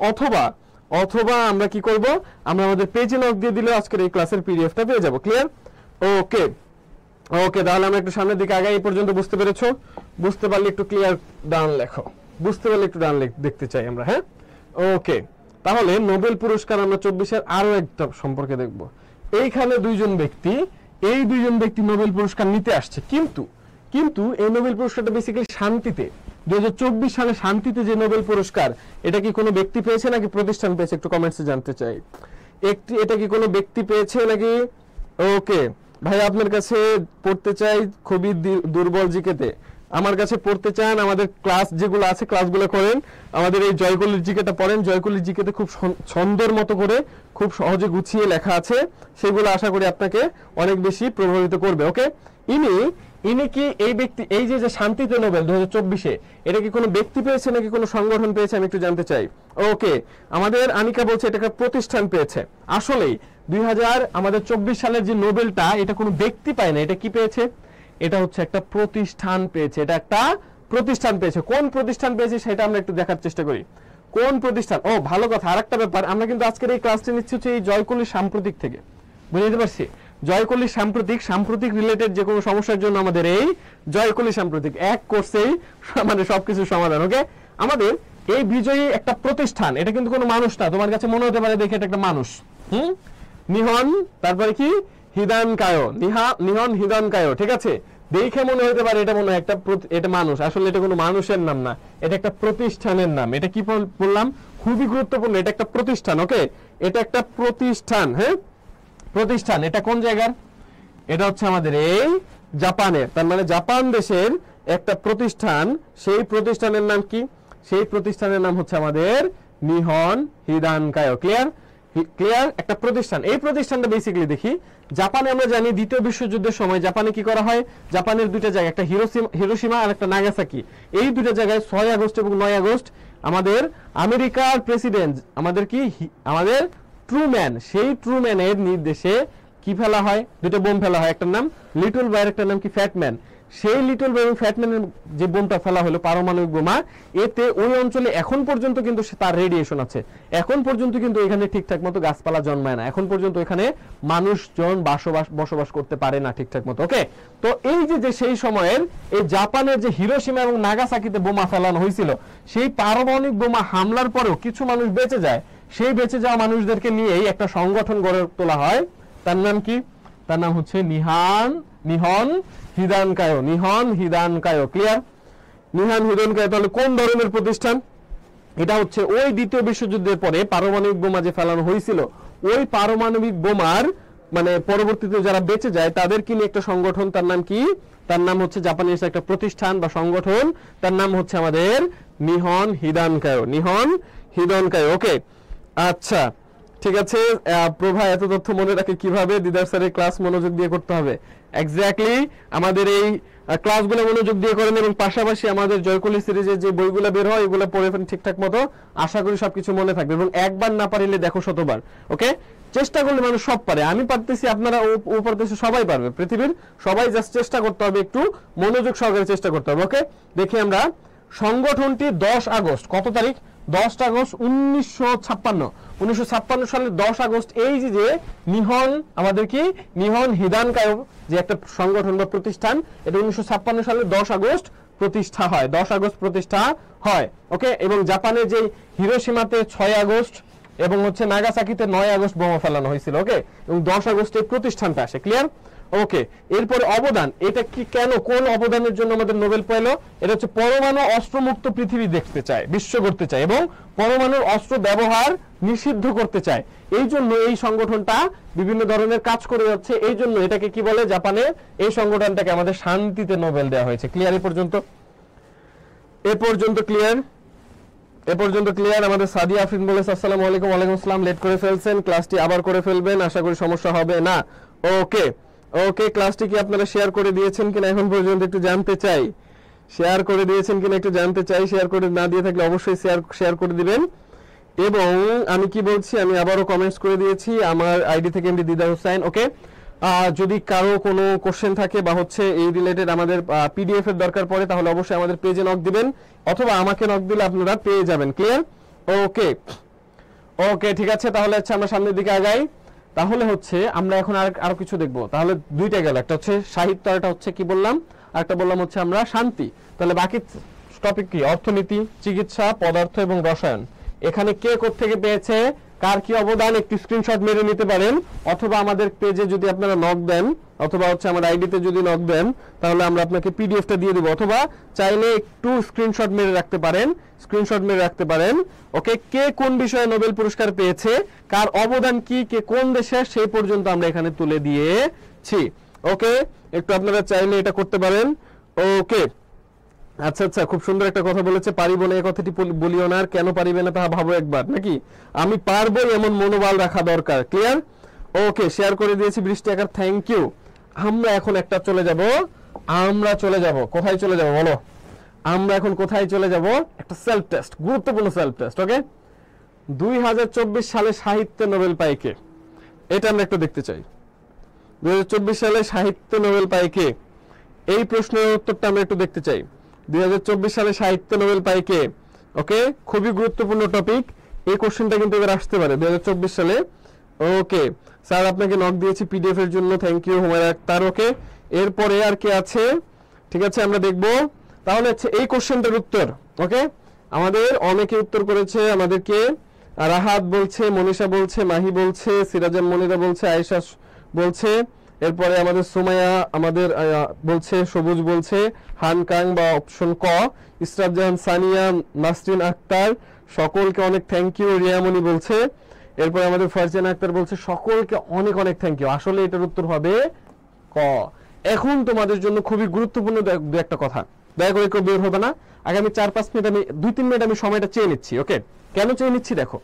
অথবা আমরা কি করব, আমরা আমাদের পেজে নক দিয়ে দিলে আজকের এই ক্লাসের পিডিএফটা পেয়ে যাব। ক্লিয়ার? ওকে, তাহলে আমরা একটু সামনের দিকে আগাই। এই পর্যন্ত বুঝতে পেরেছো? বুঝতে পারলে একটু ক্লিয়ার ডান লেখো, বুঝতে পারলে একটু ডান দেখতে চাই আমরা। হ্যাঁ, ওকে। তাহলে নোবেল পুরস্কার আমরা 24-এর আরো একটা সম্পর্কে দেখব। এইখানে এই দুইজন ব্যক্তি নোবেল পুরস্কার নিতে আসছে, কিন্তু এই নোবেল পুরস্কারটা বেসিক্যালি শান্তিতে, 2024 সালে শান্তিতে যে নোবেল পুরস্কার, এটা কি কোনো ব্যক্তি পেয়েছে নাকি প্রতিষ্ঠান পেয়েছে, একটু কমেন্টসে জানতে চাই। এটা কি কোনো ব্যক্তি পেয়েছে নাকি? ওকে ভাই, আপনার কাছে পড়তে চাই, খুবই দুর্বল জিকেতে আমার কাছে পড়তে চান, আমাদের ক্লাস যেগুলো আছে ক্লাসগুলো করেন, আমাদের এই জয়কলির জিকেটা পড়েন। জয়কলির জিকেতে খুব ছন্দর মতো করে খুব সহজে গুছিয়ে লেখা আছে, সেগুলো আশা করি আপনাকে অনেক বেশি প্রভাবিত করবে। ওকে, ইনি কি এই ব্যক্তি, এই যে শান্তিতে নোবেল 2024-এ, এটা কি কোনো ব্যক্তি পেয়েছে নাকি কোনো সংগঠন পেয়েছে, আমি একটু জানতে চাই। ওকে, আমাদের আনিকা বলছে এটা একটা প্রতিষ্ঠান পেয়েছে। আসলেই 2024 সালের যে নোবেলটা, এটা কোনো ব্যক্তি পায় না, এটা কি পেয়েছে, এটা হচ্ছে একটা প্রতিষ্ঠান পেয়েছে। কোন প্রতিষ্ঠান পেয়েছে সেটা আমরা একটু দেখার চেষ্টা করি। কোন প্রতিষ্ঠান? ও ভালো কথা, আরেকটা ব্যাপার, আমরা কিন্তু আজকের এই ক্লাসটি নিচ্ছি হচ্ছে এই জয়কলির সাম্প্রতিক থেকে, বুঝতে পারছি? জয়কলির সাম্প্রতিক রিলেটেড যে কোনো সমস্যার জন্য আমাদের এই জয়কলি সাম্প্রতিক এক কোর্সেই মানে সবকিছু সমাধান। ওকে, আমাদের এই বিজয়ী একটা প্রতিষ্ঠান, এটা কিন্তু কোনো মানুষ না। তোমার কাছে মনে হতে পারে দেখে এটা একটা মানুষ, নিহন, তারপরে কি নিহন হিদন কায়ো, ঠিক আছে, দেখে মনে হতে পারে এটা মনে হয় এটা মানুষ, আসলে এটা কোনো মানুষের নাম না, এটা একটা প্রতিষ্ঠানের নাম। এটা কি বললাম, খুবই গুরুত্বপূর্ণ, এটা একটা প্রতিষ্ঠান। ওকে, এটা একটা প্রতিষ্ঠান। হ্যাঁ, প্রতিষ্ঠান, এটা কোন জায়গার? এটা হচ্ছে আমাদের এই জাপানের, তার মানে জাপান দেশের একটা প্রতিষ্ঠান। সেই প্রতিষ্ঠানের নাম কি? সেই প্রতিষ্ঠানের নাম হচ্ছে আমাদের নিহন হিদান কায়ো। ক্লিয়ার? একটা প্রতিষ্ঠান। এই প্রতিষ্ঠানটা বেসিক্যালি দেখি, জাপানে আমরা জানি দ্বিতীয় বিশ্বযুদ্ধের সময় জাপানে কি করা হয়, জাপানের দুইটা জায়গা, একটা হিরোশিমা আর একটা নাগাসাকি, এই দুইটা জায়গায় 6 আগস্ট এবং 9 আগস্ট আমাদের আমেরিকার প্রেসিডেন্ট আমাদের ট্রুম্যান, সেই ট্রুম্যানের নির্দেশে কি ফেলা হয়, দুটো বোম ফেলা হয়, একটার নাম লিটল বয়, একটার নাম কি ফ্যাট ম্যান। সেই লিটল এবং ফ্যাটম্যানের যে বোমটা ফেলা হলো পারমাণবিক বোমা, এতে ওই অঞ্চলে এখন পর্যন্ত কিন্তু তার রেডিয়েশন আছে, এখন পর্যন্ত কিন্তু এখানে ঠিকঠাক মতো গাছপালা জন্মায় না, এখন পর্যন্ত এখানে মানুষজন বসবাস করতে পারে না ঠিকঠাক মতো। ওকে, তো এই যে সেই সময়ের এই জাপানের যে হিরোশিমা এবং নাগাসাকিতে বোমা ফেলানো হয়েছিল, সেই পারমাণবিক বোমা হামলার পরেও কিছু মানুষ বেঁচে যায়, সেই বেঁচে যাওয়া মানুষদেরকে নিয়েই একটা সংগঠন গড়ে তোলা হয়। তার নাম কি? তার নাম হচ্ছে নিহন হিদানকায়ো। নিহন হিদানকায়ো। ক্লিয়ার? নিহন হিদানকায়ো তাহলে কোন ধরনের প্রতিষ্ঠান? এটা হচ্ছে ওই দ্বিতীয় বিশ্বযুদ্ধের পরে পারমাণবিক বোমা যে ফেলানো হয়েছিল, ওই পারমাণবিক বোমার মানে পরবর্তীতে যারা বেঁচে যায় তাদেরকে নিয়ে একটা সংগঠন। তার নাম কি? তার নাম হচ্ছে জাপানিজ একটা প্রতিষ্ঠান বা সংগঠন, তার নাম হচ্ছে আমাদের নিহন হিদানকায়ো। নিহন হিদানকায়ো। ওকে, আচ্ছা ঠিক আছে। প্রভা এত তথ্য মনে রাখে কিভাবে? দিদার স্যারের ক্লাস মনোযোগ দিয়ে করতে হবে। এক্স্যাক্টলি, আমাদের এই ক্লাসগুলো মনোযোগ দিয়ে করেন এবং পাশাপাশি আমাদের জয়কলি সিরিজের যে বইগুলো বের হয় এগুলো পড়ে ফেলেন ঠিকঠাক মতো, আশা করি সবকিছু মনে থাকবে। এবং একবার না পারলে দেখো শতবার। ওকে, চেষ্টা করলে মানুষ সব পারে। আমি পারতেছি, আপনারা ও পারতেছে, সবাই পারবে, পৃথিবীর সবাই। জাস্ট চেষ্টা করতে হবে, একটু মনোযোগ সহকারে চেষ্টা করতে হবে। ওকে, দেখি আমরা সংগঠনটি 10 আগস্ট, কত তারিখ? 10 আগস্ট 1956 সালের 10 আগস্ট এই যে নিহন, আমাদের কি নিহন হিদানকায়ো যে একটা সংগঠন বা প্রতিষ্ঠান, এটা 1956 সালের 10 আগস্ট প্রতিষ্ঠা হয়। 10 আগস্ট প্রতিষ্ঠা হয়। ওকে, এবং জাপানের যে হিরোশিমাতে 6 আগস্ট এবং হচ্ছে নাগাসাকিতে 9 আগস্ট বোমা ফেলানো হয়েছিল। ওকে, এবং 10 আগস্টে প্রতিষ্ঠানটা আসে। ক্লিয়ার? ওকে, এরপরে অবদান, এটা কি কেন, কোন অবদানের জন্য আমাদের নোবেল পেল? এটা হচ্ছে পরমাণু অস্ত্রমুক্ত পৃথিবী দেখতে চায়, বিশ্ব করতে চায় এবং পরমাণুর অস্ত্র ব্যবহার নিষিদ্ধ করতে চায়। এই জন্য এই সংগঠনটা বিভিন্ন ধরনের কাজ করে যাচ্ছে। এই জন্য এটাকে কি বলে? জাপানে এই সংগঠনটাকে আমাদের শান্তিতে নোবেল দেওয়া হয়েছে। ক্লিয়ার? এ পর্যন্ত ক্লিয়ার? এ পর্যন্ত ক্লিয়ার? আমাদের সাদিয়া আফরিন বলেছে আসসালামু আলাইকুম। ওয়ালাইকুম আসসালাম। লেট করে ফেলছেন, ক্লাসটি আবার করে ফেলবেন, আশা করি সমস্যা হবে না। ওকে ওকে, ক্লাসটি কি আপনারা শেয়ার করে দিয়েছেন কিনা এখন পর্যন্ত একটু জানতে চাই। শেয়ার করে দিয়েছেন কিনা একটু জানতে চাই। শেয়ার করে না দিয়ে থাকলে অবশ্যই শেয়ার করে দিবেন। এবং আমি কি বলছি, আমি আবারও কমেন্টস করে দিয়েছি আমার আইডি থেকে এমডি দিদার হোসেন। ওকে, যদি কারো কোনো কোশ্চেন থাকে বা হচ্ছে এই রিলেটেড আমাদের পিডিএফ এর দরকার পড়ে, তাহলে অবশ্যই আমাদের পেজে নক দিবেন অথবা আমাকে নক দিলে আপনারা পেয়ে যাবেন। ক্লিয়ার? ওকে ওকে, ঠিক আছে। তাহলে হচ্ছে আমরা সামনের দিকে আগাই। তাহলে হচ্ছে আমরা এখন আরো কিছু দেখব। তাহলে দুইটা গেল, একটা হচ্ছে সাহিত্য, একটা হচ্ছে কি বললাম, আরেকটা বললাম হচ্ছে আমরা শান্তি। তাহলে বাকি টপিক কি? অর্থনীতি, চিকিৎসা, পদার্থ এবং রসায়ন। এখানে কে কোত্থেকে পেয়েছে, কার কি অবদান, একটু স্ক্রিনশট মেরে নিতে পারেন অথবা আমাদের পেজে যদি আপনারা নক দেন অথবা হচ্ছে আমার আইডিতে যদি নক দেন তাহলে আমরা আপনাকে পিডিএফটা দিয়ে দেব, অথবা চাইলে একটু স্ক্রিনশট মেরে রাখতে পারেন। ওকে, কে কোন বিষয়ে নোবেল পুরস্কার পেয়েছে, কার অবদান কি, কে কোন দেশের, সেই পর্যন্ত আমরা এখানে তুলে দিয়েছি। ওকে, একটু আপনারা চাইলে এটা করতে পারেন। ওকে, আচ্ছা আচ্ছা, খুব সুন্দর একটা কথা বলেছে, পারিব না এই কথাটি বলিও না, আর কেন পারিবে না তাহা ভাবো একবার, নাকি আমি পারবো এমন মনোবল রাখা দরকার। ক্লিয়ার? ওকে, শেয়ার করে দিয়েছি বৃষ্টি আকার, থ্যাংক ইউ। আমরা এখন একটা চলে যাব, কোথায় চলে যাব বলো? আমরা এখন কোথায় চলে যাব? একটা সেলফ টেস্ট, গুরুত্বপূর্ণ সেলফ টেস্ট। ওকে, 2024 সালে সাহিত্যে নোবেল পায় কে? এটা আমরা একটু দেখতে চাই। 2024 সালে সাহিত্যে নোবেল পায় কে? এই প্রশ্নের উত্তরটা আমরা একটু দেখতে চাই। 2024 সালে সাহিত্যে নোবেল পায় কে? ওকে, খুবই গুরুত্বপূর্ণ টপিক। এই কোশ্চেনটা কিন্তু এবার আসতে পারে 2024 সালে। ওকে স্যার, আপনাকে নক দিয়েছি পিডিএফ এর জন্য, থ্যাংক ইউ হুমায়রা আক্তার। ওকে, এরপরে আর কে আছে? ঠিক আছে, আমরা দেখব তাহলে হচ্ছে এই কোশ্চেনটার উত্তর। ওকে, আমাদের অনেকে উত্তর করেছে, আমাদেরকে রাহাত বলছে, মনীষা বলছে, মাহি বলছে, সিরাজাম মনিরা বলছে, আয়েশা বলছে, এরপরে আমাদের সুমাইয়া আমাদের বলছে, সবুজ বলছে, হানকাং বা অপশন ক, ইসরাত জাহান, সানিয়া, নাসরিন আক্তার, সকলকে অনেক থ্যাংক ইউ। রিয়ামণি বলছে, এরপরে আমাদের ফারজানা আক্তার বলছে, সকলকে অনেক অনেক থ্যাংক ইউ। আসলে এটার উত্তর হবে ক। এখন তোমাদের জন্য খুবই গুরুত্বপূর্ণ দু একটা কথা, দয়া করে কেউ বের হবে না। আগামী 4-5 মিনিট আমি 2-3 মিনিট আমি সময়টা চেয়ে নিচ্ছি। ওকে, কেন চেয়ে নিচ্ছি দেখো,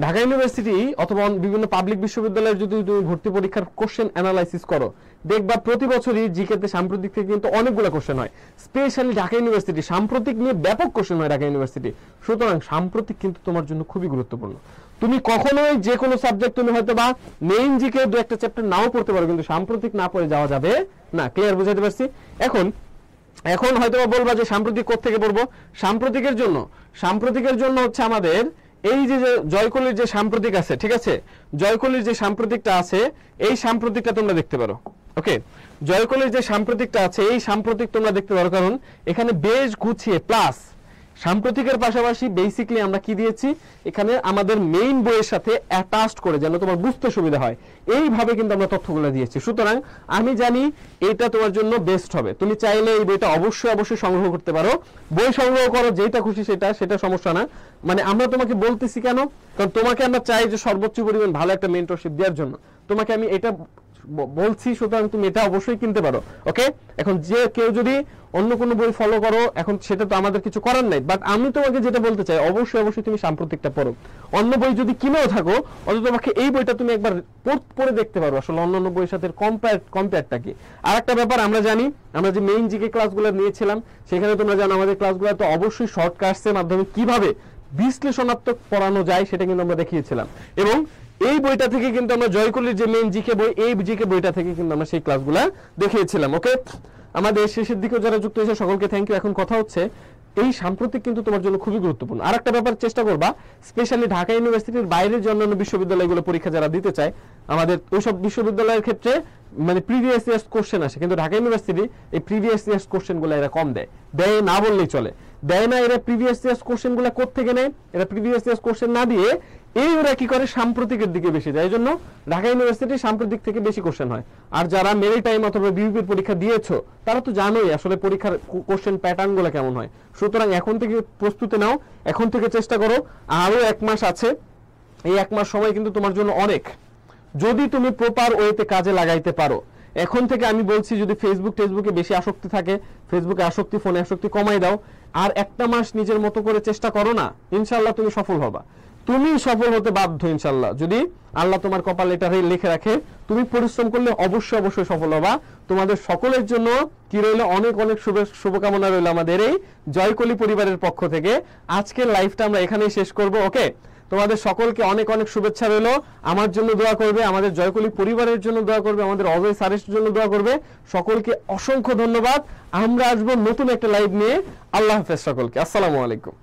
ঢাকা ইউনিভার্সিটি অথবা বিভিন্ন পাবলিক বিশ্ববিদ্যালয়ের যদি তুমি ভর্তি পরীক্ষার কোশ্চেন অ্যানালাইসিস করো, দেখবা প্রতি বছরই জিকেতে সাম্প্রতিক থেকে কিন্তু অনেকগুলো কোশ্চেন হয়। স্পেশালি ঢাকা ইউনিভার্সিটি সাম্প্রতিক নিয়ে ব্যাপক কোশ্চেন হয় ঢাকা ইউনিভার্সিটি। সুতরাং সাম্প্রতিক কিন্তু তোমার জন্য খুবই গুরুত্বপূর্ণ। তুমি কখনোই যে কোনো সাবজেক্ট তুমি হয়তো বা মেইন জিকে 2-1 চ্যাপ্টার নাও পড়তে পারো, কিন্তু সাম্প্রতিক না পড়ে যাওয়া যাবে না। ক্লিয়ার? বুঝাতে পারছি? এখন এখন হয়তো বলবা যে সাম্প্রতিক কোত্থেকে পড়বো, সাম্প্রতিকের জন্য হচ্ছে আমাদের এই যে জয়কলির যে সাম্প্রতিক আছে, ঠিক আছে, জয়কলির যে সাম্প্রতিকটা আছে এই সাম্প্রতিকটা তোমরা দেখতে পারো। ওকে, জয়কলির যে সাম্প্রতিকটা আছে এই সাম্প্রতিক তোমরা দেখতে পারো, কারণ এখানে বেশ গুছিয়ে প্লাস সাম্প্রতিকের পাশাপাশি বেসিক্যালি আমরা কি দিয়েছি এখানে আমাদের মেইন বইয়ের সাথে অ্যাটাচড করে, যেন তোমার বুঝতে সুবিধা হয়, এইভাবে কিন্তু আমরা তথ্যগুলো দিয়েছি। সুতরাং আমি জানি এটা তোমার জন্য বেস্ট হবে। তুমি চাইলে এই বইটা অবশ্যই সংগ্রহ করতে পারো, বই সংগ্রহ করো, যেটা খুশি সেটা সমস্যা না। মানে আমরা তোমাকে বলতেছি কেন, কারণ তোমাকে আমরা চাই যে সর্বোচ্চ পরিমাণ ভালো একটা মেন্টরশিপ দেওয়ার জন্য তোমাকে আমি এটা বলছি, সুতরাং তুমি এটা অবশ্যই কিনতে পারো। ওকে, এখন যে কেউ যদি অন্য কোনো বই ফলো করো, এখন সেটা তো আমাদের কিছু করার নাই, বাট আমি তোমাকে যেটা বলতে চাই অবশ্যই তুমি সাম্প্রতিকটা পড়ো। অন্য বই যদি কিনেও থাকো, অন্তত তোমাকে এই বইটা তুমি একবার পড়ে দেখতে পারো আসলে অন্যান্য বইয়ের সাথে কম্পেয়ারটা কি। আর একটা ব্যাপার আমরা জানি, আমরা যে মেইন জিকে ক্লাসগুলো নিয়েছিলাম সেখানে তোমরা জানো আমাদের ক্লাসগুলো তো অবশ্যই শর্টকাটসের মাধ্যমে কিভাবে বিশ্লেষণাত্মক পড়ানো যায় সেটা কিন্তু আমরা দেখিয়েছিলাম, এবং এই বইটা থেকে কিন্তু আমরা জয়কলির যে মেইন জিকে বই, এই জিকে বইটা থেকে কিন্তু আমরা সেই ক্লাসগুলো দেখিয়েছিলাম। ওকে, আমাদের শেষের দিকে যারা যুক্ত হয়েছে সকলকে থ্যাংক ইউ। এখন কথা হচ্ছে এই সাম্প্রতিক কিন্তু তোমার জন্য খুবই গুরুত্বপূর্ণ। আর একটা ব্যাপার চেষ্টা করবা, স্পেশালি ঢাকা ইউনিভার্সিটির বাইরের যে অন্যান্য বিশ্ববিদ্যালয়গুলো পরীক্ষা যারা দিতে চায়, আমাদের ওইসব বিশ্ববিদ্যালয়ের ক্ষেত্রে মানে প্রিভিয়াস ইয়ার্স কোশ্চেন আসে, কিন্তু ঢাকা ইউনিভার্সিটি এই প্রিভিয়াস ইয়ার্স কোশ্চেনগুলো এরা কম দেয় না বললেই চলে, দেয় না। এরা প্রিভিয়াস ইয়ার্স কোশ্চেনগুলো কোত্থেকে নেয়, এরা প্রিভিয়াস ইয়ার্স কোশ্চেন না দিয়ে এই ওরা কি করে সাম্প্রতিকের দিকে বেশি যায়, এই জন্য ঢাকা ইউনিভার্সিটি সাম্প্রতিক থেকে বেশি কোশ্চেন হয়। আর যারা মেরি টাইম অথবা বিউপির পরীক্ষা দিয়েছো তারা তো জানোই আসলে পরীক্ষার কোশ্চেন প্যাটার্ন গুলো কেমন হয়। সুতরাং এখন থেকে প্রস্তুতি নাও, এখন থেকে চেষ্টা করো, আরো 1 মাস আছে, এই 1 মাস সময় কিন্তু তোমার জন্য অনেক, যদি তুমি প্রপার ওয়েতে কাজে লাগাইতে পারো। এখন থেকে আমি বলছি, যদি ফেসবুকে বেশি আসক্তি থাকে, ফেসবুকে আসক্তি, ফোনে আসক্তি কমাই দাও, আর 1টা মাস নিজের মতো করে চেষ্টা করো না, ইনশাআল্লাহ তুমি সফল হবা। তুমি সফল হতে বাধ্য ইনশাআল্লাহ, যদি আল্লাহ তোমার কপালে এটা লিখে রাখে। তুমি পরিশ্রম করলে অবশ্যই সফল হবা। তোমাদের সকলের জন্য কি রইল, অনেক শুভকামনা রইল আমাদের এই জয়কলি পরিবারের পক্ষ থেকে। আজকের লাইভটা আমরা এখানেই শেষ করব। ওকে, তোমাদের সকলকে অনেক শুভেচ্ছা রইল। আমার জন্য দোয়া করবে, আমাদের জয়কলি পরিবারের জন্য দোয়া করবে, আমাদের অজয় স্যারের জন্য দোয়া করবে। সকলকে অসংখ্য ধন্যবাদ। আমরা আসবো নতুন একটা লাইভ নিয়ে। আল্লাহ হাফেজ সকলকে, আসসালামু আলাইকুম।